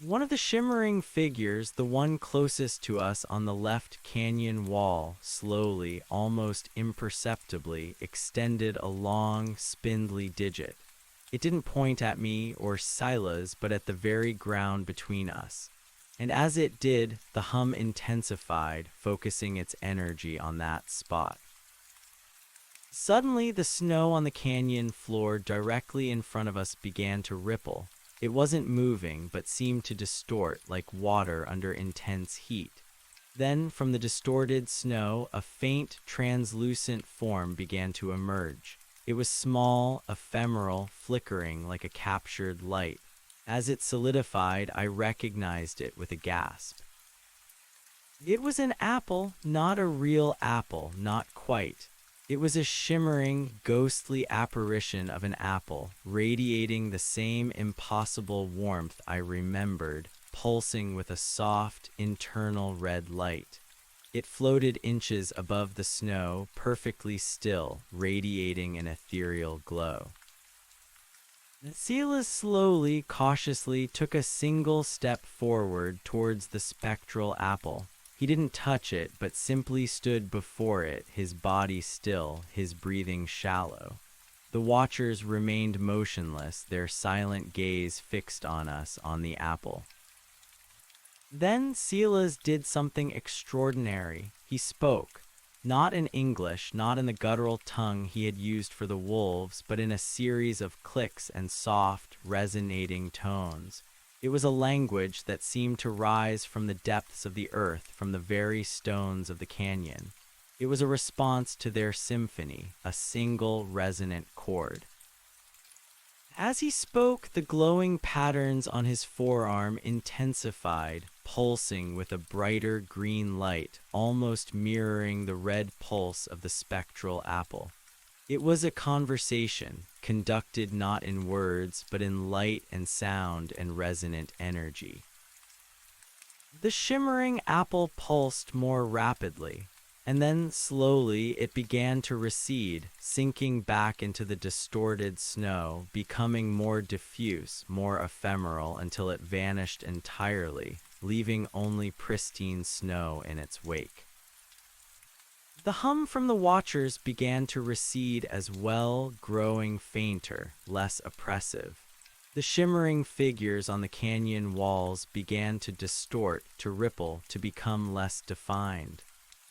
One of the shimmering figures, the one closest to us on the left canyon wall, slowly, almost imperceptibly, extended a long, spindly digit. It didn't point at me or Silas, but at the very ground between us. And as it did, the hum intensified, focusing its energy on that spot. Suddenly, the snow on the canyon floor directly in front of us began to ripple. It wasn't moving, but seemed to distort, like water under intense heat. Then, from the distorted snow, a faint, translucent form began to emerge. It was small, ephemeral, flickering like a captured light. As it solidified, I recognized it with a gasp. It was an apple, not a real apple, not quite. It was a shimmering, ghostly apparition of an apple, radiating the same impossible warmth I remembered, pulsing with a soft, internal red light. It floated inches above the snow, perfectly still, radiating an ethereal glow. Silas slowly, cautiously took a single step forward towards the spectral apple. He didn't touch it, but simply stood before it, his body still, his breathing shallow. The watchers remained motionless, their silent gaze fixed on us, on the apple. Then Silas did something extraordinary. He spoke, not in English, not in the guttural tongue he had used for the wolves, but in a series of clicks and soft, resonating tones. It was a language that seemed to rise from the depths of the earth, from the very stones of the canyon. It was a response to their symphony, a single resonant chord. As he spoke, the glowing patterns on his forearm intensified, pulsing with a brighter green light, almost mirroring the red pulse of the spectral apple. It was a conversation, conducted not in words, but in light and sound and resonant energy. The shimmering apple pulsed more rapidly, and then slowly it began to recede, sinking back into the distorted snow, becoming more diffuse, more ephemeral, until it vanished entirely, leaving only pristine snow in its wake. The hum from the watchers began to recede as well, growing fainter, less oppressive. The shimmering figures on the canyon walls began to distort, to ripple, to become less defined.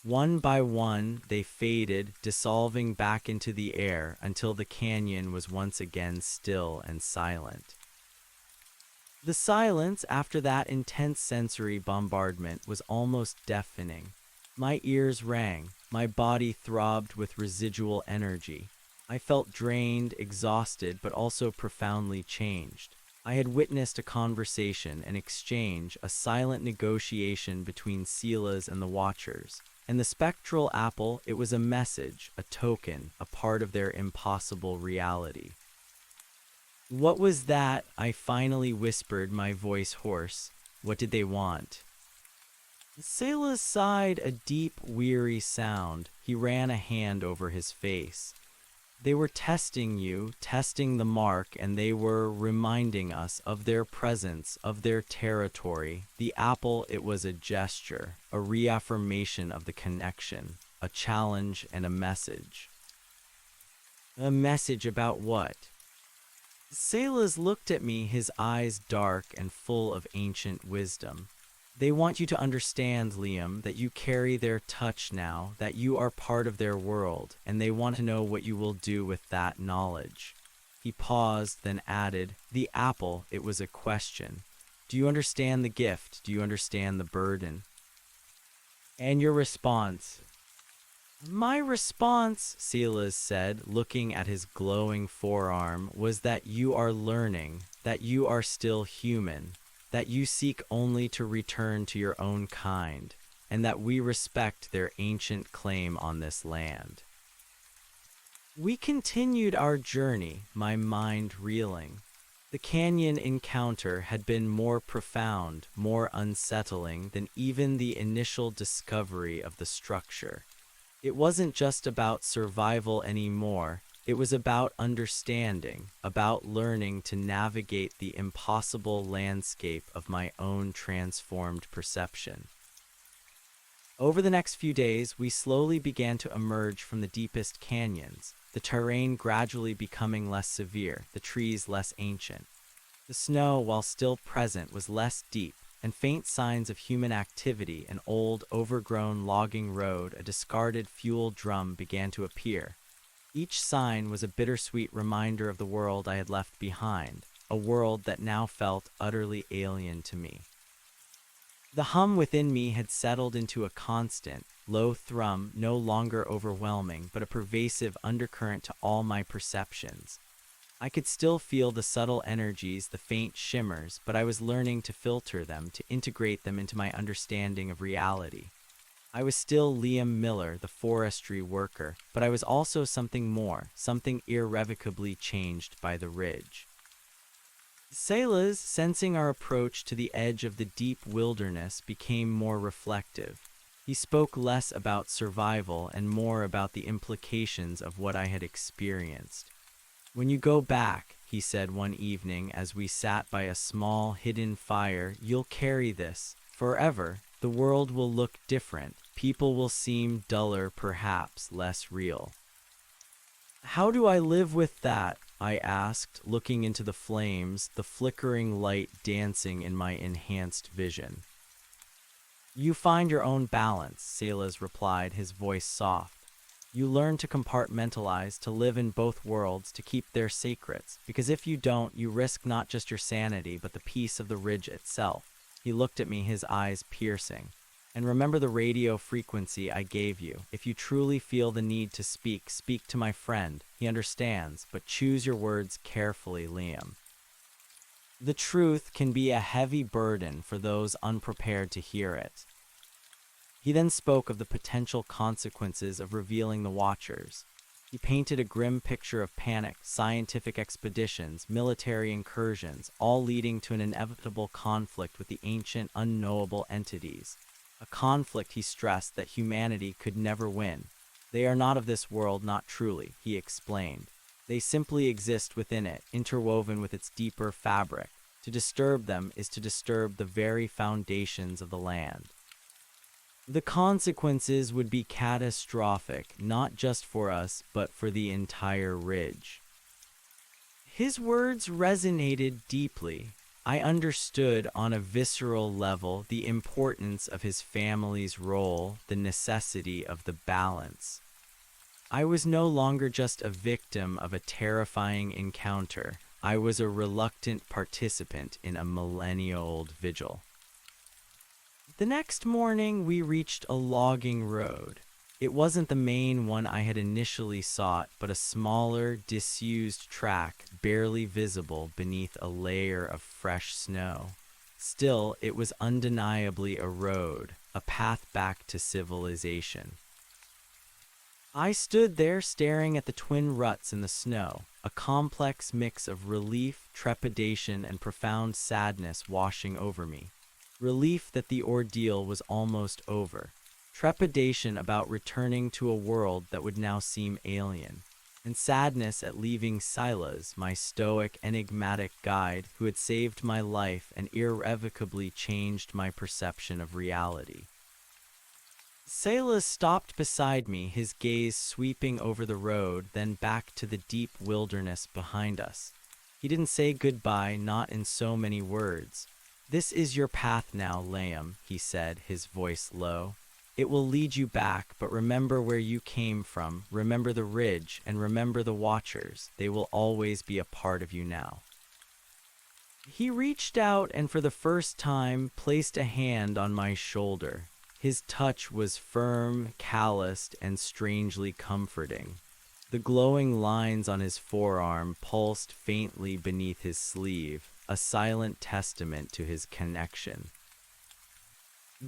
One by one, they faded, dissolving back into the air until the canyon was once again still and silent. The silence after that intense sensory bombardment was almost deafening. My ears rang, my body throbbed with residual energy. I felt drained, exhausted, but also profoundly changed. I had witnessed a conversation, an exchange, a silent negotiation between Silas and the Watchers. And the spectral apple, it was a message, a token, a part of their impossible reality. "What was that?" I finally whispered, my voice hoarse. "What did they want?" Silas sighed a deep, weary sound. He ran a hand over his face. "They were testing you, testing the mark, and they were reminding us of their presence, of their territory. The apple, it was a gesture, a reaffirmation of the connection, a challenge and a message." "A message about what?" Silas looked at me, his eyes dark and full of ancient wisdom. "They want you to understand, Liam, that you carry their touch now, that you are part of their world, and they want to know what you will do with that knowledge." He paused, then added, "The apple, it was a question. Do you understand the gift? Do you understand the burden?" "And your response?" "My response," Silas said, looking at his glowing forearm, "was that you are learning, that you are still human, that you seek only to return to your own kind, and that we respect their ancient claim on this land." We continued our journey, my mind reeling. The canyon encounter had been more profound, more unsettling than even the initial discovery of the structure. It wasn't just about survival anymore. It was about understanding, about learning to navigate the impossible landscape of my own transformed perception. Over the next few days, we slowly began to emerge from the deepest canyons, the terrain gradually becoming less severe, the trees less ancient. The snow, while still present, was less deep, and faint signs of human activity, an old, overgrown logging road, a discarded fuel drum began to appear. Each sign was a bittersweet reminder of the world I had left behind, a world that now felt utterly alien to me. The hum within me had settled into a constant, low thrum, no longer overwhelming, but a pervasive undercurrent to all my perceptions. I could still feel the subtle energies, the faint shimmers, but I was learning to filter them, to integrate them into my understanding of reality. I was still Liam Miller, the forestry worker, but I was also something more, something irrevocably changed by the ridge. Silas, sensing our approach to the edge of the deep wilderness, became more reflective. He spoke less about survival and more about the implications of what I had experienced. "When you go back," he said one evening as we sat by a small, hidden fire, "you'll carry this forever. The world will look different. People will seem duller, perhaps less real." "How do I live with that?" I asked, looking into the flames, the flickering light dancing in my enhanced vision. "You find your own balance," Silas replied, his voice soft. "You learn to compartmentalize, to live in both worlds, to keep their secrets, because if you don't, you risk not just your sanity, but the peace of the ridge itself." He looked at me, his eyes piercing. "And remember the radio frequency I gave you. If you truly feel the need to speak, speak to my friend. He understands, but choose your words carefully, Liam. The truth can be a heavy burden for those unprepared to hear it." He then spoke of the potential consequences of revealing the Watchers. He painted a grim picture of panic, scientific expeditions, military incursions, all leading to an inevitable conflict with the ancient, unknowable entities. A conflict, he stressed, that humanity could never win. "They are not of this world, not truly," he explained. "They simply exist within it, interwoven with its deeper fabric. To disturb them is to disturb the very foundations of the land. The consequences would be catastrophic, not just for us, but for the entire ridge." His words resonated deeply. I understood on a visceral level the importance of his family's role, the necessity of the balance. I was no longer just a victim of a terrifying encounter. I was a reluctant participant in a millennia-old vigil. The next morning, we reached a logging road. It wasn't the main one I had initially sought, but a smaller, disused track barely visible beneath a layer of fresh snow. Still, it was undeniably a road, a path back to civilization. I stood there staring at the twin ruts in the snow, a complex mix of relief, trepidation, and profound sadness washing over me. Relief that the ordeal was almost over. Trepidation about returning to a world that would now seem alien. And sadness at leaving Silas, my stoic, enigmatic guide who had saved my life and irrevocably changed my perception of reality. Silas stopped beside me, his gaze sweeping over the road, then back to the deep wilderness behind us. He didn't say goodbye, not in so many words. "This is your path now, Liam," he said, his voice low. "It will lead you back, but remember where you came from, remember the ridge, and remember the Watchers. They will always be a part of you now." He reached out and for the first time placed a hand on my shoulder. His touch was firm, calloused, and strangely comforting. The glowing lines on his forearm pulsed faintly beneath his sleeve, a silent testament to his connection.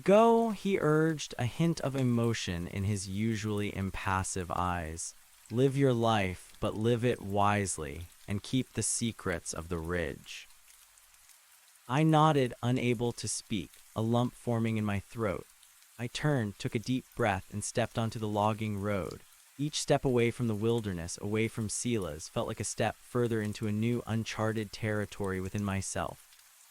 "Go," he urged, a hint of emotion in his usually impassive eyes. "Live your life, but live it wisely, and keep the secrets of the ridge." I nodded, unable to speak, a lump forming in my throat. I turned, took a deep breath, and stepped onto the logging road. Each step away from the wilderness, away from Silas, felt like a step further into a new, uncharted territory within myself.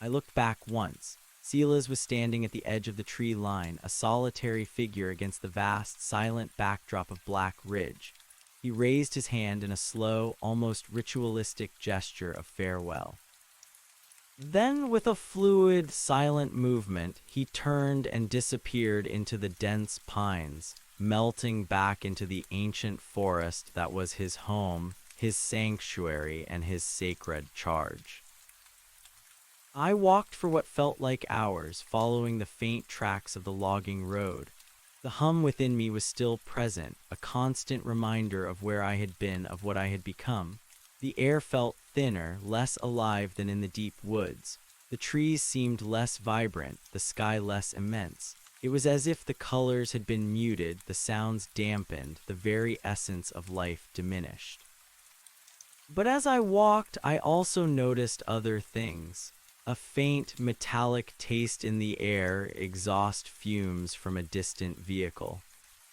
I looked back once. Silas was standing at the edge of the tree line, a solitary figure against the vast, silent backdrop of Black Ridge. He raised his hand in a slow, almost ritualistic gesture of farewell. Then, with a fluid, silent movement, he turned and disappeared into the dense pines, melting back into the ancient forest that was his home, his sanctuary, and his sacred charge. I walked for what felt like hours, following the faint tracks of the logging road. The hum within me was still present, a constant reminder of where I had been, of what I had become. The air felt thinner, less alive than in the deep woods. The trees seemed less vibrant, the sky less immense. It was as if the colors had been muted, the sounds dampened, the very essence of life diminished. But as I walked, I also noticed other things. A faint, metallic taste in the air, exhaust fumes from a distant vehicle.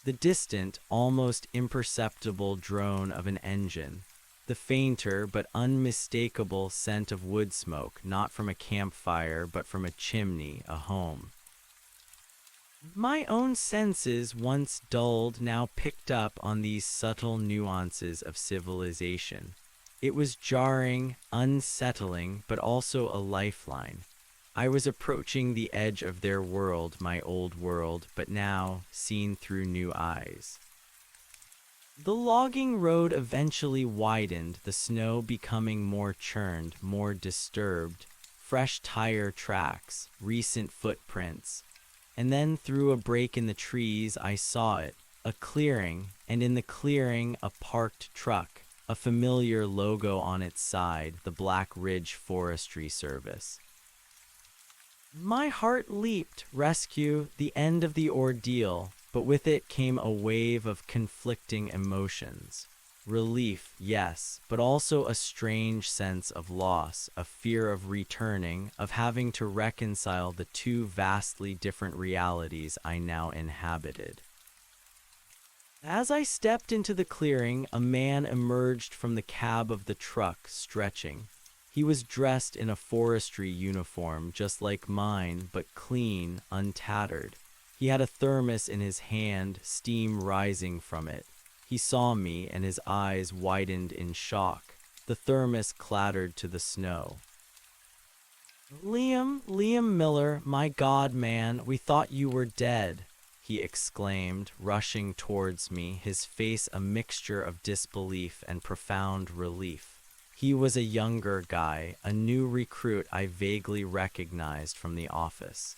The distant, almost imperceptible drone of an engine. The fainter but unmistakable scent of wood smoke, not from a campfire, but from a chimney, a home. My own senses, once dulled, now picked up on these subtle nuances of civilization. It was jarring, unsettling, but also a lifeline. I was approaching the edge of their world, my old world, but now seen through new eyes. The logging road eventually widened, the snow becoming more churned, more disturbed, fresh tire tracks, recent footprints. And then through a break in the trees I saw it, a clearing, and in the clearing a parked truck, a familiar logo on its side, the Black Ridge Forestry Service. My heart leaped, rescue, the end of the ordeal. But with it came a wave of conflicting emotions. Relief, yes, but also a strange sense of loss, a fear of returning, of having to reconcile the two vastly different realities I now inhabited. As I stepped into the clearing, a man emerged from the cab of the truck, stretching. He was dressed in a forestry uniform, just like mine, but clean, untattered. He had a thermos in his hand, steam rising from it. He saw me, and his eyes widened in shock. The thermos clattered to the snow. Liam Miller, my God, man, we thought you were dead, he exclaimed, rushing towards me, his face a mixture of disbelief and profound relief. He was a younger guy, a new recruit I vaguely recognized from the office.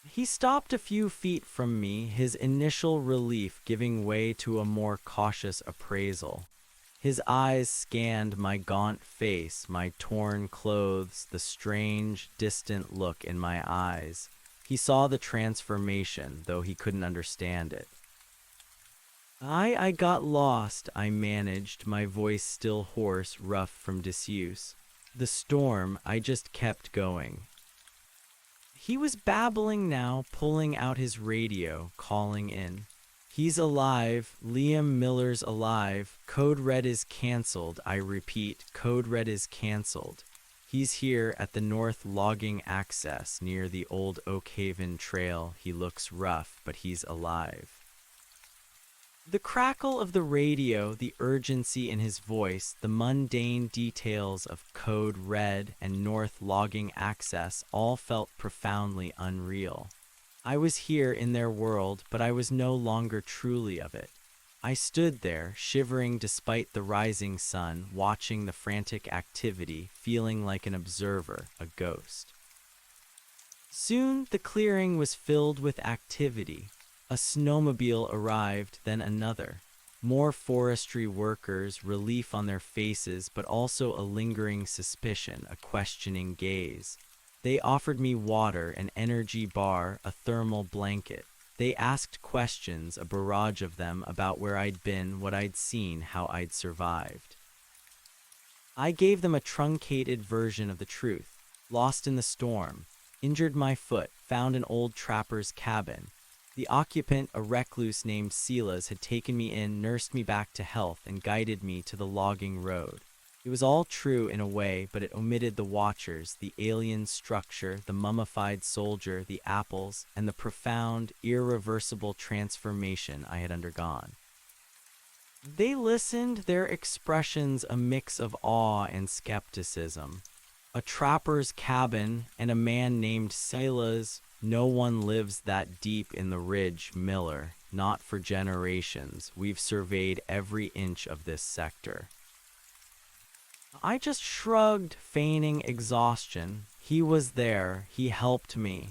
He stopped a few feet from me, his initial relief giving way to a more cautious appraisal. His eyes scanned my gaunt face, my torn clothes, the strange, distant look in my eyes. He saw the transformation, though he couldn't understand it. I got lost, I managed, my voice still hoarse, rough from disuse. The storm, I just kept going. He was babbling now, pulling out his radio, calling in. He's alive, Liam Miller's alive, Code Red is cancelled, I repeat, Code Red is cancelled. He's here at the North Logging Access near the old Oakhaven Trail. He looks rough, but he's alive. The crackle of the radio, the urgency in his voice, the mundane details of Code Red and North Logging Access all felt profoundly unreal. I was here in their world, but I was no longer truly of it. I stood there, shivering despite the rising sun, watching the frantic activity, feeling like an observer, a ghost. Soon the clearing was filled with activity. A snowmobile arrived, then another. More forestry workers, relief on their faces, but also a lingering suspicion, a questioning gaze. They offered me water, an energy bar, a thermal blanket. They asked questions, a barrage of them, about where I'd been, what I'd seen, how I'd survived. I gave them a truncated version of the truth. Lost in the storm. Injured my foot. Found an old trapper's cabin. The occupant, a recluse named Silas, had taken me in, nursed me back to health, and guided me to the logging road. It was all true in a way, but it omitted the watchers, the alien structure, the mummified soldier, the apples, and the profound, irreversible transformation I had undergone. They listened, their expressions a mix of awe and skepticism. A trapper's cabin and a man named Silas. No one lives that deep in the ridge, Miller. Not for generations. We've surveyed every inch of this sector. I just shrugged, feigning exhaustion. He was there. He helped me.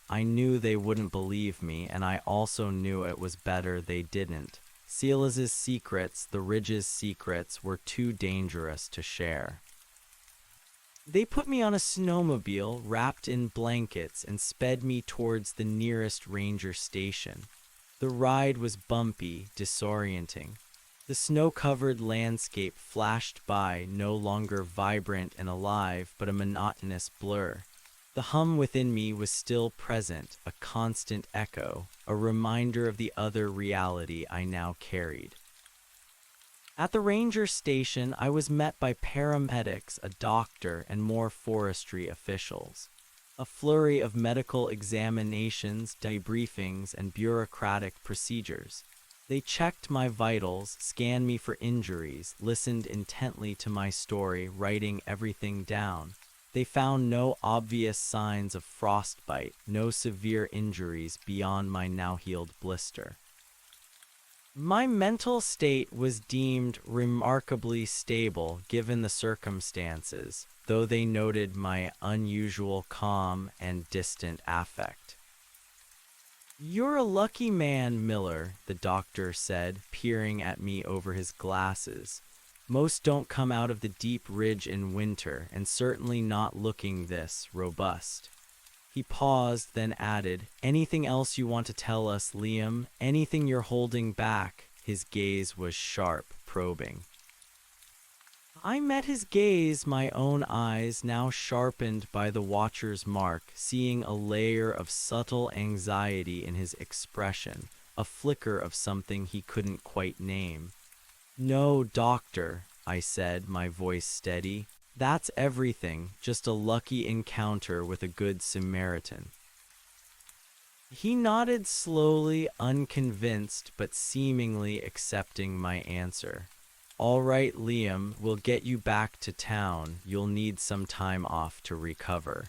I knew they wouldn't believe me, and I also knew it was better they didn't. Silas's secrets, the ridge's secrets, were too dangerous to share. They put me on a snowmobile, wrapped in blankets, and sped me towards the nearest ranger station. The ride was bumpy, disorienting. The snow-covered landscape flashed by, no longer vibrant and alive, but a monotonous blur. The hum within me was still present, a constant echo, a reminder of the other reality I now carried. At the ranger station, I was met by paramedics, a doctor, and more forestry officials. A flurry of medical examinations, debriefings, and bureaucratic procedures. They checked my vitals, scanned me for injuries, listened intently to my story, writing everything down. They found no obvious signs of frostbite, no severe injuries beyond my now-healed blister. My mental state was deemed remarkably stable given the circumstances, though they noted my unusual calm and distant affect. "You're a lucky man, Miller," the doctor said, peering at me over his glasses. "Most don't come out of the deep ridge in winter, and certainly not looking this robust." He paused, then added, "Anything else you want to tell us, Liam? Anything you're holding back?" His gaze was sharp, probing. I met his gaze, my own eyes now sharpened by the watcher's mark, seeing a layer of subtle anxiety in his expression, a flicker of something he couldn't quite name. "No, doctor," I said, my voice steady. "That's everything, just a lucky encounter with a good Samaritan." He nodded slowly, unconvinced, but seemingly accepting my answer. "All right, Liam, we'll get you back to town. You'll need some time off to recover."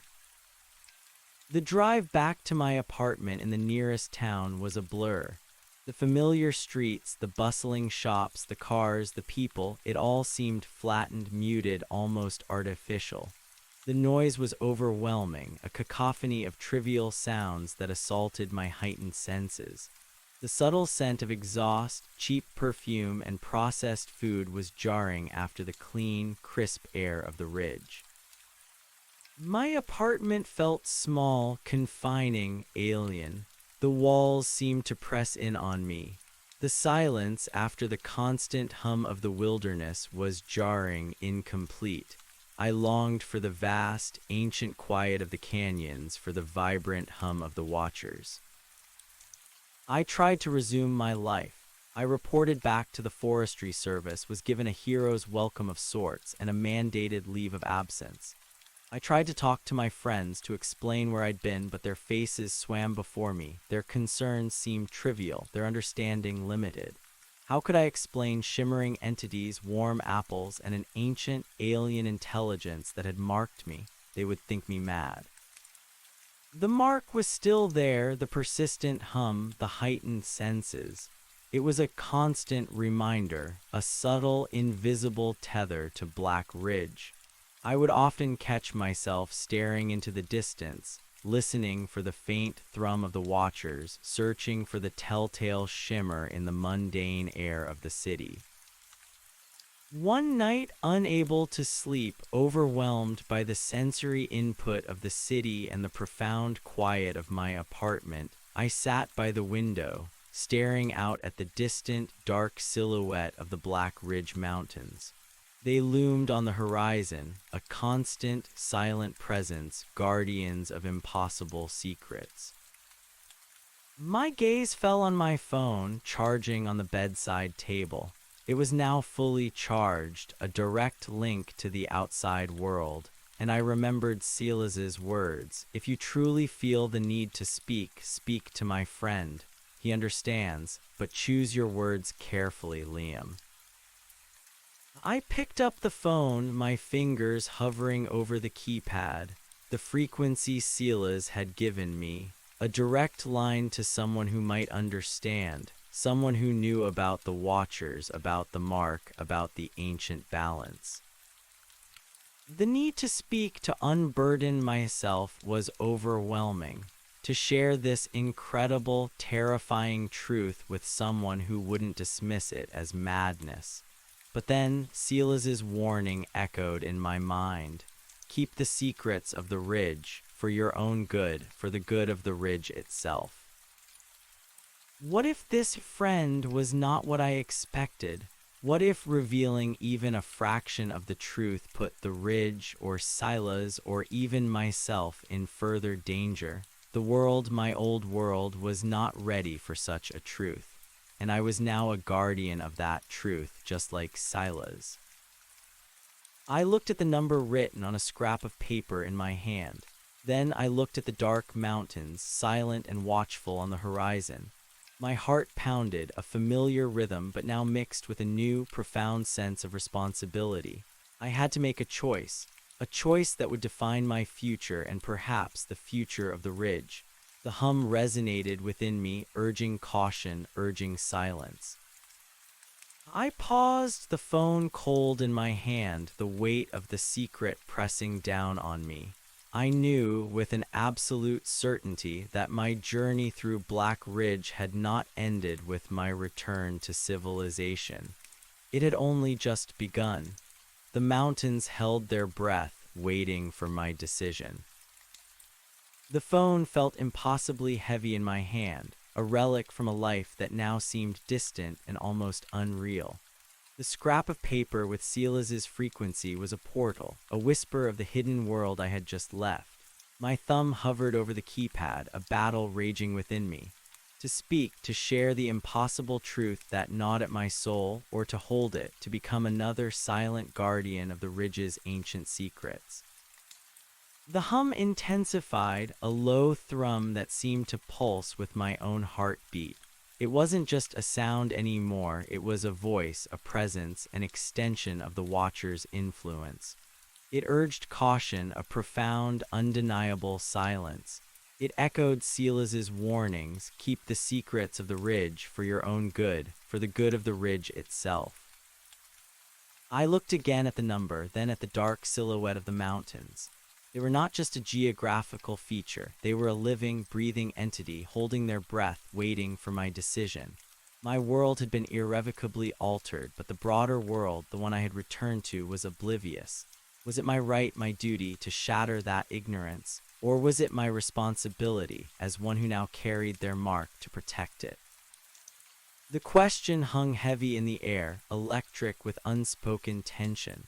The drive back to my apartment in the nearest town was a blur. The familiar streets, the bustling shops, the cars, the people, it all seemed flattened, muted, almost artificial. The noise was overwhelming, a cacophony of trivial sounds that assaulted my heightened senses. The subtle scent of exhaust, cheap perfume, and processed food was jarring after the clean, crisp air of the ridge. My apartment felt small, confining, alien. The walls seemed to press in on me. The silence, after the constant hum of the wilderness, was jarring, incomplete. I longed for the vast, ancient quiet of the canyons, for the vibrant hum of the watchers. I tried to resume my life. I reported back to the Forestry Service, was given a hero's welcome of sorts, and a mandated leave of absence. I tried to talk to my friends to explain where I'd been, but their faces swam before me. Their concerns seemed trivial, their understanding limited. How could I explain shimmering entities, warm apples, and an ancient, alien intelligence that had marked me? They would think me mad. The mark was still there, the persistent hum, the heightened senses. It was a constant reminder, a subtle, invisible tether to Black Ridge. I would often catch myself staring into the distance, listening for the faint thrum of the watchers, searching for the telltale shimmer in the mundane air of the city. One night, unable to sleep, overwhelmed by the sensory input of the city and the profound quiet of my apartment, I sat by the window, staring out at the distant, dark silhouette of the Black Ridge Mountains. They loomed on the horizon, a constant, silent presence, guardians of impossible secrets. My gaze fell on my phone, charging on the bedside table. It was now fully charged, a direct link to the outside world, and I remembered Silas's words, "If you truly feel the need to speak, speak to my friend. He understands, but choose your words carefully, Liam." I picked up the phone, my fingers hovering over the keypad. The frequency Silas had given me, a direct line to someone who might understand, someone who knew about the Watchers, about the mark, about the ancient balance. The need to speak, to unburden myself, was overwhelming. To share this incredible, terrifying truth with someone who wouldn't dismiss it as madness. But then Silas's warning echoed in my mind. Keep the secrets of the ridge, for your own good, for the good of the ridge itself. What if this friend was not what I expected? What if revealing even a fraction of the truth put the ridge, or Silas, or even myself in further danger? The world, my old world, was not ready for such a truth. And I was now a guardian of that truth, just like Silas. I looked at the number written on a scrap of paper in my hand. Then I looked at the dark mountains, silent and watchful on the horizon. My heart pounded, a familiar rhythm, but now mixed with a new, profound sense of responsibility. I had to make a choice that would define my future and perhaps the future of the ridge. The hum resonated within me, urging caution, urging silence. I paused, the phone cold in my hand, the weight of the secret pressing down on me. I knew with an absolute certainty that my journey through Black Ridge had not ended with my return to civilization. It had only just begun. The mountains held their breath, waiting for my decision. The phone felt impossibly heavy in my hand, a relic from a life that now seemed distant and almost unreal. The scrap of paper with Silas's frequency was a portal, a whisper of the hidden world I had just left. My thumb hovered over the keypad, a battle raging within me. To speak, to share the impossible truth that gnawed at my soul, or to hold it, to become another silent guardian of the ridge's ancient secrets. The hum intensified, a low thrum that seemed to pulse with my own heartbeat. It wasn't just a sound anymore, it was a voice, a presence, an extension of the watcher's influence. It urged caution, a profound, undeniable silence. It echoed Silas's warnings, keep the secrets of the ridge for your own good, for the good of the ridge itself. I looked again at the number, then at the dark silhouette of the mountains. They were not just a geographical feature, they were a living, breathing entity holding their breath, waiting for my decision. My world had been irrevocably altered, but the broader world, the one I had returned to, was oblivious. Was it my right, my duty, to shatter that ignorance? Or was it my responsibility, as one who now carried their mark, to protect it? The question hung heavy in the air, electric with unspoken tension.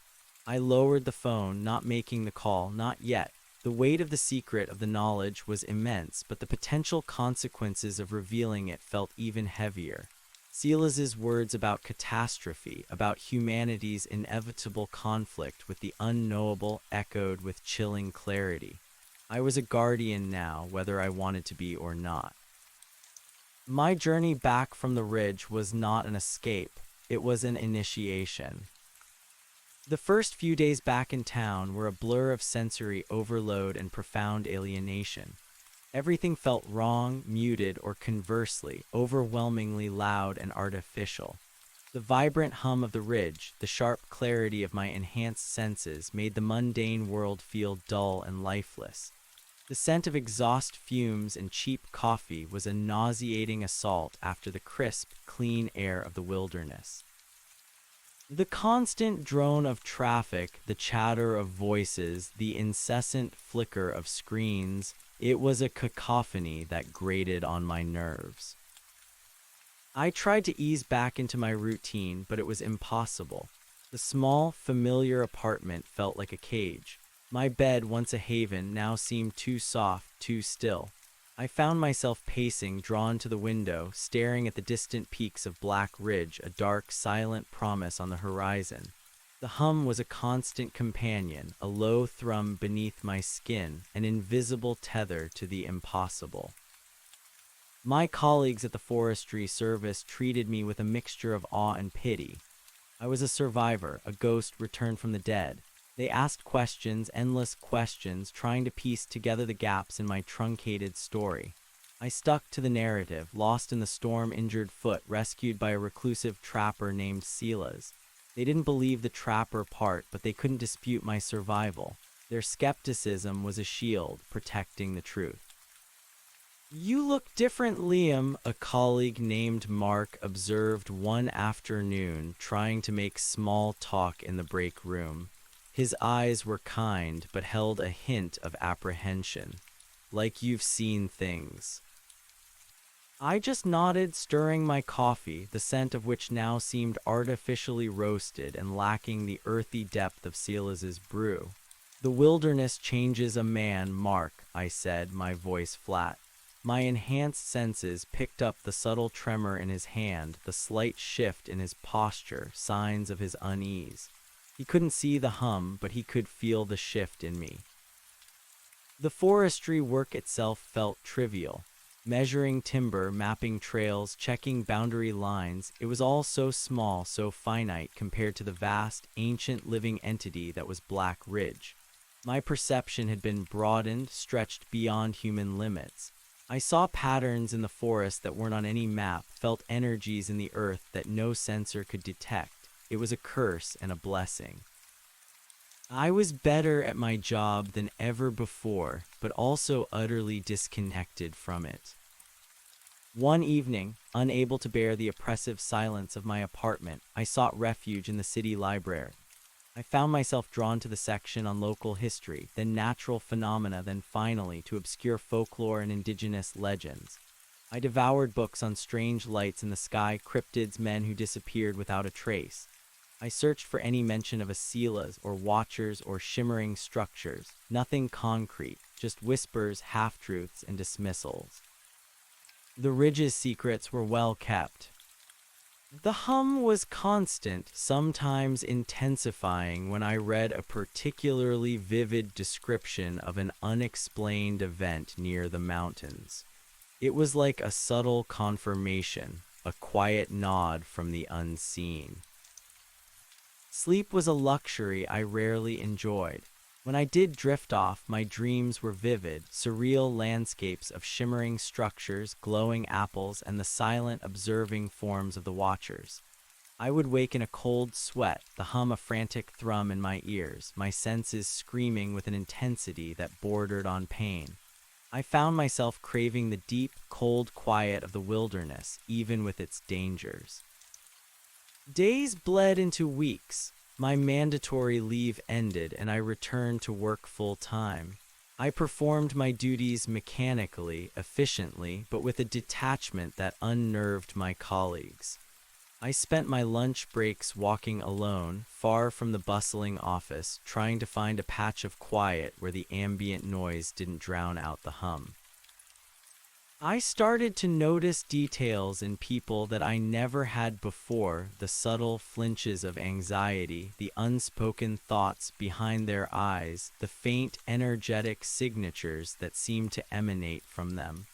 I lowered the phone, not making the call, not yet. The weight of the secret of the knowledge was immense, but the potential consequences of revealing it felt even heavier. Silas's words about catastrophe, about humanity's inevitable conflict with the unknowable, echoed with chilling clarity. I was a guardian now, whether I wanted to be or not. My journey back from the ridge was not an escape, it was an initiation. The first few days back in town were a blur of sensory overload and profound alienation. Everything felt wrong, muted, or conversely, overwhelmingly loud and artificial. The vibrant hum of the ridge, the sharp clarity of my enhanced senses made the mundane world feel dull and lifeless. The scent of exhaust fumes and cheap coffee was a nauseating assault after the crisp, clean air of the wilderness. The constant drone of traffic, the chatter of voices, the incessant flicker of screens, it was a cacophony that grated on my nerves. I tried to ease back into my routine, but it was impossible. The small, familiar apartment felt like a cage. My bed, once a haven, now seemed too soft, too still. I found myself pacing, drawn to the window, staring at the distant peaks of Black Ridge, a dark, silent promise on the horizon. The hum was a constant companion, a low thrum beneath my skin, an invisible tether to the impossible. My colleagues at the Forestry Service treated me with a mixture of awe and pity. I was a survivor, a ghost returned from the dead. They asked questions, endless questions, trying to piece together the gaps in my truncated story. I stuck to the narrative, lost in the storm-injured foot, rescued by a reclusive trapper named Silas. They didn't believe the trapper part, but they couldn't dispute my survival. Their skepticism was a shield, protecting the truth. "You look different, Liam," a colleague named Mark observed one afternoon, trying to make small talk in the break room. His eyes were kind, but held a hint of apprehension. "Like you've seen things." I just nodded, stirring my coffee, the scent of which now seemed artificially roasted and lacking the earthy depth of Silas's brew. "The wilderness changes a man, Mark," I said, my voice flat. My enhanced senses picked up the subtle tremor in his hand, the slight shift in his posture, signs of his unease. He couldn't see the hum, but he could feel the shift in me. The forestry work itself felt trivial. Measuring timber, mapping trails, checking boundary lines, it was all so small, so finite compared to the vast, ancient living entity that was Black Ridge. My perception had been broadened, stretched beyond human limits. I saw patterns in the forest that weren't on any map, felt energies in the earth that no sensor could detect. It was a curse and a blessing. I was better at my job than ever before, but also utterly disconnected from it. One evening, unable to bear the oppressive silence of my apartment, I sought refuge in the city library. I found myself drawn to the section on local history, then natural phenomena, then finally to obscure folklore and indigenous legends. I devoured books on strange lights in the sky, cryptids, men who disappeared without a trace. I searched for any mention of a Silas or watchers or shimmering structures. Nothing concrete, just whispers, half-truths, and dismissals. The ridge's secrets were well kept. The hum was constant, sometimes intensifying when I read a particularly vivid description of an unexplained event near the mountains. It was like a subtle confirmation, a quiet nod from the unseen. Sleep was a luxury I rarely enjoyed. When I did drift off, my dreams were vivid, surreal landscapes of shimmering structures, glowing apples, and the silent, observing forms of the watchers. I would wake in a cold sweat, the hum a frantic thrum in my ears, my senses screaming with an intensity that bordered on pain. I found myself craving the deep, cold quiet of the wilderness, even with its dangers. Days bled into weeks. My mandatory leave ended and I returned to work full time. I performed my duties mechanically, efficiently, but with a detachment that unnerved my colleagues. I spent my lunch breaks walking alone, far from the bustling office, trying to find a patch of quiet where the ambient noise didn't drown out the hum. I started to notice details in people that I never had before, the subtle flinches of anxiety, the unspoken thoughts behind their eyes, the faint energetic signatures that seemed to emanate from them.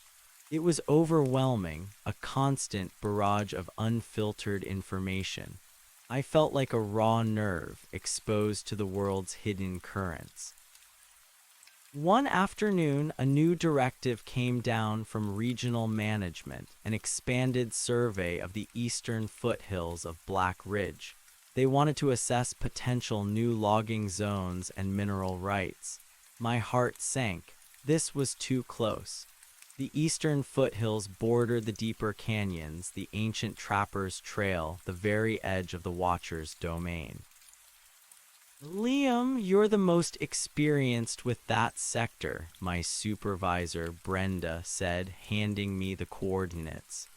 It was overwhelming, a constant barrage of unfiltered information. I felt like a raw nerve exposed to the world's hidden currents. One afternoon, a new directive came down from regional management, an expanded survey of the eastern foothills of Black Ridge. They wanted to assess potential new logging zones and mineral rights. My heart sank. This was too close. The eastern foothills bordered the deeper canyons, the ancient Trapper's Trail, the very edge of the Watcher's domain. Liam, you're the most experienced with that sector, my supervisor, Brenda, said, handing me the coordinates.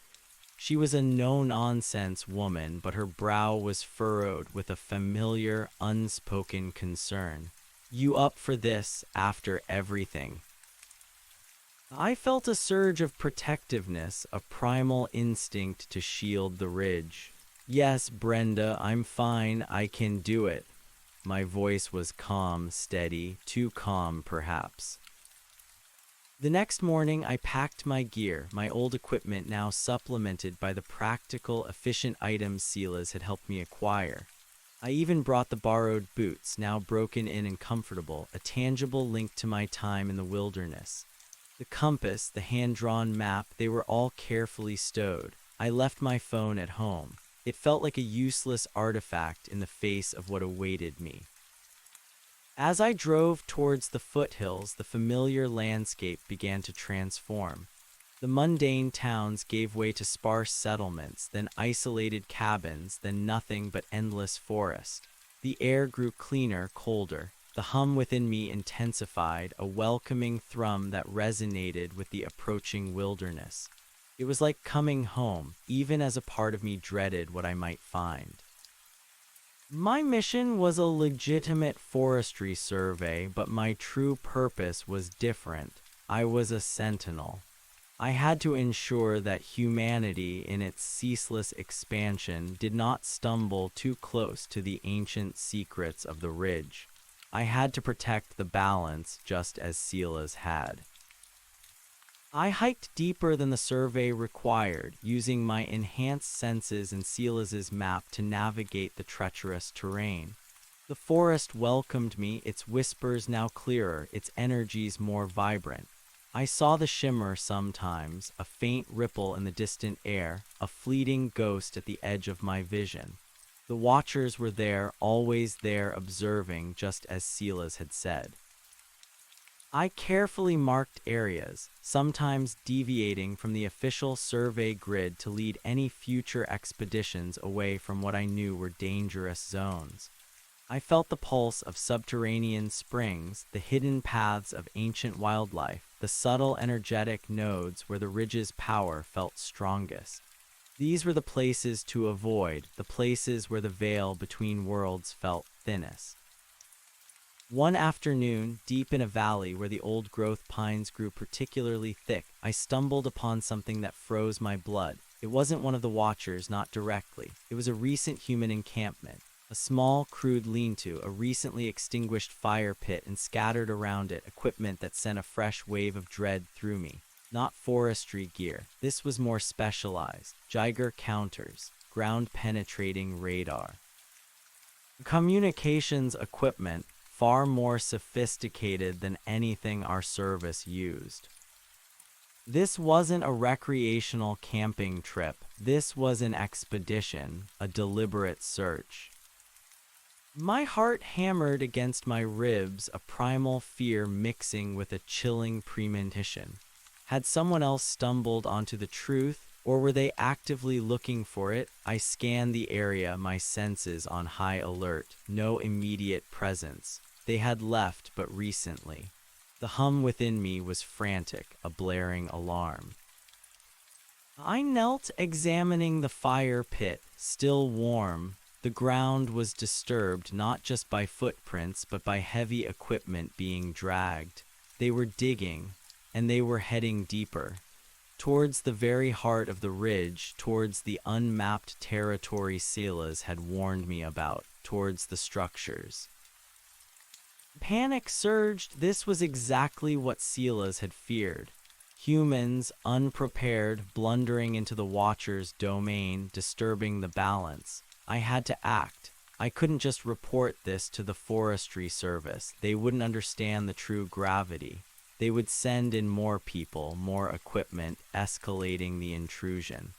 She was a no-nonsense woman, but her brow was furrowed with a familiar, unspoken concern. You up for this after everything? I felt a surge of protectiveness, a primal instinct to shield the ridge. Yes, Brenda, I'm fine, I can do it. My voice was calm, steady, too calm, perhaps. The next morning, I packed my gear, my old equipment now supplemented by the practical, efficient items Silas had helped me acquire. I even brought the borrowed boots, now broken in and comfortable, a tangible link to my time in the wilderness. The compass, the hand-drawn map, they were all carefully stowed. I left my phone at home. It felt like a useless artifact in the face of what awaited me. As I drove towards the foothills, the familiar landscape began to transform. The mundane towns gave way to sparse settlements, then isolated cabins, then nothing but endless forest. The air grew cleaner, colder. The hum within me intensified, a welcoming thrum that resonated with the approaching wilderness. It was like coming home, even as a part of me dreaded what I might find. My mission was a legitimate forestry survey, but my true purpose was different. I was a sentinel. I had to ensure that humanity, in its ceaseless expansion, did not stumble too close to the ancient secrets of the ridge. I had to protect the balance, just as Silas had. I hiked deeper than the survey required, using my enhanced senses and Silas's map to navigate the treacherous terrain. The forest welcomed me, its whispers now clearer, its energies more vibrant. I saw the shimmer sometimes, a faint ripple in the distant air, a fleeting ghost at the edge of my vision. The watchers were there, always there, observing, just as Silas had said. I carefully marked areas, sometimes deviating from the official survey grid to lead any future expeditions away from what I knew were dangerous zones. I felt the pulse of subterranean springs, the hidden paths of ancient wildlife, the subtle energetic nodes where the ridge's power felt strongest. These were the places to avoid, the places where the veil between worlds felt thinnest. One afternoon, deep in a valley where the old-growth pines grew particularly thick, I stumbled upon something that froze my blood. It wasn't one of the watchers, not directly. It was a recent human encampment. A small, crude lean-to, a recently extinguished fire pit, and scattered around it, equipment that sent a fresh wave of dread through me. not forestry gear. This was more specialized. Geiger counters, ground-penetrating radar. Communications equipment, far more sophisticated than anything our service used. This wasn't a recreational camping trip. This was an expedition, a deliberate search. My heart hammered against my ribs, a primal fear mixing with a chilling premonition. Had someone else stumbled onto the truth, or were they actively looking for it? I scanned the area, my senses on high alert. No immediate presence. They had left but recently. The hum within me was frantic, a blaring alarm. I knelt, examining the fire pit, still warm. The ground was disturbed not just by footprints but by heavy equipment being dragged. They were digging, and they were heading deeper, towards the very heart of the ridge, towards the unmapped territory Silas had warned me about, towards the structures. Panic surged. This was exactly what Silas had feared. Humans, unprepared, blundering into the Watcher's domain, disturbing the balance. I had to act. I couldn't just report this to the Forestry Service. They wouldn't understand the true gravity. They would send in more people, more equipment, escalating the intrusion.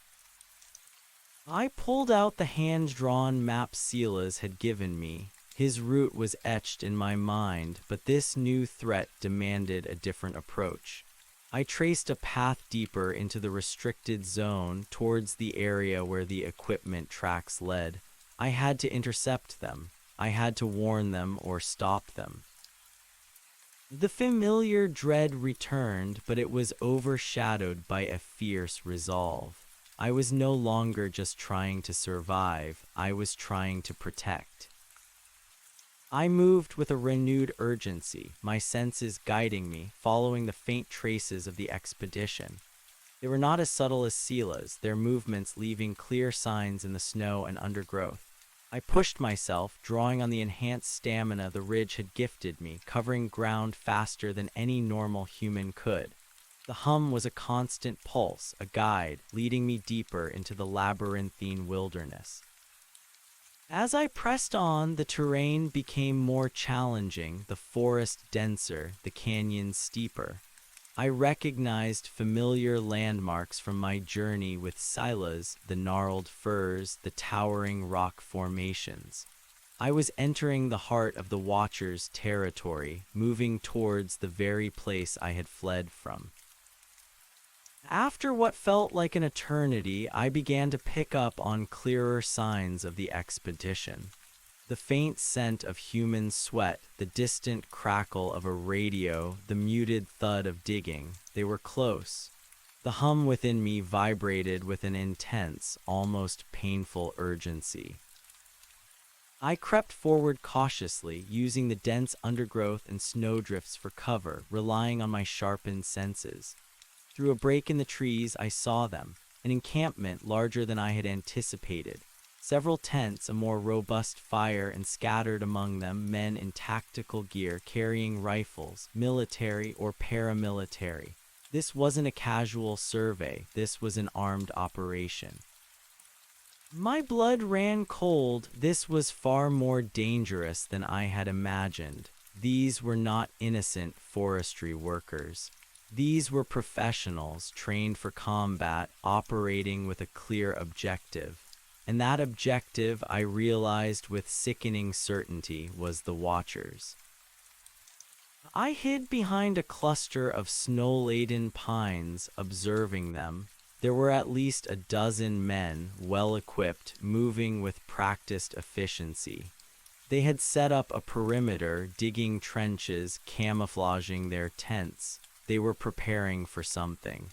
I pulled out the hand-drawn map Silas had given me. His route was etched in my mind, but this new threat demanded a different approach. I traced a path deeper into the restricted zone, towards the area where the equipment tracks led. I had to intercept them. I had to warn them or stop them. The familiar dread returned, but it was overshadowed by a fierce resolve. I was no longer just trying to survive, I was trying to protect. I moved with a renewed urgency, my senses guiding me, following the faint traces of the expedition. They were not as subtle as Silas, their movements leaving clear signs in the snow and undergrowth. I pushed myself, drawing on the enhanced stamina the ridge had gifted me, covering ground faster than any normal human could. The hum was a constant pulse, a guide, leading me deeper into the labyrinthine wilderness. As I pressed on, the terrain became more challenging, the forest denser, the canyon steeper. I recognized familiar landmarks from my journey with Silas, the gnarled firs, the towering rock formations. I was entering the heart of the Watcher's territory, moving towards the very place I had fled from. After what felt like an eternity, I began to pick up on clearer signs of the expedition. The faint scent of human sweat, the distant crackle of a radio, the muted thud of digging, they were close. The hum within me vibrated with an intense, almost painful urgency. I crept forward cautiously, using the dense undergrowth and snowdrifts for cover, relying on my sharpened senses. Through a break in the trees, I saw them, an encampment larger than I had anticipated. Several tents, a more robust fire, and scattered among them men in tactical gear carrying rifles, military or paramilitary. This wasn't a casual survey, this was an armed operation. My blood ran cold. This was far more dangerous than I had imagined. These were not innocent forestry workers. These were professionals trained for combat, operating with a clear objective. And that objective, I realized with sickening certainty, was the Watchers. I hid behind a cluster of snow-laden pines, observing them. There were at least a dozen men, well-equipped, moving with practiced efficiency. They had set up a perimeter, digging trenches, camouflaging their tents. They were preparing for something.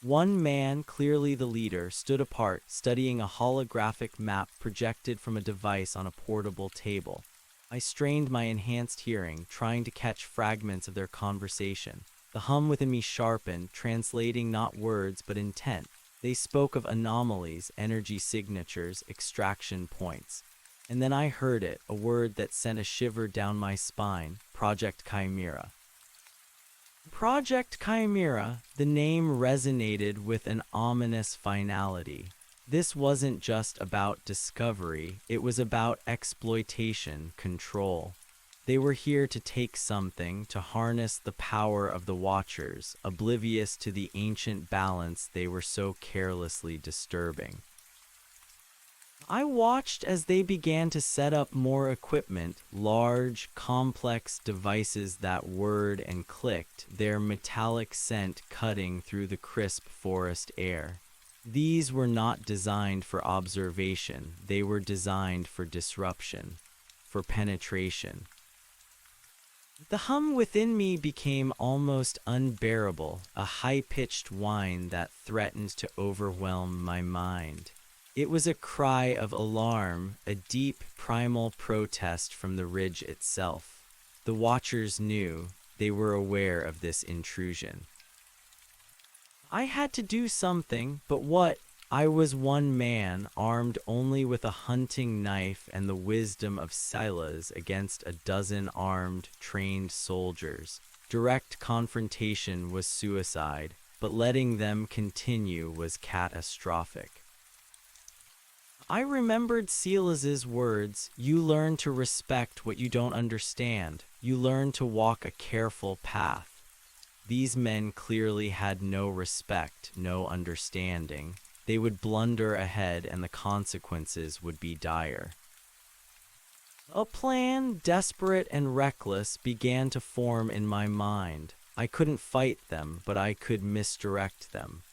One man, clearly the leader, stood apart, studying a holographic map projected from a device on a portable table. I strained my enhanced hearing, trying to catch fragments of their conversation. The hum within me sharpened, translating not words but intent. They spoke of anomalies, energy signatures, extraction points. And then I heard it, a word that sent a shiver down my spine: Project Chimera. Project Chimera, the name resonated with an ominous finality. This wasn't just about discovery, it was about exploitation, control. They were here to take something, to harness the power of the Watchers, oblivious to the ancient balance they were so carelessly disturbing. I watched as they began to set up more equipment, large, complex devices that whirred and clicked, their metallic scent cutting through the crisp forest air. These were not designed for observation, they were designed for disruption, for penetration. The hum within me became almost unbearable, a high-pitched whine that threatened to overwhelm my mind. It was a cry of alarm, a deep, primal protest from the ridge itself. The Watchers knew, they were aware of this intrusion. I had to do something, but what? I was one man, armed only with a hunting knife and the wisdom of Silas against a dozen armed, trained soldiers. Direct confrontation was suicide, but letting them continue was catastrophic. I remembered Silas's words, "You learn to respect what you don't understand. You learn to walk a careful path." These men clearly had no respect, no understanding. They would blunder ahead and the consequences would be dire. A plan, desperate and reckless, began to form in my mind. I couldn't fight them, but I could misdirect them.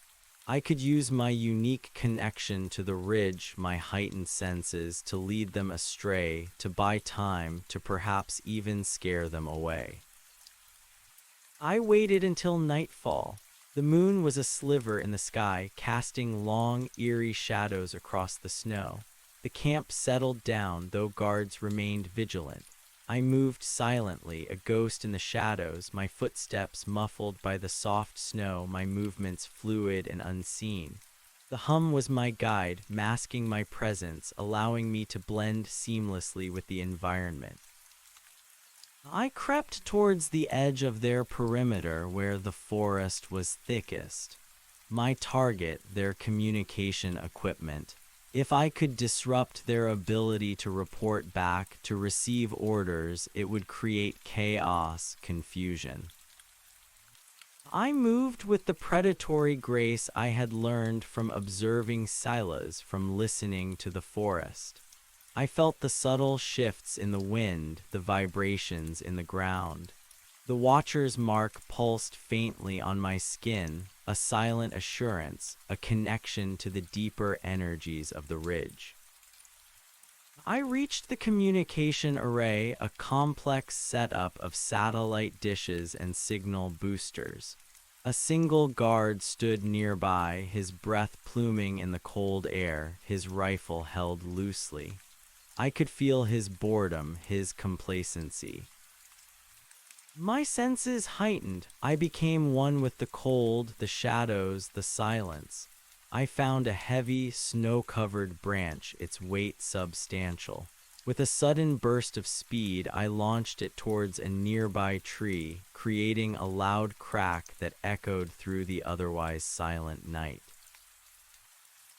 I could use my unique connection to the ridge, my heightened senses, to lead them astray, to buy time, to perhaps even scare them away. I waited until nightfall. The moon was a sliver in the sky, casting long, eerie shadows across the snow. The camp settled down, though guards remained vigilant. I moved silently, a ghost in the shadows, my footsteps muffled by the soft snow, my movements fluid and unseen. The hum was my guide, masking my presence, allowing me to blend seamlessly with the environment. I crept towards the edge of their perimeter where the forest was thickest. My target, their communication equipment. If I could disrupt their ability to report back, to receive orders, it would create chaos, confusion. I moved with the predatory grace I had learned from observing Silas, from listening to the forest. I felt the subtle shifts in the wind, the vibrations in the ground. The Watcher's mark pulsed faintly on my skin, a silent assurance, a connection to the deeper energies of the ridge. I reached the communication array, a complex setup of satellite dishes and signal boosters. A single guard stood nearby, his breath pluming in the cold air, his rifle held loosely. I could feel his boredom, his complacency. My senses heightened. I became one with the cold, the shadows, the silence. I found a heavy, snow-covered branch, its weight substantial. With a sudden burst of speed, I launched it towards a nearby tree, creating a loud crack that echoed through the otherwise silent night.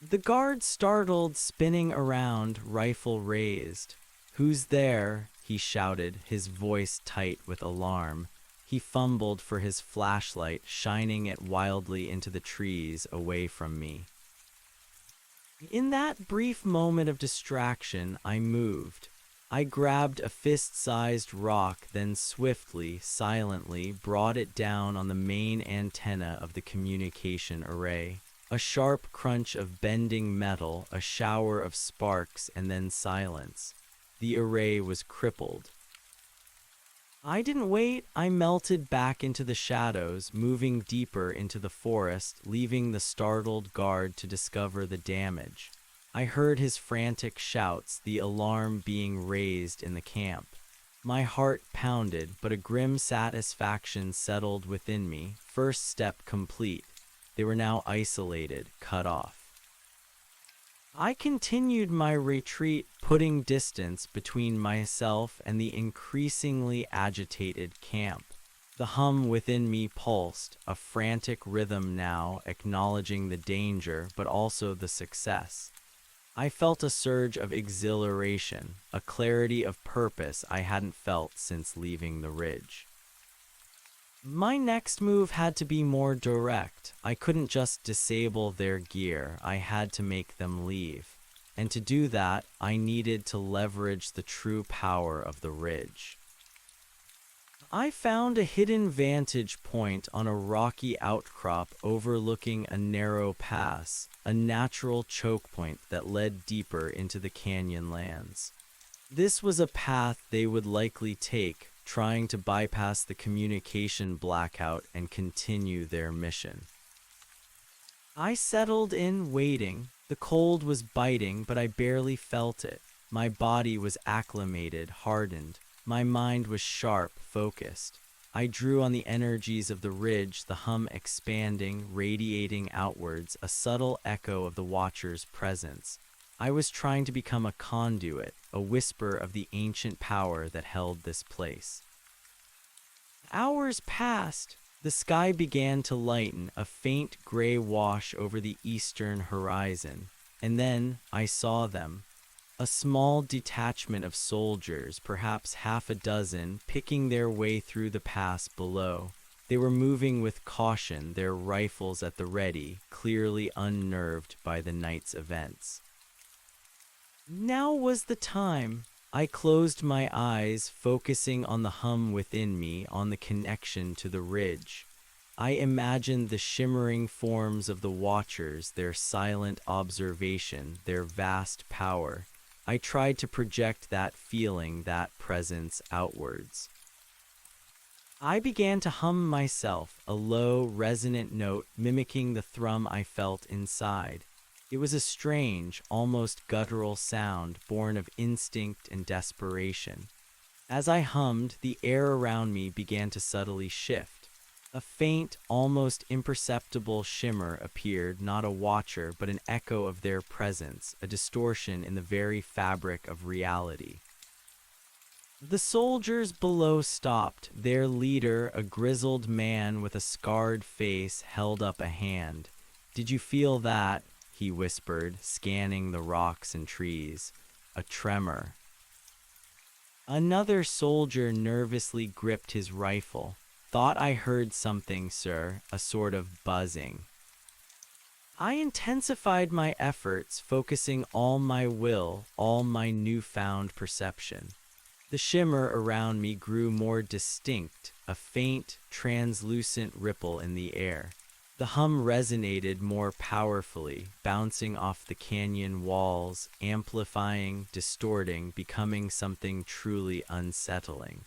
The guard startled, spinning around, rifle raised. "Who's there?" he shouted, his voice tight with alarm. He fumbled for his flashlight, shining it wildly into the trees away from me. In that brief moment of distraction, I moved. I grabbed a fist-sized rock, then swiftly, silently, brought it down on the main antenna of the communication array. A sharp crunch of bending metal, a shower of sparks, and then silence. The array was crippled. I didn't wait. I melted back into the shadows, moving deeper into the forest, leaving the startled guard to discover the damage. I heard his frantic shouts, the alarm being raised in the camp. My heart pounded, but a grim satisfaction settled within me. First step complete. They were now isolated, cut off. I continued my retreat, putting distance between myself and the increasingly agitated camp. The hum within me pulsed, a frantic rhythm now, acknowledging the danger but also the success. I felt a surge of exhilaration, a clarity of purpose I hadn't felt since leaving the ridge. My next move had to be more direct. I couldn't just disable their gear, I had to make them leave. And to do that, I needed to leverage the true power of the ridge. I found a hidden vantage point on a rocky outcrop overlooking a narrow pass, a natural choke point that led deeper into the canyon lands. This was a path they would likely take, trying to bypass the communication blackout and continue their mission. I settled in, waiting. The cold was biting, but I barely felt it. My body was acclimated, hardened. My mind was sharp, focused. I drew on the energies of the ridge, the hum expanding, radiating outwards, a subtle echo of the Watcher's presence. I was trying to become a conduit, a whisper of the ancient power that held this place. Hours passed. The sky began to lighten, a faint gray wash over the eastern horizon. And then I saw them. A small detachment of soldiers, perhaps half a dozen, picking their way through the pass below. They were moving with caution, their rifles at the ready, clearly unnerved by the night's events. Now was the time. I closed my eyes, focusing on the hum within me, on the connection to the ridge. I imagined the shimmering forms of the Watchers, their silent observation, their vast power. I tried to project that feeling, that presence outwards. I began to hum myself, a low, resonant note mimicking the thrum I felt inside. It was a strange, almost guttural sound born of instinct and desperation. As I hummed, the air around me began to subtly shift. A faint, almost imperceptible shimmer appeared, not a watcher, but an echo of their presence, a distortion in the very fabric of reality. The soldiers below stopped. Their leader, a grizzled man with a scarred face, held up a hand. "Did you feel that?" he whispered, scanning the rocks and trees. "A tremor." Another soldier nervously gripped his rifle. "Thought I heard something, sir, a sort of buzzing." I intensified my efforts, focusing all my will, all my newfound perception. The shimmer around me grew more distinct, a faint, translucent ripple in the air. The hum resonated more powerfully, bouncing off the canyon walls, amplifying, distorting, becoming something truly unsettling.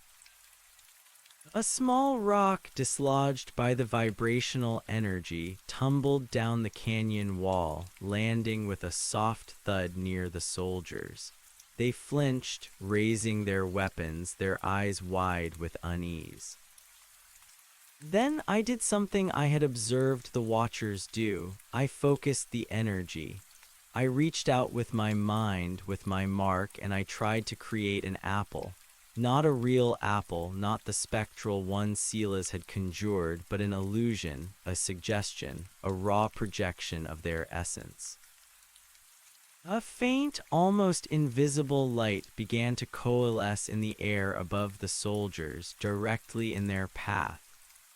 A small rock, dislodged by the vibrational energy, tumbled down the canyon wall, landing with a soft thud near the soldiers. They flinched, raising their weapons, their eyes wide with unease. Then I did something I had observed the Watchers do. I focused the energy. I reached out with my mind, with my mark, and I tried to create an apple. Not a real apple, not the spectral one Silas had conjured, but an illusion, a suggestion, a raw projection of their essence. A faint, almost invisible light began to coalesce in the air above the soldiers, directly in their path.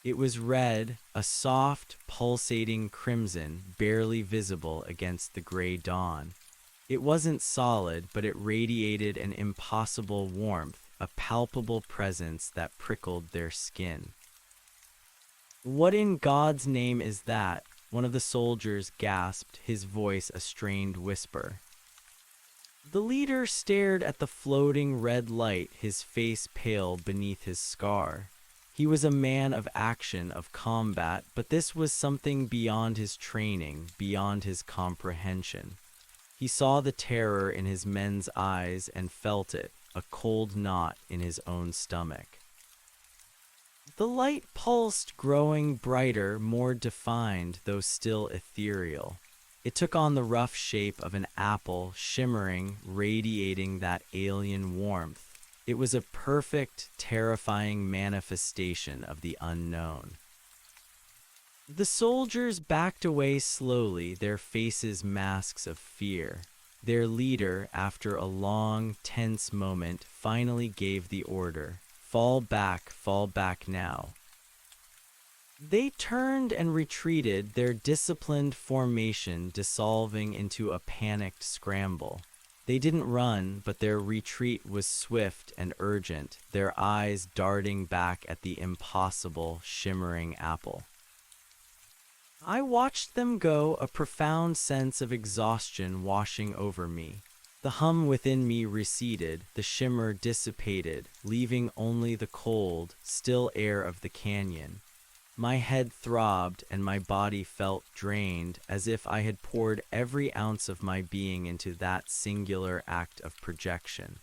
It was red, a soft, pulsating crimson, barely visible against the gray dawn. It wasn't solid, but it radiated an impossible warmth, a palpable presence that prickled their skin. "What in God's name is that?" one of the soldiers gasped, his voice a strained whisper. The leader stared at the floating red light, his face pale beneath his scar. He was a man of action, of combat, but this was something beyond his training, beyond his comprehension. He saw the terror in his men's eyes and felt it, a cold knot in his own stomach. The light pulsed, growing brighter, more defined, though still ethereal. It took on the rough shape of an apple, shimmering, radiating that alien warmth. It was a perfect, terrifying manifestation of the unknown. The soldiers backed away slowly, their faces masks of fear. Their leader, after a long, tense moment, finally gave the order, fall back now." They turned and retreated, their disciplined formation dissolving into a panicked scramble. They didn't run, but their retreat was swift and urgent, their eyes darting back at the impossible, shimmering apple. I watched them go, a profound sense of exhaustion washing over me. The hum within me receded, the shimmer dissipated, leaving only the cold, still air of the canyon. My head throbbed and my body felt drained, as if I had poured every ounce of my being into that singular act of projection.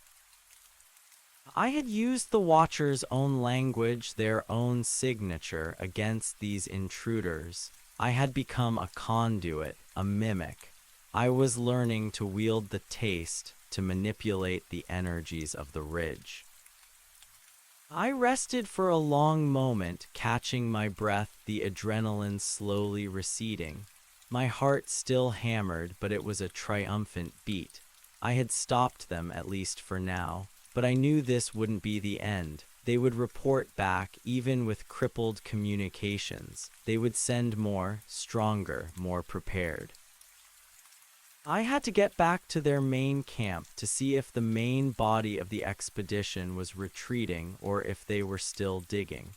I had used the Watcher's own language, their own signature, against these intruders. I had become a conduit, a mimic. I was learning to wield the taste, to manipulate the energies of the ridge. I rested for a long moment, catching my breath, the adrenaline slowly receding. My heart still hammered, but it was a triumphant beat. I had stopped them, at least for now, but I knew this wouldn't be the end. They would report back, even with crippled communications. They would send more, stronger, more prepared. I had to get back to their main camp to see if the main body of the expedition was retreating or if they were still digging.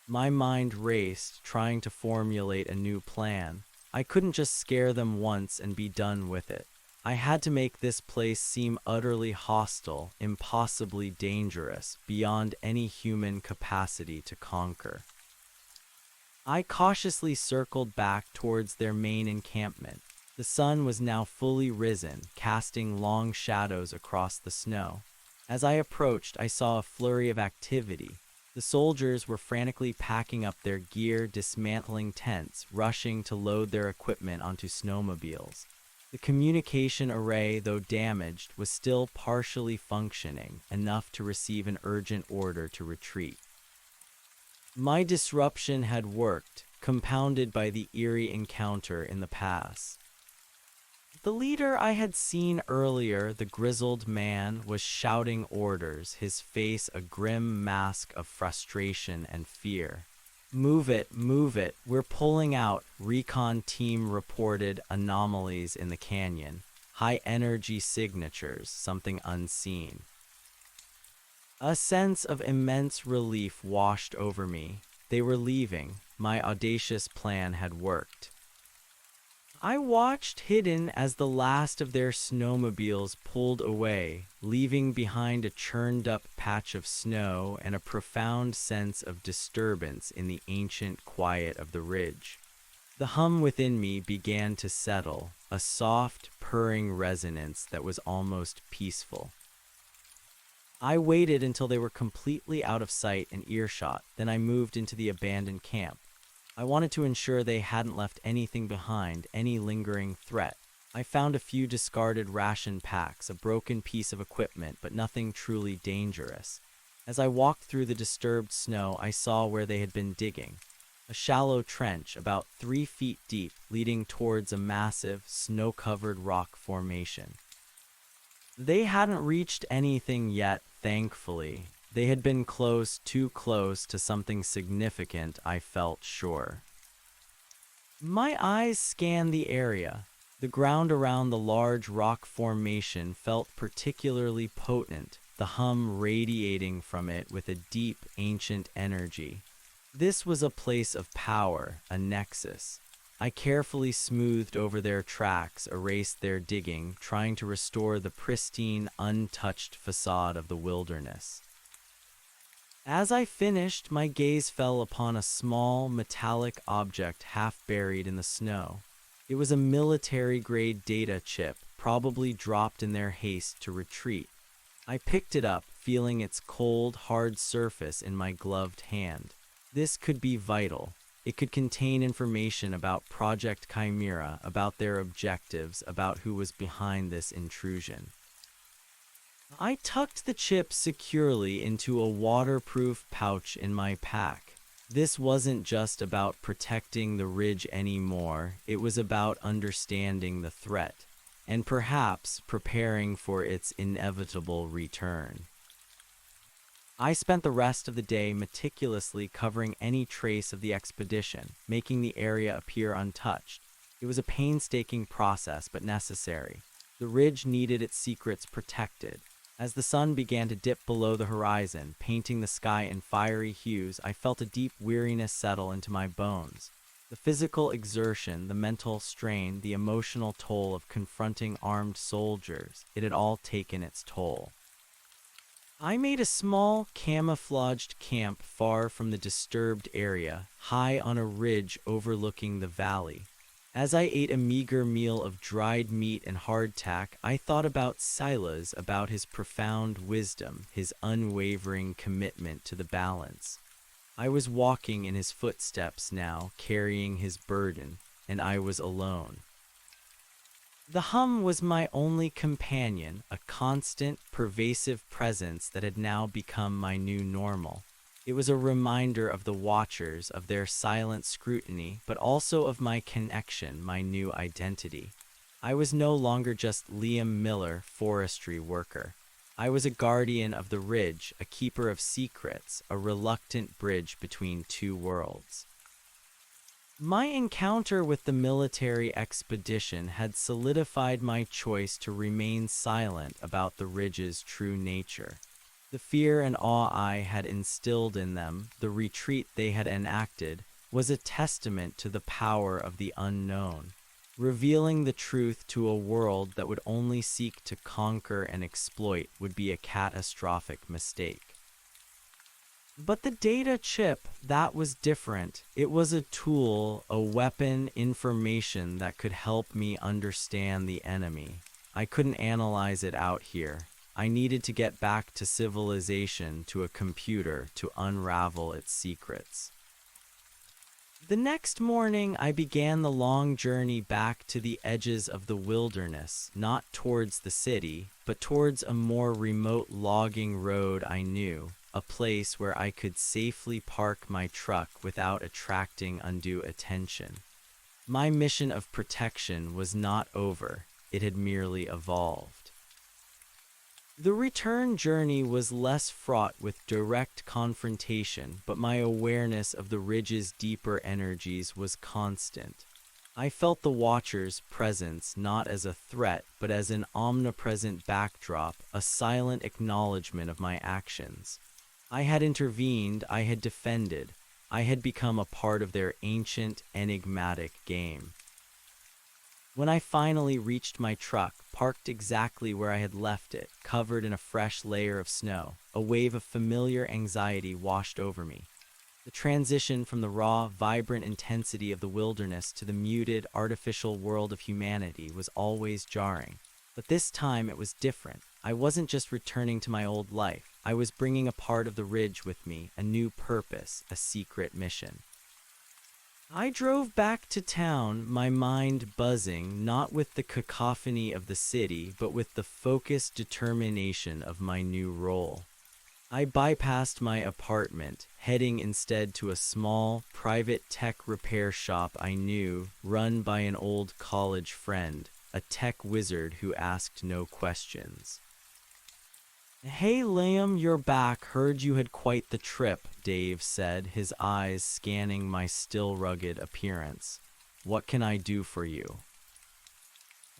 My mind raced, trying to formulate a new plan. I couldn't just scare them once and be done with it. I had to make this place seem utterly hostile, impossibly dangerous, beyond any human capacity to conquer. I cautiously circled back towards their main encampment. The sun was now fully risen, casting long shadows across the snow. As I approached, I saw a flurry of activity. The soldiers were frantically packing up their gear, dismantling tents, rushing to load their equipment onto snowmobiles. The communication array, though damaged, was still partially functioning, enough to receive an urgent order to retreat. My disruption had worked, compounded by the eerie encounter in the pass. The leader I had seen earlier, the grizzled man, was shouting orders, his face a grim mask of frustration and fear. Move it, we're pulling out," recon team reported anomalies in the canyon. High energy signatures, something unseen. A sense of immense relief washed over me. They were leaving. My audacious plan had worked. I watched hidden as the last of their snowmobiles pulled away, leaving behind a churned-up patch of snow and a profound sense of disturbance in the ancient quiet of the ridge. The hum within me began to settle, a soft, purring resonance that was almost peaceful. I waited until they were completely out of sight and earshot, then I moved into the abandoned camp. I wanted to ensure they hadn't left anything behind, any lingering threat. I found a few discarded ration packs, a broken piece of equipment, but nothing truly dangerous. As I walked through the disturbed snow, I saw where they had been digging. A shallow trench, about 3 feet deep, leading towards a massive, snow-covered rock formation. They hadn't reached anything yet, thankfully. They had been close, too close to something significant, I felt sure. My eyes scanned the area. The ground around the large rock formation felt particularly potent, the hum radiating from it with a deep, ancient energy. This was a place of power, a nexus. I carefully smoothed over their tracks, erased their digging, trying to restore the pristine, untouched facade of the wilderness. As I finished, my gaze fell upon a small, metallic object half buried in the snow. It was a military-grade data chip, probably dropped in their haste to retreat. I picked it up, feeling its cold, hard surface in my gloved hand. This could be vital. It could contain information about Project Chimera, about their objectives, about who was behind this intrusion. I tucked the chip securely into a waterproof pouch in my pack. This wasn't just about protecting the ridge anymore, it was about understanding the threat, and perhaps preparing for its inevitable return. I spent the rest of the day meticulously covering any trace of the expedition, making the area appear untouched. It was a painstaking process, but necessary. The ridge needed its secrets protected. As the sun began to dip below the horizon, painting the sky in fiery hues, I felt a deep weariness settle into my bones. The physical exertion, the mental strain, the emotional toll of confronting armed soldiers, it had all taken its toll. I made a small, camouflaged camp far from the disturbed area, high on a ridge overlooking the valley. As I ate a meager meal of dried meat and hardtack, I thought about Silas, about his profound wisdom, his unwavering commitment to the balance. I was walking in his footsteps now, carrying his burden, and I was alone. The hum was my only companion, a constant, pervasive presence that had now become my new normal. It was a reminder of the watchers, of their silent scrutiny, but also of my connection, my new identity. I was no longer just Liam Miller, forestry worker. I was a guardian of the ridge, a keeper of secrets, a reluctant bridge between two worlds. My encounter with the military expedition had solidified my choice to remain silent about the ridge's true nature. The fear and awe I had instilled in them, the retreat they had enacted, was a testament to the power of the unknown. Revealing the truth to a world that would only seek to conquer and exploit would be a catastrophic mistake. But the data chip, that was different. It was a tool, a weapon, information that could help me understand the enemy. I couldn't analyze it out here. I needed to get back to civilization, to a computer, to unravel its secrets. The next morning, I began the long journey back to the edges of the wilderness, not towards the city, but towards a more remote logging road I knew, a place where I could safely park my truck without attracting undue attention. My mission of protection was not over, it had merely evolved. The return journey was less fraught with direct confrontation, but my awareness of the ridge's deeper energies was constant. I felt the Watcher's presence not as a threat, but as an omnipresent backdrop, a silent acknowledgement of my actions. I had intervened, I had defended, I had become a part of their ancient, enigmatic game. When I finally reached my truck, parked exactly where I had left it, covered in a fresh layer of snow, a wave of familiar anxiety washed over me. The transition from the raw, vibrant intensity of the wilderness to the muted, artificial world of humanity was always jarring. But this time it was different. I wasn't just returning to my old life. I was bringing a part of the ridge with me, a new purpose, a secret mission. I drove back to town, my mind buzzing, not with the cacophony of the city, but with the focused determination of my new role. I bypassed my apartment, heading instead to a small, private tech repair shop I knew, run by an old college friend, a tech wizard who asked no questions. "Hey Liam, you're back. Heard you had quite the trip," Dave said, his eyes scanning my still rugged appearance. "What can I do for you?"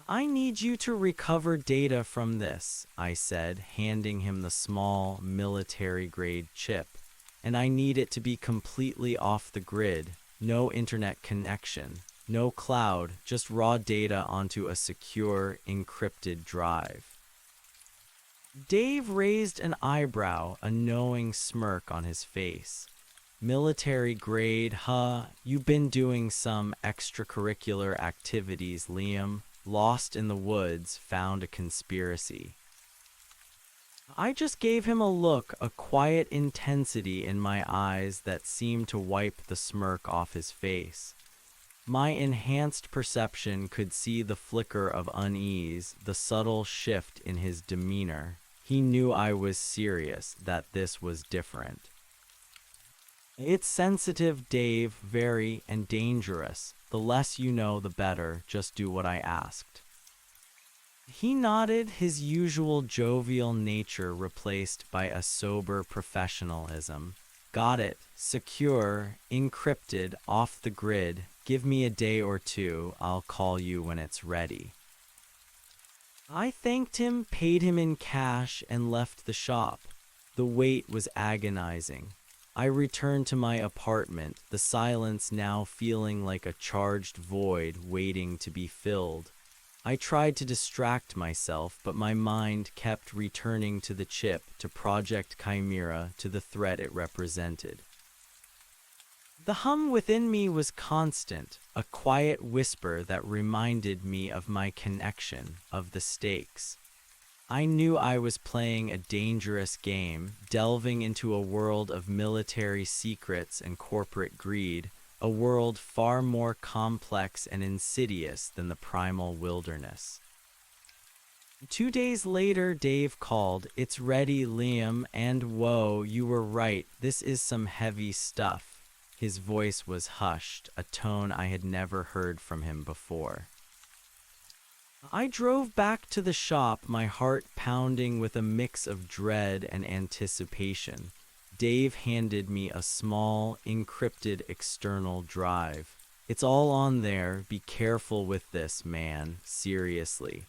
"I need you to recover data from this," I said, handing him the small, military-grade chip. "And I need it to be completely off the grid, no internet connection, no cloud, just raw data onto a secure, encrypted drive." Dave raised an eyebrow, a knowing smirk on his face. "Military grade, huh? You been doing some extracurricular activities, Liam. Lost in the woods, found a conspiracy." I just gave him a look, a quiet intensity in my eyes that seemed to wipe the smirk off his face. My enhanced perception could see the flicker of unease, the subtle shift in his demeanor. He knew I was serious, that this was different. It's sensitive, Dave, very, and dangerous. The less you know, the better. Just do what I asked. He nodded, his usual jovial nature replaced by a sober professionalism. Got it. Secure, encrypted, off the grid. Give me a day or two. I'll call you when it's ready. I thanked him, paid him in cash, and left the shop. The wait was agonizing. I returned to my apartment, the silence now feeling like a charged void waiting to be filled. I tried to distract myself, but my mind kept returning to the chip, to Project Chimera, to the threat it represented. The hum within me was constant, a quiet whisper that reminded me of my connection, of the stakes. I knew I was playing a dangerous game, delving into a world of military secrets and corporate greed, a world far more complex and insidious than the primal wilderness. 2 days later, Dave called. It's ready, Liam, and whoa, you were right, this is some heavy stuff. His voice was hushed, a tone I had never heard from him before. I drove back to the shop, my heart pounding with a mix of dread and anticipation. Dave handed me a small, encrypted external drive. It's all on there, be careful with this, man, seriously.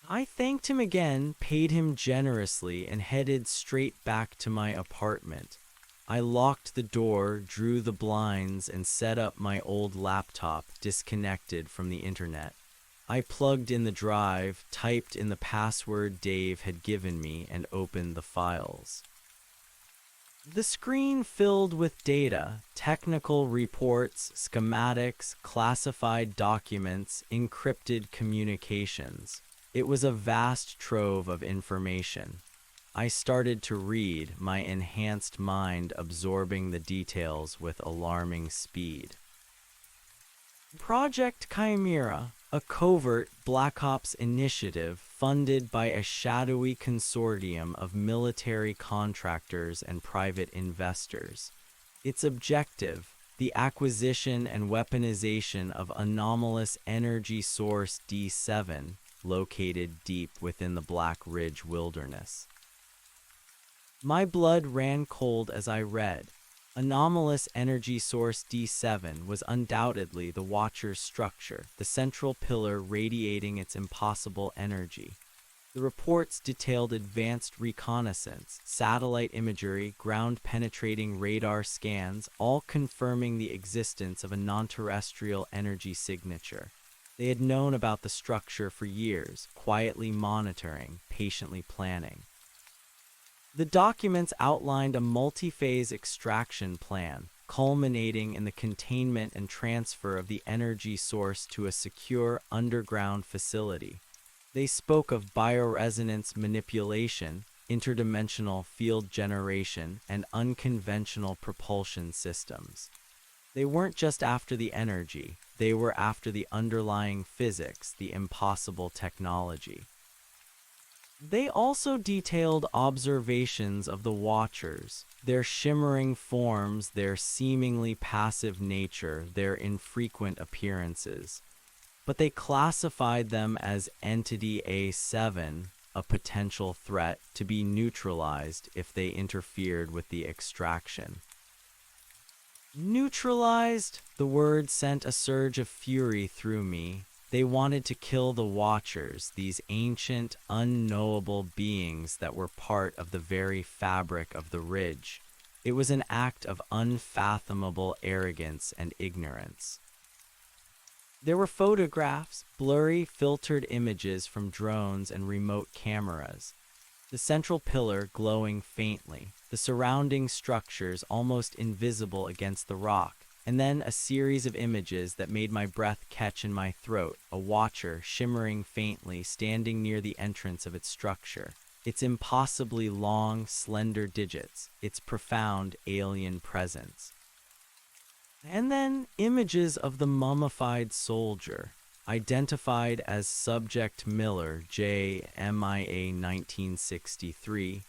I thanked him again, paid him generously, and headed straight back to my apartment. I locked the door, drew the blinds, and set up my old laptop, disconnected from the internet. I plugged in the drive, typed in the password Dave had given me, and opened the files. The screen filled with data, technical reports, schematics, classified documents, encrypted communications. It was a vast trove of information. I started to read, my enhanced mind absorbing the details with alarming speed. Project Chimera, a covert Black Ops initiative funded by a shadowy consortium of military contractors and private investors. Its objective, the acquisition and weaponization of anomalous energy source D7, located deep within the Black Ridge Wilderness. My blood ran cold as I read. Anomalous energy source D7 was undoubtedly the Watcher's structure, the central pillar radiating its impossible energy. The reports detailed advanced reconnaissance, satellite imagery, ground-penetrating radar scans, all confirming the existence of a non-terrestrial energy signature. They had known about the structure for years, quietly monitoring, patiently planning. The documents outlined a multi-phase extraction plan, culminating in the containment and transfer of the energy source to a secure underground facility. They spoke of bioresonance manipulation, interdimensional field generation, and unconventional propulsion systems. They weren't just after the energy, they were after the underlying physics, the impossible technology. They also detailed observations of the Watchers, their shimmering forms, their seemingly passive nature, their infrequent appearances. But they classified them as Entity A7, a potential threat to be neutralized if they interfered with the extraction. Neutralized? The word sent a surge of fury through me. They wanted to kill the Watchers, these ancient, unknowable beings that were part of the very fabric of the Ridge. It was an act of unfathomable arrogance and ignorance. There were photographs, blurry, filtered images from drones and remote cameras. The central pillar glowing faintly, the surrounding structures almost invisible against the rock. And then a series of images that made my breath catch in my throat, a Watcher shimmering faintly standing near the entrance of its structure, its impossibly long, slender digits, its profound alien presence. And then images of the mummified soldier, identified as Subject Miller, J. MIA 1963.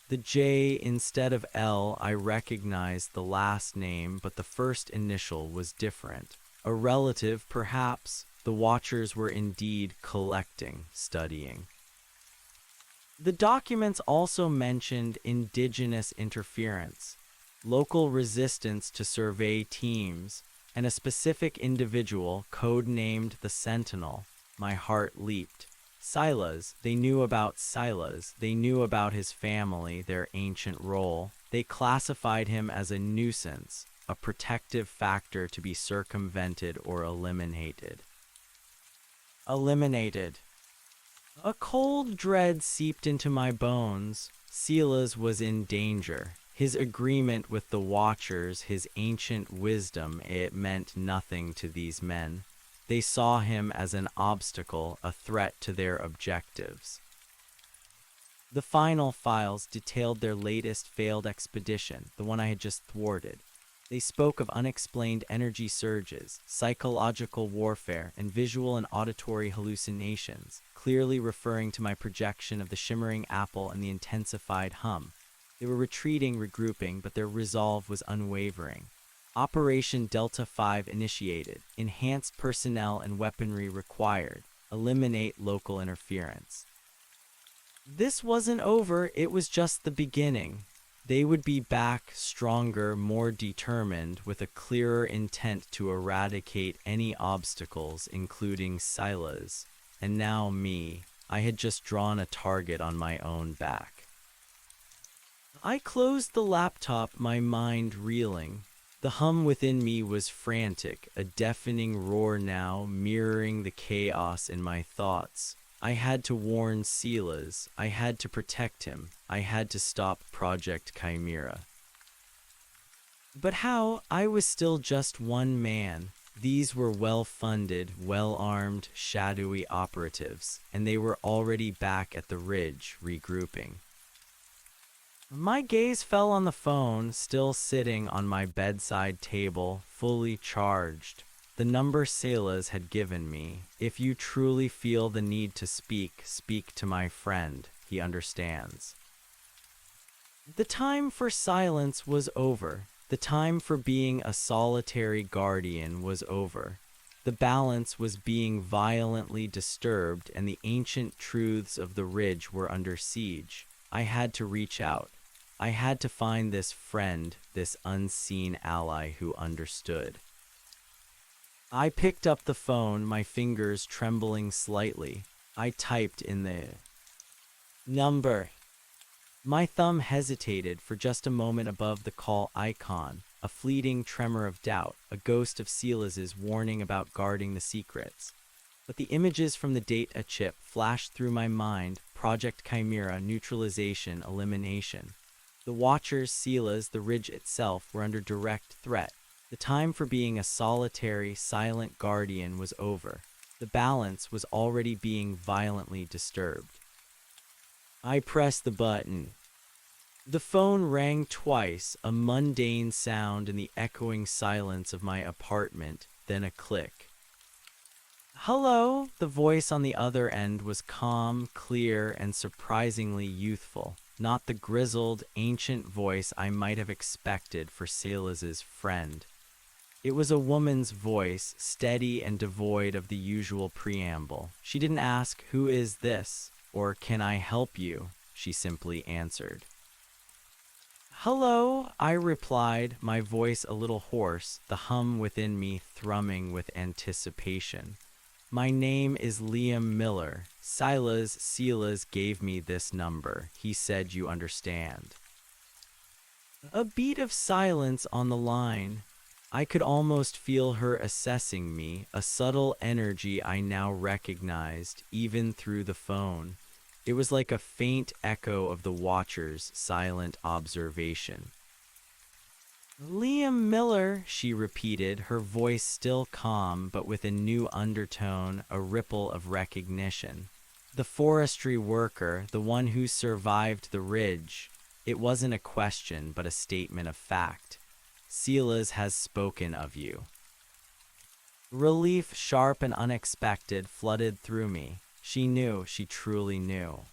The J instead of L, I recognized the last name, but the first initial was different. A relative, perhaps. The Watchers were indeed collecting, studying. The documents also mentioned indigenous interference, local resistance to survey teams, and a specific individual codenamed the Sentinel. My heart leaped. Silas, they knew about Silas. They knew about his family, their ancient role. They classified him as a nuisance, a protective factor to be circumvented or eliminated. Eliminated. A cold dread seeped into my bones. Silas was in danger. His agreement with the Watchers, his ancient wisdom, it meant nothing to these men. They saw him as an obstacle, a threat to their objectives. The final files detailed their latest failed expedition, the one I had just thwarted. They spoke of unexplained energy surges, psychological warfare, and visual and auditory hallucinations, clearly referring to my projection of the shimmering apple and the intensified hum. They were retreating, regrouping, but their resolve was unwavering. Operation Delta 5 initiated. Enhanced personnel and weaponry required. Eliminate local interference. This wasn't over, it was just the beginning. They would be back, stronger, more determined, with a clearer intent to eradicate any obstacles, including Silas. And now me. I had just drawn a target on my own back. I closed the laptop, my mind reeling. The hum within me was frantic, a deafening roar now, mirroring the chaos in my thoughts. I had to warn Silas. I had to protect him. I had to stop Project Chimera. But how? I was still just one man. These were well-funded, well-armed, shadowy operatives, and they were already back at the ridge, regrouping. My gaze fell on the phone, still sitting on my bedside table, fully charged. The number Silas had given me. If you truly feel the need to speak, speak to my friend. He understands. The time for silence was over. The time for being a solitary guardian was over. The balance was being violently disturbed, and the ancient truths of the ridge were under siege. I had to reach out. I had to find this friend, this unseen ally who understood. I picked up the phone, my fingers trembling slightly. I typed in the number. My thumb hesitated for just a moment above the call icon, a fleeting tremor of doubt, a ghost of Silas's warning about guarding the secrets. But the images from the data chip flashed through my mind: Project Chimera, neutralization, elimination. The Watchers, Silas, the ridge itself were under direct threat. The time for being a solitary, silent guardian was over. The balance was already being violently disturbed. I pressed the button. The phone rang twice, a mundane sound in the echoing silence of my apartment, then a click. Hello? The voice on the other end was calm, clear, and surprisingly youthful. Not the grizzled, ancient voice I might have expected for Silas's friend. It was a woman's voice, steady and devoid of the usual preamble. She didn't ask, "Who is this?" or "Can I help you?" She simply answered. "Hello," I replied, my voice a little hoarse, the hum within me thrumming with anticipation. "My name is Liam Miller. Silas gave me this number. He said you understand." A beat of silence on the line. I could almost feel her assessing me, a subtle energy I now recognized, even through the phone. It was like a faint echo of the Watcher's silent observation. "Liam Miller," she repeated, her voice still calm, but with a new undertone, a ripple of recognition. "The forestry worker, the one who survived the ridge." It wasn't a question, but a statement of fact. "Silas has spoken of you." Relief, sharp and unexpected, flooded through me. She knew, she truly knew.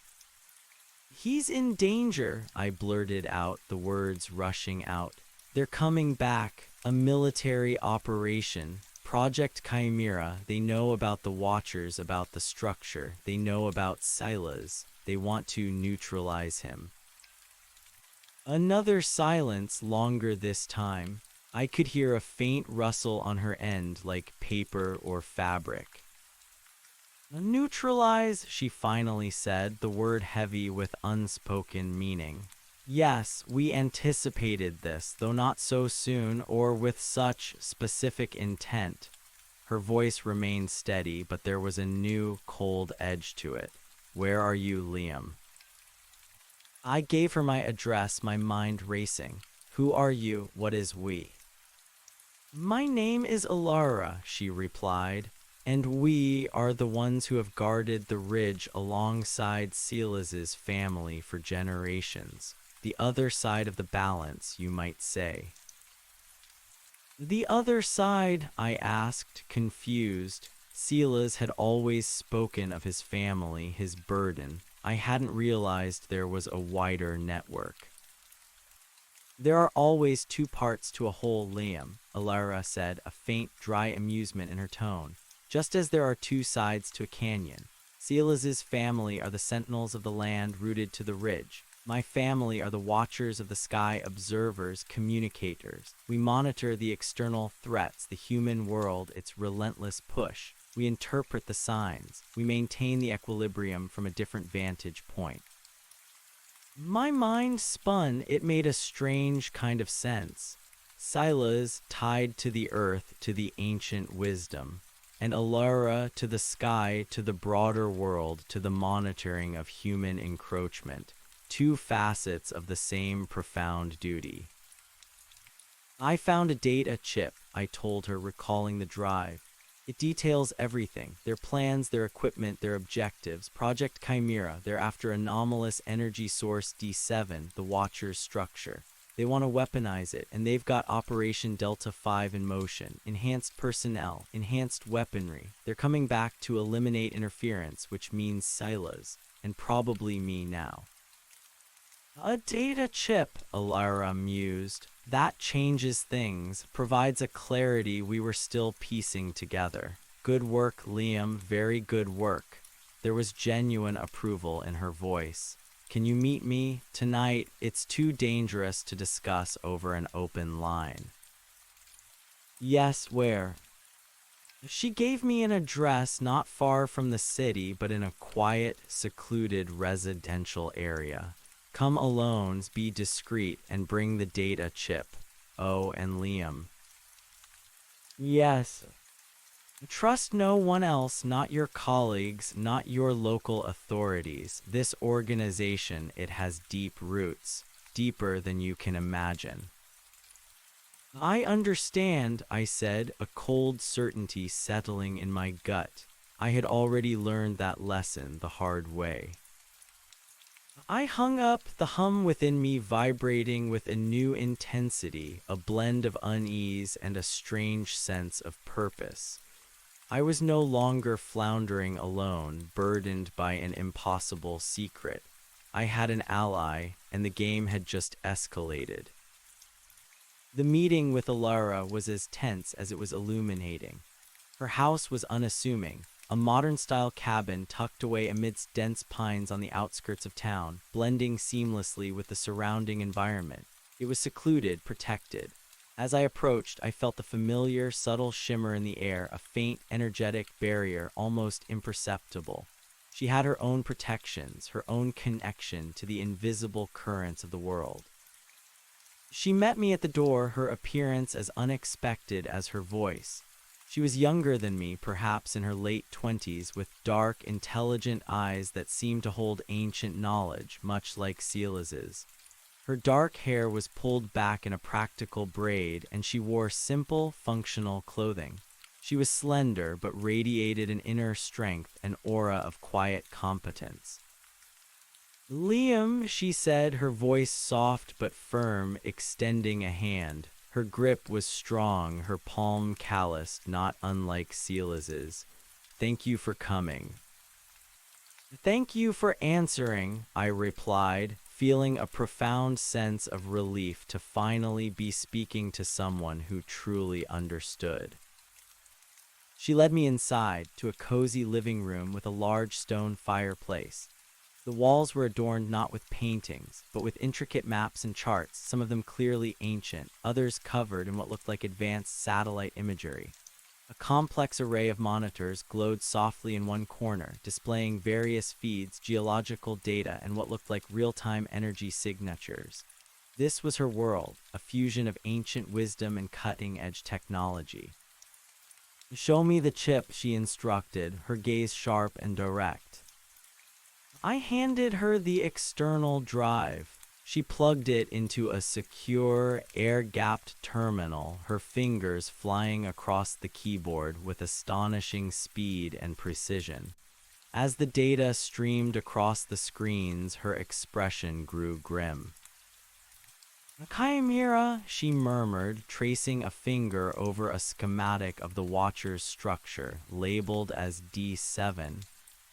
"He's in danger," I blurted out, the words rushing out. "They're coming back. A military operation. Project Chimera. They know about the Watchers, about the structure. They know about Silas. They want to neutralize him." Another silence, longer this time. I could hear a faint rustle on her end, like paper or fabric. "Neutralize," she finally said, the word heavy with unspoken meaning. "Yes, we anticipated this, though not so soon or with such specific intent." Her voice remained steady, but there was a new, cold edge to it. "Where are you, Liam?" I gave her my address, my mind racing. "Who are you? What is we?" "My name is Alara," she replied, "and we are the ones who have guarded the ridge alongside Silas's family for generations. The other side of the balance, you might say." "The other side?" I asked, confused. Silas had always spoken of his family, his burden. I hadn't realized there was a wider network. "There are always two parts to a whole, Liam," Alara said, a faint, dry amusement in her tone. "Just as there are two sides to a canyon. Silas's family are the sentinels of the land rooted to the ridge. My family are the watchers of the sky, observers, communicators. We monitor the external threats, the human world, its relentless push. We interpret the signs. We maintain the equilibrium from a different vantage point." My mind spun. It made a strange kind of sense. Silas tied to the earth, to the ancient wisdom, and Alara to the sky, to the broader world, to the monitoring of human encroachment. Two facets of the same profound duty. "I found a data chip," I told her, recalling the drive. "It details everything, their plans, their equipment, their objectives. Project Chimera, they're after anomalous energy source D7, the Watcher's structure. They want to weaponize it, and they've got Operation Delta 5 in motion. Enhanced personnel, enhanced weaponry. They're coming back to eliminate interference, which means Silas, and probably me now." "A data chip," Alara mused. "That changes things, provides a clarity we were still piecing together." "Good work, Liam, very good work." There was genuine approval in her voice. "Can you meet me tonight? It's too dangerous to discuss over an open line." "Yes, where?" She gave me an address not far from the city, but in a quiet, secluded residential area. "Come alone, be discreet, and bring the data chip. Oh, and Liam." "Yes." "Trust no one else, not your colleagues, not your local authorities. This organization, it has deep roots, deeper than you can imagine." "I understand," I said, a cold certainty settling in my gut. I had already learned that lesson the hard way. I hung up, the hum within me vibrating with a new intensity, a blend of unease and a strange sense of purpose. I was no longer floundering alone, burdened by an impossible secret. I had an ally, and the game had just escalated. The meeting with Alara was as tense as it was illuminating. Her house was unassuming, a modern-style cabin tucked away amidst dense pines on the outskirts of town, blending seamlessly with the surrounding environment. It was secluded, protected. As I approached, I felt the familiar, subtle shimmer in the air, a faint, energetic barrier, almost imperceptible. She had her own protections, her own connection to the invisible currents of the world. She met me at the door, her appearance as unexpected as her voice. She was younger than me, perhaps in her late 20s, with dark, intelligent eyes that seemed to hold ancient knowledge, much like Silas's. Her dark hair was pulled back in a practical braid, and she wore simple, functional clothing. She was slender, but radiated an inner strength, an aura of quiet competence. "Liam," she said, her voice soft but firm, extending a hand. Her grip was strong, her palm calloused, not unlike Sela's. "Thank you for coming." "Thank you for answering," I replied, feeling a profound sense of relief to finally be speaking to someone who truly understood. She led me inside to a cozy living room with a large stone fireplace. The walls were adorned not with paintings, but with intricate maps and charts, some of them clearly ancient, others covered in what looked like advanced satellite imagery. A complex array of monitors glowed softly in one corner, displaying various feeds, geological data, and what looked like real-time energy signatures. This was her world, a fusion of ancient wisdom and cutting-edge technology. "Show me the chip," she instructed, her gaze sharp and direct. I handed her the external drive. She plugged it into a secure, air-gapped terminal, her fingers flying across the keyboard with astonishing speed and precision. As the data streamed across the screens, her expression grew grim. "Chimera," she murmured, tracing a finger over a schematic of the Watcher's structure, labeled as D7.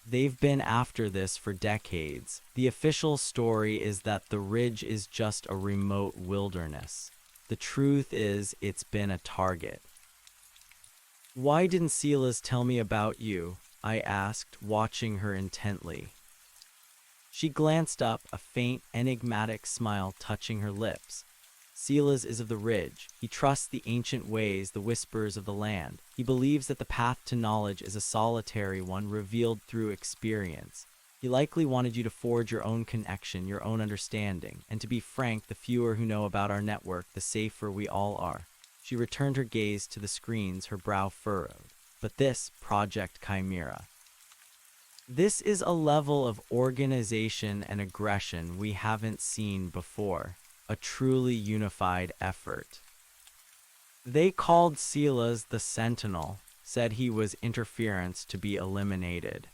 "They've been after this for decades. The official story is that the ridge is just a remote wilderness. The truth is, it's been a target." "Why didn't Sela's tell me about you?" I asked, watching her intently. She glanced up, a faint, enigmatic smile touching her lips. "Sela's is of the ridge. He trusts the ancient ways, the whispers of the land. He believes that the path to knowledge is a solitary one revealed through experience. He likely wanted you to forge your own connection, your own understanding. And to be frank, the fewer who know about our network, the safer we all are." She returned her gaze to the screens, her brow furrowed. "But this, Project Chimera. This is a level of organization and aggression we haven't seen before. A truly unified effort. They called Sela's the Sentinel, said he was interference to be eliminated."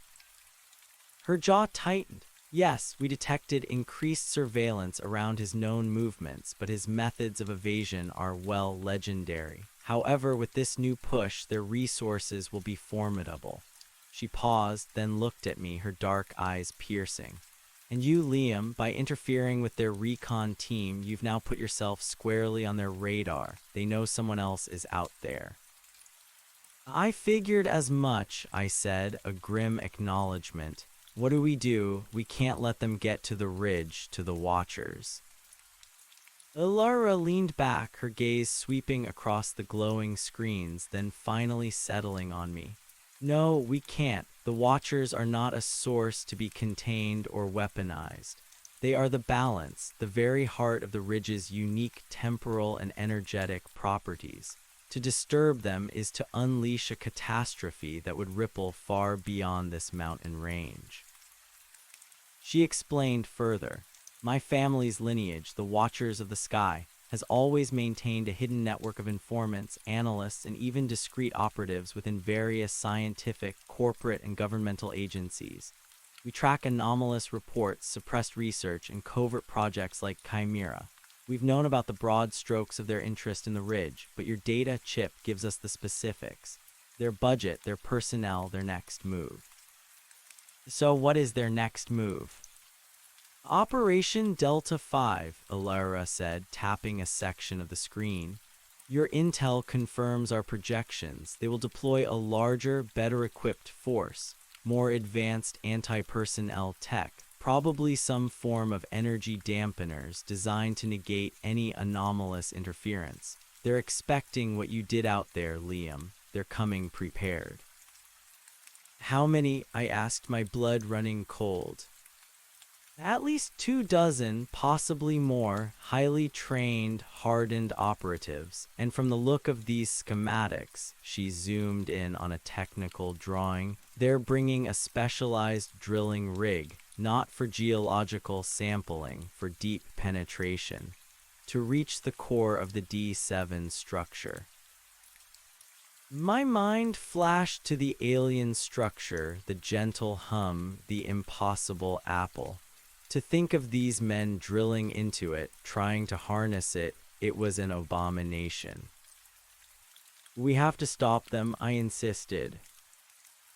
Her jaw tightened. "Yes, we detected increased surveillance around his known movements, but his methods of evasion are, well, legendary. However, with this new push, their resources will be formidable." She paused, then looked at me, her dark eyes piercing. "And you, Liam, by interfering with their recon team, you've now put yourself squarely on their radar. They know someone else is out there." "I figured as much," I said, a grim acknowledgement. "What do? We can't let them get to the ridge, to the Watchers." Laura leaned back, her gaze sweeping across the glowing screens, then finally settling on me. "No, we can't. The Watchers are not a source to be contained or weaponized. They are the balance, the very heart of the ridge's unique temporal and energetic properties. To disturb them is to unleash a catastrophe that would ripple far beyond this mountain range." She explained further. "My family's lineage, the Watchers of the Sky, has always maintained a hidden network of informants, analysts, and even discreet operatives within various scientific, corporate, and governmental agencies. We track anomalous reports, suppressed research, and covert projects like Chimera. We've known about the broad strokes of their interest in the ridge, but your data chip gives us the specifics. Their budget, their personnel, their next move." "So what is their next move?" "Operation Delta 5, Alara said, tapping a section of the screen. "Your intel confirms our projections. They will deploy a larger, better-equipped force, more advanced anti-personnel tech, probably some form of energy dampeners designed to negate any anomalous interference. They're expecting what you did out there, Liam. They're coming prepared." "How many?" I asked, my blood running cold. "At least 24, possibly more, highly trained, hardened operatives. And from the look of these schematics," she zoomed in on a technical drawing, "they're bringing a specialized drilling rig, not for geological sampling, for deep penetration, to reach the core of the D7 structure." My mind flashed to the alien structure, the gentle hum, the impossible apple. To think of these men drilling into it, trying to harness it, it was an abomination. We have to stop them, I insisted.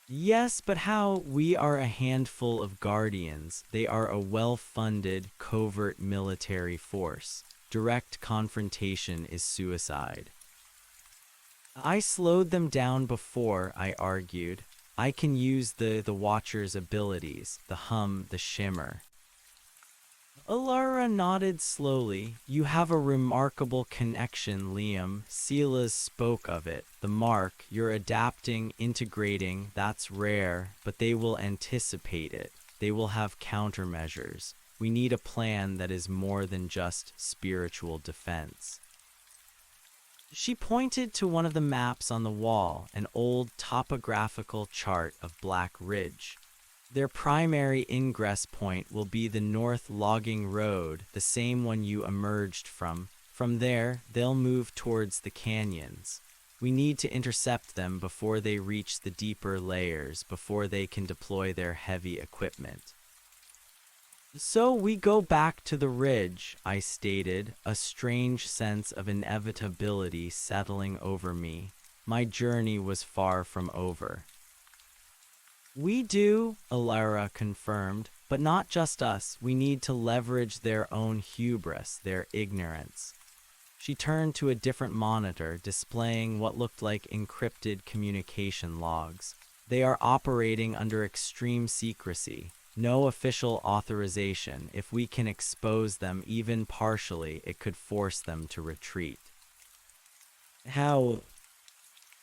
Yes, but how? We are a handful of guardians. They are a well-funded, covert military force. Direct confrontation is suicide. I slowed them down before, I argued. I can use the Watcher's abilities, the hum, the shimmer. Alara nodded slowly. You have a remarkable connection, Liam. Silas spoke of it. The mark, you're adapting, integrating, that's rare, but they will anticipate it. They will have countermeasures. We need a plan that is more than just spiritual defense. She pointed to one of the maps on the wall, an old topographical chart of Black Ridge. Their primary ingress point will be the North Logging Road, the same one you emerged from. From there, they'll move towards the canyons. We need to intercept them before they reach the deeper layers, before they can deploy their heavy equipment. So we go back to the ridge, I stated, a strange sense of inevitability settling over me. My journey was far from over. We do, Alara confirmed, but not just us. We need to leverage their own hubris, their ignorance. She turned to a different monitor, displaying what looked like encrypted communication logs. They are operating under extreme secrecy. No official authorization. If we can expose them even partially, it could force them to retreat. How?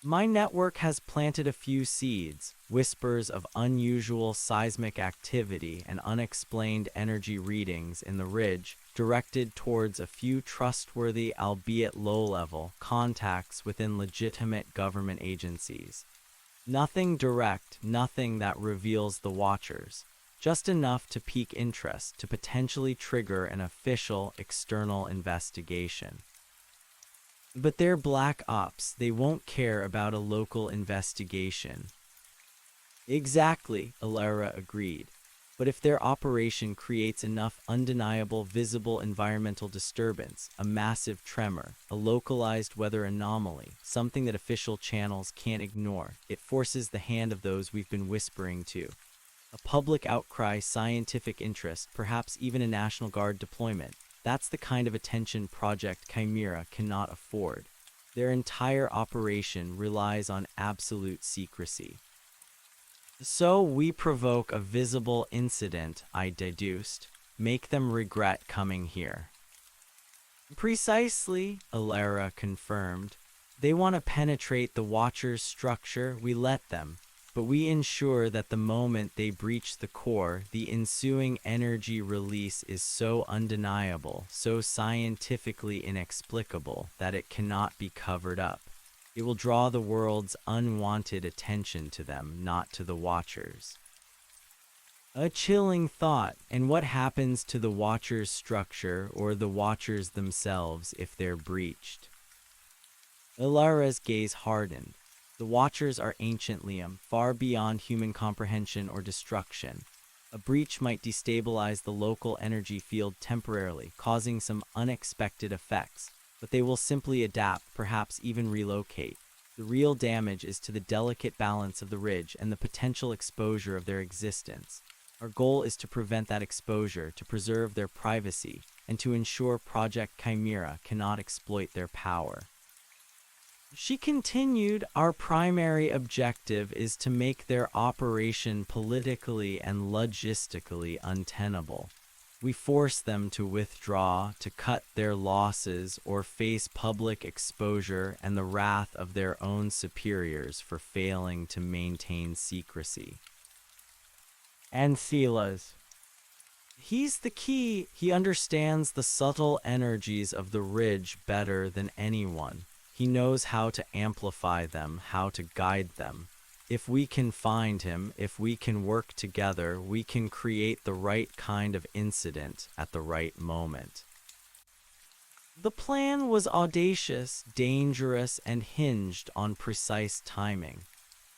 My network has planted a few seeds, whispers of unusual seismic activity and unexplained energy readings in the ridge, directed towards a few trustworthy, albeit low-level, contacts within legitimate government agencies. Nothing direct, nothing that reveals the Watchers. Just enough to pique interest, to potentially trigger an official external investigation. But they're black ops. They won't care about a local investigation. Exactly, Alara agreed. But if their operation creates enough undeniable visible environmental disturbance, a massive tremor, a localized weather anomaly, something that official channels can't ignore, it forces the hand of those we've been whispering to. A public outcry, scientific interest, perhaps even a National Guard deployment. That's the kind of attention Project Chimera cannot afford. Their entire operation relies on absolute secrecy. So we provoke a visible incident, I deduced. Make them regret coming here. Precisely, Alara confirmed. They want to penetrate the Watcher's structure, we let them. But we ensure that the moment they breach the core, the ensuing energy release is so undeniable, so scientifically inexplicable, that it cannot be covered up. It will draw the world's unwanted attention to them, not to the Watchers. A chilling thought, and what happens to the Watcher's structure or the Watchers themselves if they're breached? Alara's gaze hardened. The Watchers are ancient, Liam, far beyond human comprehension or destruction. A breach might destabilize the local energy field temporarily, causing some unexpected effects, but they will simply adapt, perhaps even relocate. The real damage is to the delicate balance of the ridge and the potential exposure of their existence. Our goal is to prevent that exposure, to preserve their privacy, and to ensure Project Chimera cannot exploit their power. She continued, our primary objective is to make their operation politically and logistically untenable. We force them to withdraw, to cut their losses, or face public exposure and the wrath of their own superiors for failing to maintain secrecy. And Silas. He's the key. He understands the subtle energies of the ridge better than anyone. He knows how to amplify them, how to guide them. If we can find him, if we can work together, we can create the right kind of incident at the right moment. The plan was audacious, dangerous, and hinged on precise timing.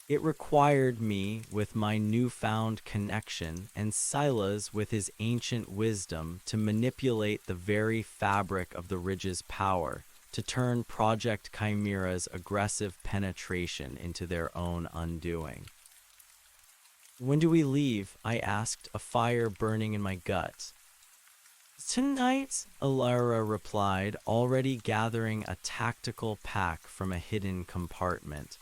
It required me, with my newfound connection, and Silas with his ancient wisdom, to manipulate the very fabric of the ridge's power, to turn Project Chimera's aggressive penetration into their own undoing. "When do we leave?" I asked, a fire burning in my gut. "Tonight," Alara replied, already gathering a tactical pack from a hidden compartment.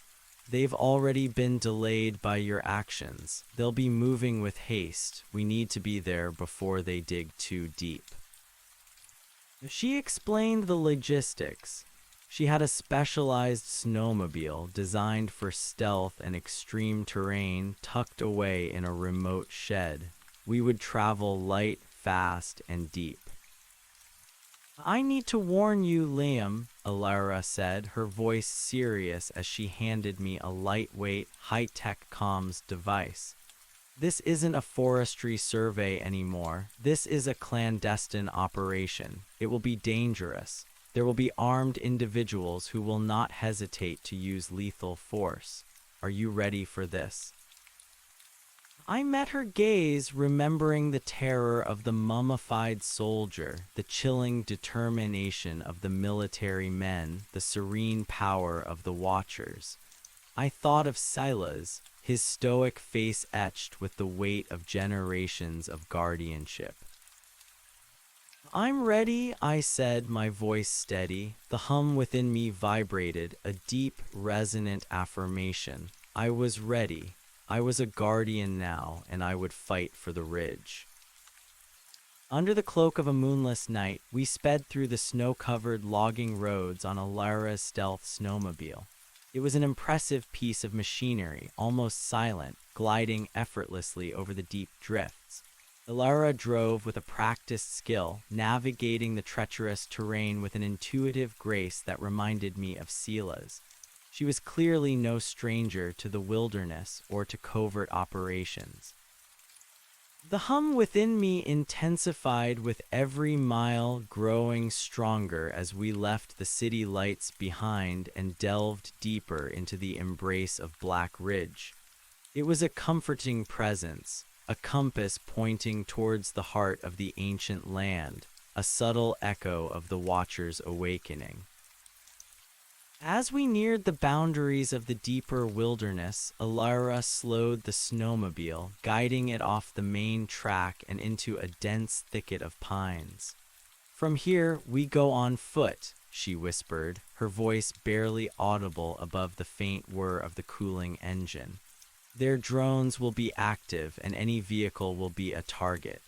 "They've already been delayed by your actions. They'll be moving with haste. We need to be there before they dig too deep." She explained the logistics. She had a specialized snowmobile designed for stealth and extreme terrain tucked away in a remote shed. We would travel light, fast, and deep. "I need to warn you, Liam," Alara said, her voice serious as she handed me a lightweight, high-tech comms device. "This isn't a forestry survey anymore. This is a clandestine operation. It will be dangerous. There will be armed individuals who will not hesitate to use lethal force. Are you ready for this?" I met her gaze, remembering the terror of the mummified soldier, the chilling determination of the military men, the serene power of the watchers. I thought of Silas, his stoic face etched with the weight of generations of guardianship. "I'm ready," I said, my voice steady. The hum within me vibrated, a deep, resonant affirmation. I was ready. I was a guardian now, and I would fight for the ridge. Under the cloak of a moonless night, we sped through the snow-covered logging roads on Alara's stealth snowmobile. It was an impressive piece of machinery, almost silent, gliding effortlessly over the deep drifts. Alara drove with a practiced skill, navigating the treacherous terrain with an intuitive grace that reminded me of Sela's. She was clearly no stranger to the wilderness or to covert operations. The hum within me intensified with every mile, growing stronger as we left the city lights behind and delved deeper into the embrace of Black Ridge. It was a comforting presence, a compass pointing towards the heart of the ancient land, a subtle echo of the Watcher's awakening. As we neared the boundaries of the deeper wilderness, Alara slowed the snowmobile, guiding it off the main track and into a dense thicket of pines. "From here, we go on foot," she whispered, her voice barely audible above the faint whir of the cooling engine. "Their drones will be active, and any vehicle will be a target."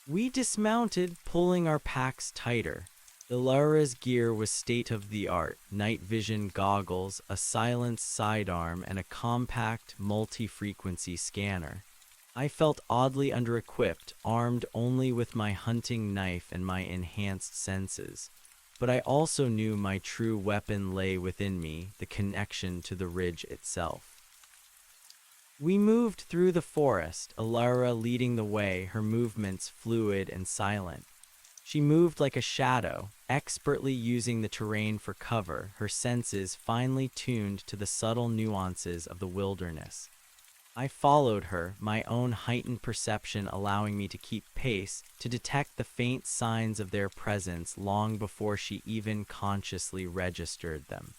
We dismounted, pulling our packs tighter. Ilara's gear was state-of-the-art: night vision goggles, a silenced sidearm, and a compact, multi-frequency scanner. I felt oddly under-equipped, armed only with my hunting knife and my enhanced senses. But I also knew my true weapon lay within me, the connection to the ridge itself. We moved through the forest, Alara leading the way, her movements fluid and silent. She moved like a shadow, expertly using the terrain for cover, her senses finely tuned to the subtle nuances of the wilderness. I followed her, my own heightened perception allowing me to keep pace, to detect the faint signs of their presence long before she even consciously registered them.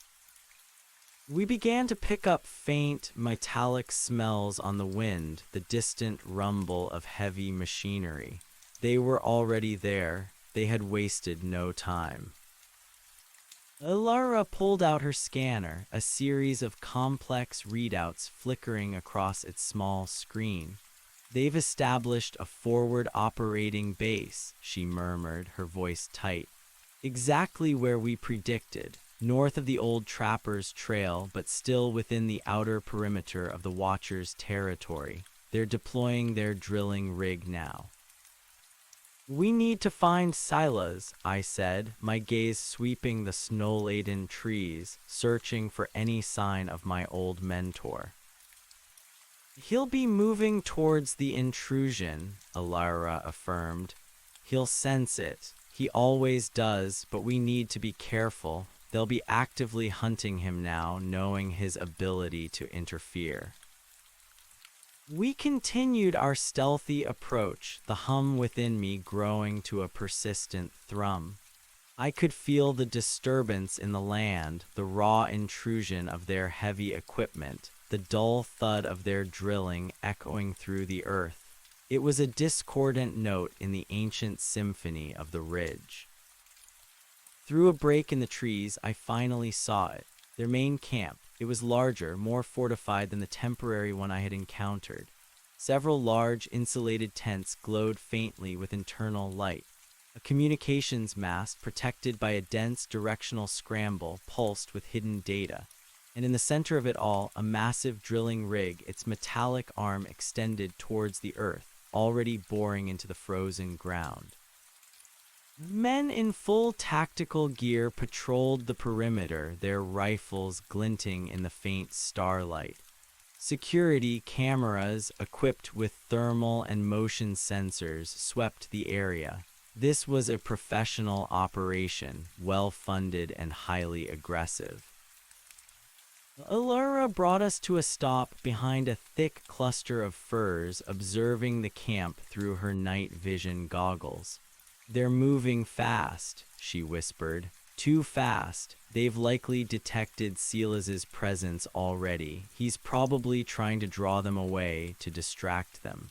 We began to pick up faint, metallic smells on the wind, the distant rumble of heavy machinery. They were already there. They had wasted no time. Alara pulled out her scanner, a series of complex readouts flickering across its small screen. "They've established a forward operating base," she murmured, her voice tight. "Exactly where we predicted, north of the old Trapper's Trail, but still within the outer perimeter of the Watcher's territory. They're deploying their drilling rig now." "We need to find Silas," I said, my gaze sweeping the snow-laden trees, searching for any sign of my old mentor. "He'll be moving towards the intrusion," Alara affirmed. "He'll sense it. He always does, but we need to be careful. They'll be actively hunting him now, knowing his ability to interfere. We continued our stealthy approach, the hum within me growing to a persistent thrum. I could feel the disturbance in the land, the raw intrusion of their heavy equipment, the dull thud of their drilling echoing through the earth. It was a discordant note in the ancient symphony of the ridge. Through a break in the trees, I finally saw it. Their main camp. It was larger, more fortified than the temporary one I had encountered. Several large, insulated tents glowed faintly with internal light. A communications mast, protected by a dense directional scramble, pulsed with hidden data. And in the center of it all, a massive drilling rig, its metallic arm extended towards the earth, already boring into the frozen ground. Men in full tactical gear patrolled the perimeter, their rifles glinting in the faint starlight. Security cameras, equipped with thermal and motion sensors, swept the area. This was a professional operation, well-funded and highly aggressive. Allura brought us to a stop behind a thick cluster of firs, observing the camp through her night vision goggles. "They're moving fast," she whispered. "Too fast. They've likely detected Silas's presence already. He's probably trying to draw them away to distract them."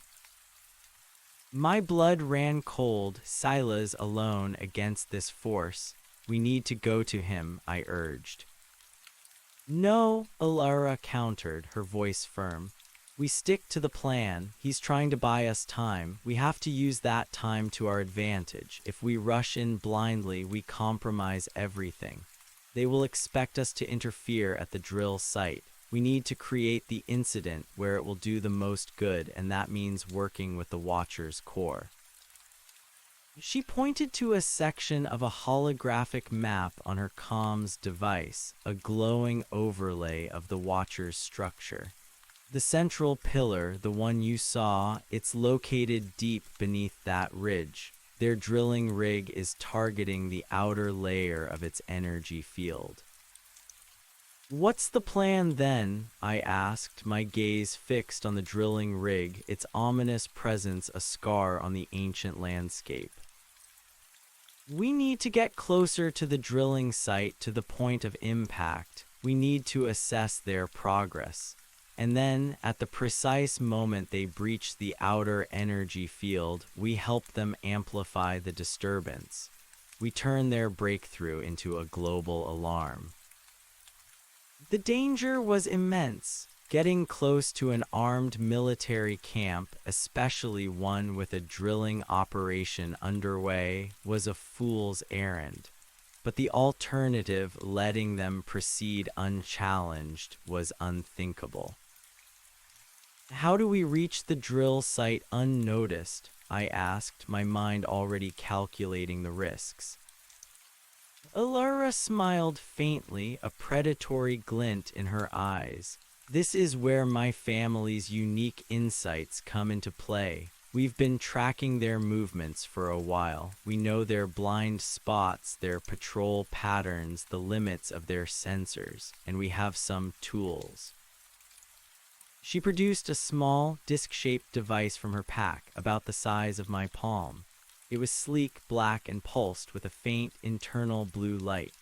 My blood ran cold. Silas alone against this force. "We need to go to him," I urged. "No," Allura countered, her voice firm. "We stick to the plan. He's trying to buy us time. We have to use that time to our advantage. If we rush in blindly, we compromise everything. They will expect us to interfere at the drill site. We need to create the incident where it will do the most good, and that means working with the Watcher's core." She pointed to a section of a holographic map on her comms device, a glowing overlay of the Watcher's structure. "The central pillar, the one you saw, it's located deep beneath that ridge. Their drilling rig is targeting the outer layer of its energy field." "What's the plan then?" I asked, my gaze fixed on the drilling rig, its ominous presence a scar on the ancient landscape. "We need to get closer to the drilling site, to the point of impact. We need to assess their progress. And then, at the precise moment they breach the outer energy field, we help them amplify the disturbance. We turn their breakthrough into a global alarm." The danger was immense. Getting close to an armed military camp, especially one with a drilling operation underway, was a fool's errand. But the alternative, letting them proceed unchallenged, was unthinkable. "How do we reach the drill site unnoticed?" I asked, my mind already calculating the risks. Allura smiled faintly, a predatory glint in her eyes. "This is where my family's unique insights come into play. We've been tracking their movements for a while. We know their blind spots, their patrol patterns, the limits of their sensors, and we have some tools." She produced a small, disc-shaped device from her pack, about the size of my palm. It was sleek, black, and pulsed with a faint, internal blue light.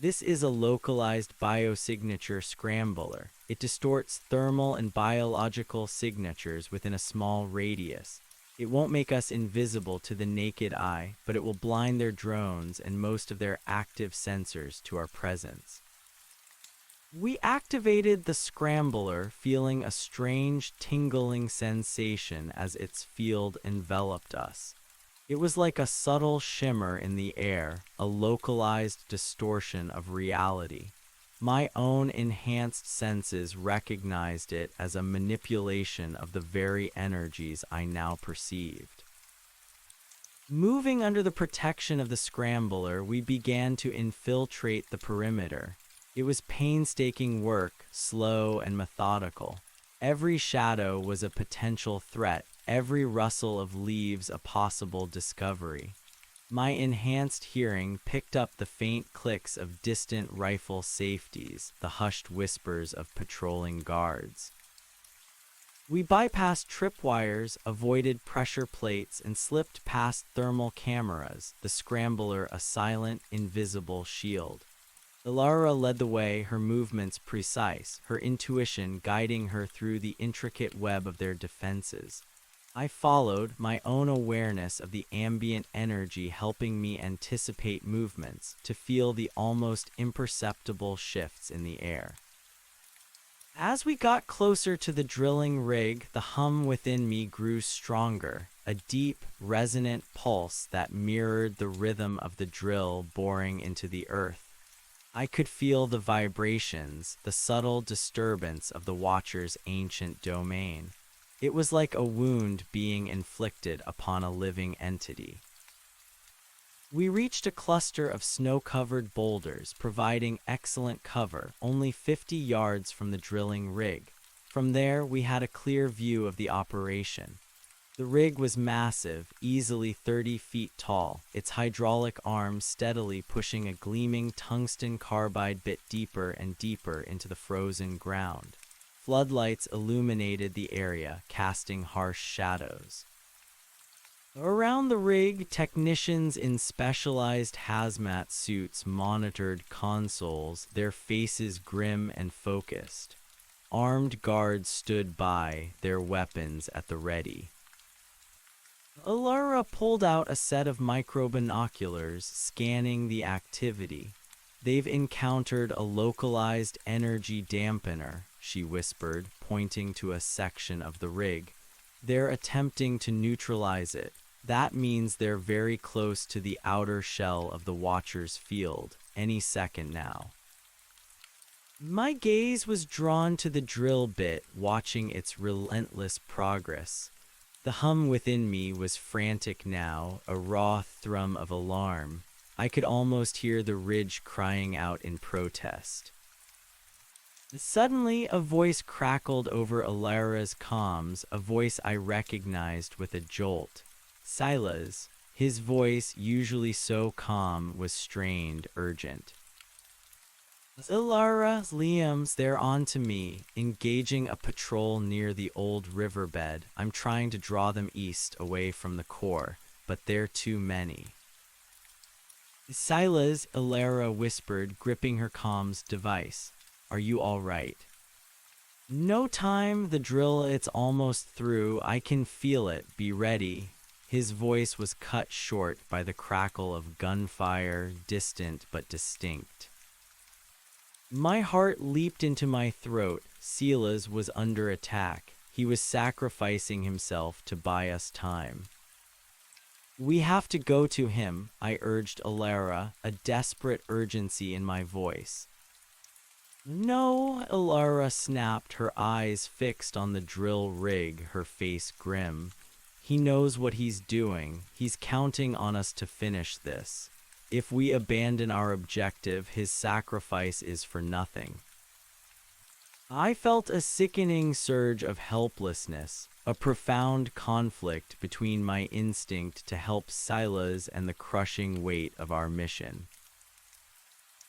"This is a localized biosignature scrambler. It distorts thermal and biological signatures within a small radius. It won't make us invisible to the naked eye, but it will blind their drones and most of their active sensors to our presence." We activated the scrambler, feeling a strange, tingling sensation as its field enveloped us. It was like a subtle shimmer in the air, a localized distortion of reality. My own enhanced senses recognized it as a manipulation of the very energies I now perceived. Moving under the protection of the scrambler, we began to infiltrate the perimeter. It was painstaking work, slow and methodical. Every shadow was a potential threat, every rustle of leaves a possible discovery. My enhanced hearing picked up the faint clicks of distant rifle safeties, the hushed whispers of patrolling guards. We bypassed tripwires, avoided pressure plates, and slipped past thermal cameras, the scrambler a silent, invisible shield. Ilara led the way, her movements precise, her intuition guiding her through the intricate web of their defenses. I followed, my own awareness of the ambient energy helping me anticipate movements, to feel the almost imperceptible shifts in the air. As we got closer to the drilling rig, the hum within me grew stronger, a deep, resonant pulse that mirrored the rhythm of the drill boring into the earth. I could feel the vibrations, the subtle disturbance of the Watcher's ancient domain. It was like a wound being inflicted upon a living entity. We reached a cluster of snow-covered boulders, providing excellent cover, only 50 yards from the drilling rig. From there, we had a clear view of the operation. The rig was massive, easily 30 feet tall, its hydraulic arms steadily pushing a gleaming tungsten carbide bit deeper and deeper into the frozen ground. Floodlights illuminated the area, casting harsh shadows. Around the rig, technicians in specialized hazmat suits monitored consoles, their faces grim and focused. Armed guards stood by, their weapons at the ready. Ilara pulled out a set of microbinoculars, scanning the activity. "They've encountered a localized energy dampener," she whispered, pointing to a section of the rig. "They're attempting to neutralize it. That means they're very close to the outer shell of the Watcher's field, any second now." My gaze was drawn to the drill bit, watching its relentless progress. The hum within me was frantic now, a raw thrum of alarm. I could almost hear the ridge crying out in protest. Suddenly, a voice crackled over Ilara's comms, a voice I recognized with a jolt. Silas. His voice, usually so calm, was strained, urgent. "Ilara, Liam's, they're on to me, engaging a patrol near the old riverbed. I'm trying to draw them east, away from the core, but they're too many." "Silas," Ilara whispered, gripping her comms device. "Are you all right?" "No time, the drill, it's almost through. I can feel it. Be ready." His voice was cut short by the crackle of gunfire, distant but distinct. My heart leaped into my throat. Silas was under attack. He was sacrificing himself to buy us time. "We have to go to him," I urged Ilara, a desperate urgency in my voice. "No," Ilara snapped, her eyes fixed on the drill rig, her face grim. "He knows what he's doing. He's counting on us to finish this. If we abandon our objective, his sacrifice is for nothing." I felt a sickening surge of helplessness, a profound conflict between my instinct to help Silas and the crushing weight of our mission.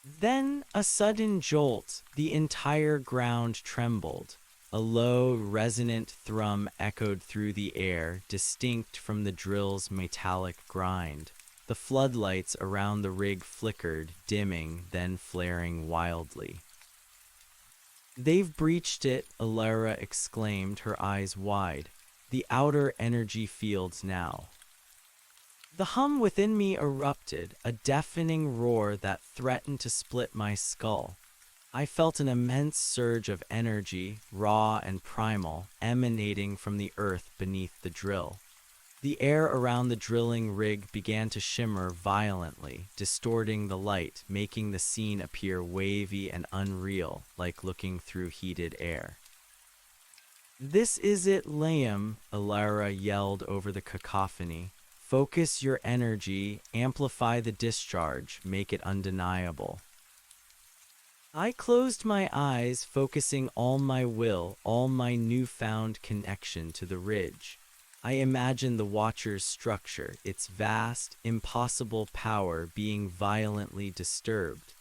Then, a sudden jolt, the entire ground trembled. A low, resonant thrum echoed through the air, distinct from the drill's metallic grind. The floodlights around the rig flickered, dimming, then flaring wildly. "They've breached it," Ilara exclaimed, her eyes wide. "The outer energy fields now." The hum within me erupted, a deafening roar that threatened to split my skull. I felt an immense surge of energy, raw and primal, emanating from the earth beneath the drill. The air around the drilling rig began to shimmer violently, distorting the light, making the scene appear wavy and unreal, like looking through heated air. "This is it, Liam," Ilara yelled over the cacophony. "Focus your energy, amplify the discharge, make it undeniable." I closed my eyes, focusing all my will, all my newfound connection to the ridge. I imagined the watcher's structure, its vast, impossible power being violently disturbed.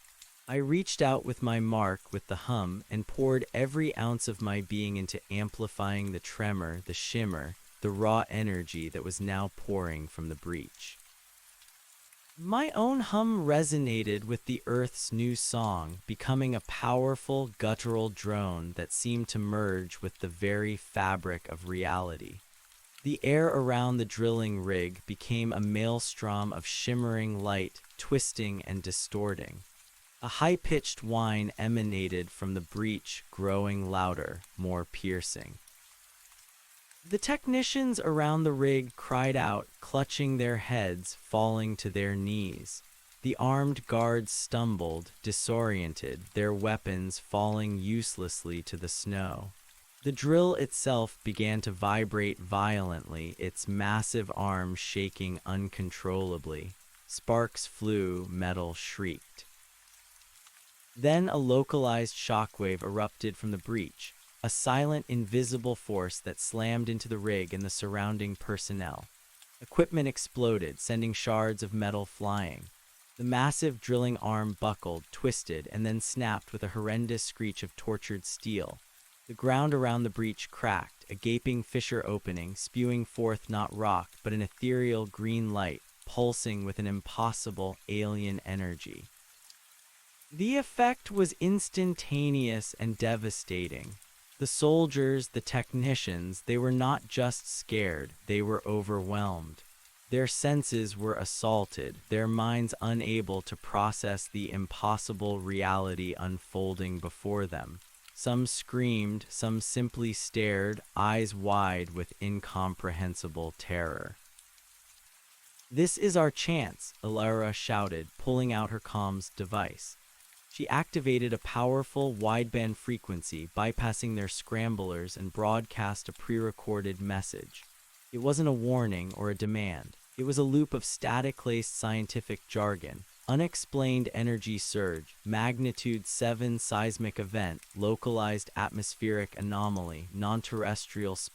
I reached out with my mark with the hum and poured every ounce of my being into amplifying the tremor, the shimmer, the raw energy that was now pouring from the breach. My own hum resonated with the Earth's new song, becoming a powerful guttural drone that seemed to merge with the very fabric of reality. The air around the drilling rig became a maelstrom of shimmering light, twisting and distorting. A high-pitched whine emanated from the breach, growing louder, more piercing. The technicians around the rig cried out, clutching their heads, falling to their knees. The armed guards stumbled, disoriented, their weapons falling uselessly to the snow. The drill itself began to vibrate violently, its massive arms shaking uncontrollably. Sparks flew, metal shrieked. Then a localized shockwave erupted from the breach, a silent, invisible force that slammed into the rig and the surrounding personnel. Equipment exploded, sending shards of metal flying. The massive drilling arm buckled, twisted, and then snapped with a horrendous screech of tortured steel. The ground around the breach cracked, a gaping fissure opening, spewing forth not rock, but an ethereal green light, pulsing with an impossible alien energy. The effect was instantaneous and devastating. The soldiers, the technicians, they were not just scared, they were overwhelmed. Their senses were assaulted, their minds unable to process the impossible reality unfolding before them. Some screamed, some simply stared, eyes wide with incomprehensible terror. "This is our chance," Alara shouted, pulling out her comms device. She activated a powerful wideband frequency, bypassing their scramblers, and broadcast a pre-recorded message. It wasn't a warning or a demand. It was a loop of static-laced scientific jargon. Unexplained energy surge, magnitude 7 seismic event, localized atmospheric anomaly, non-terrestrial spectrum.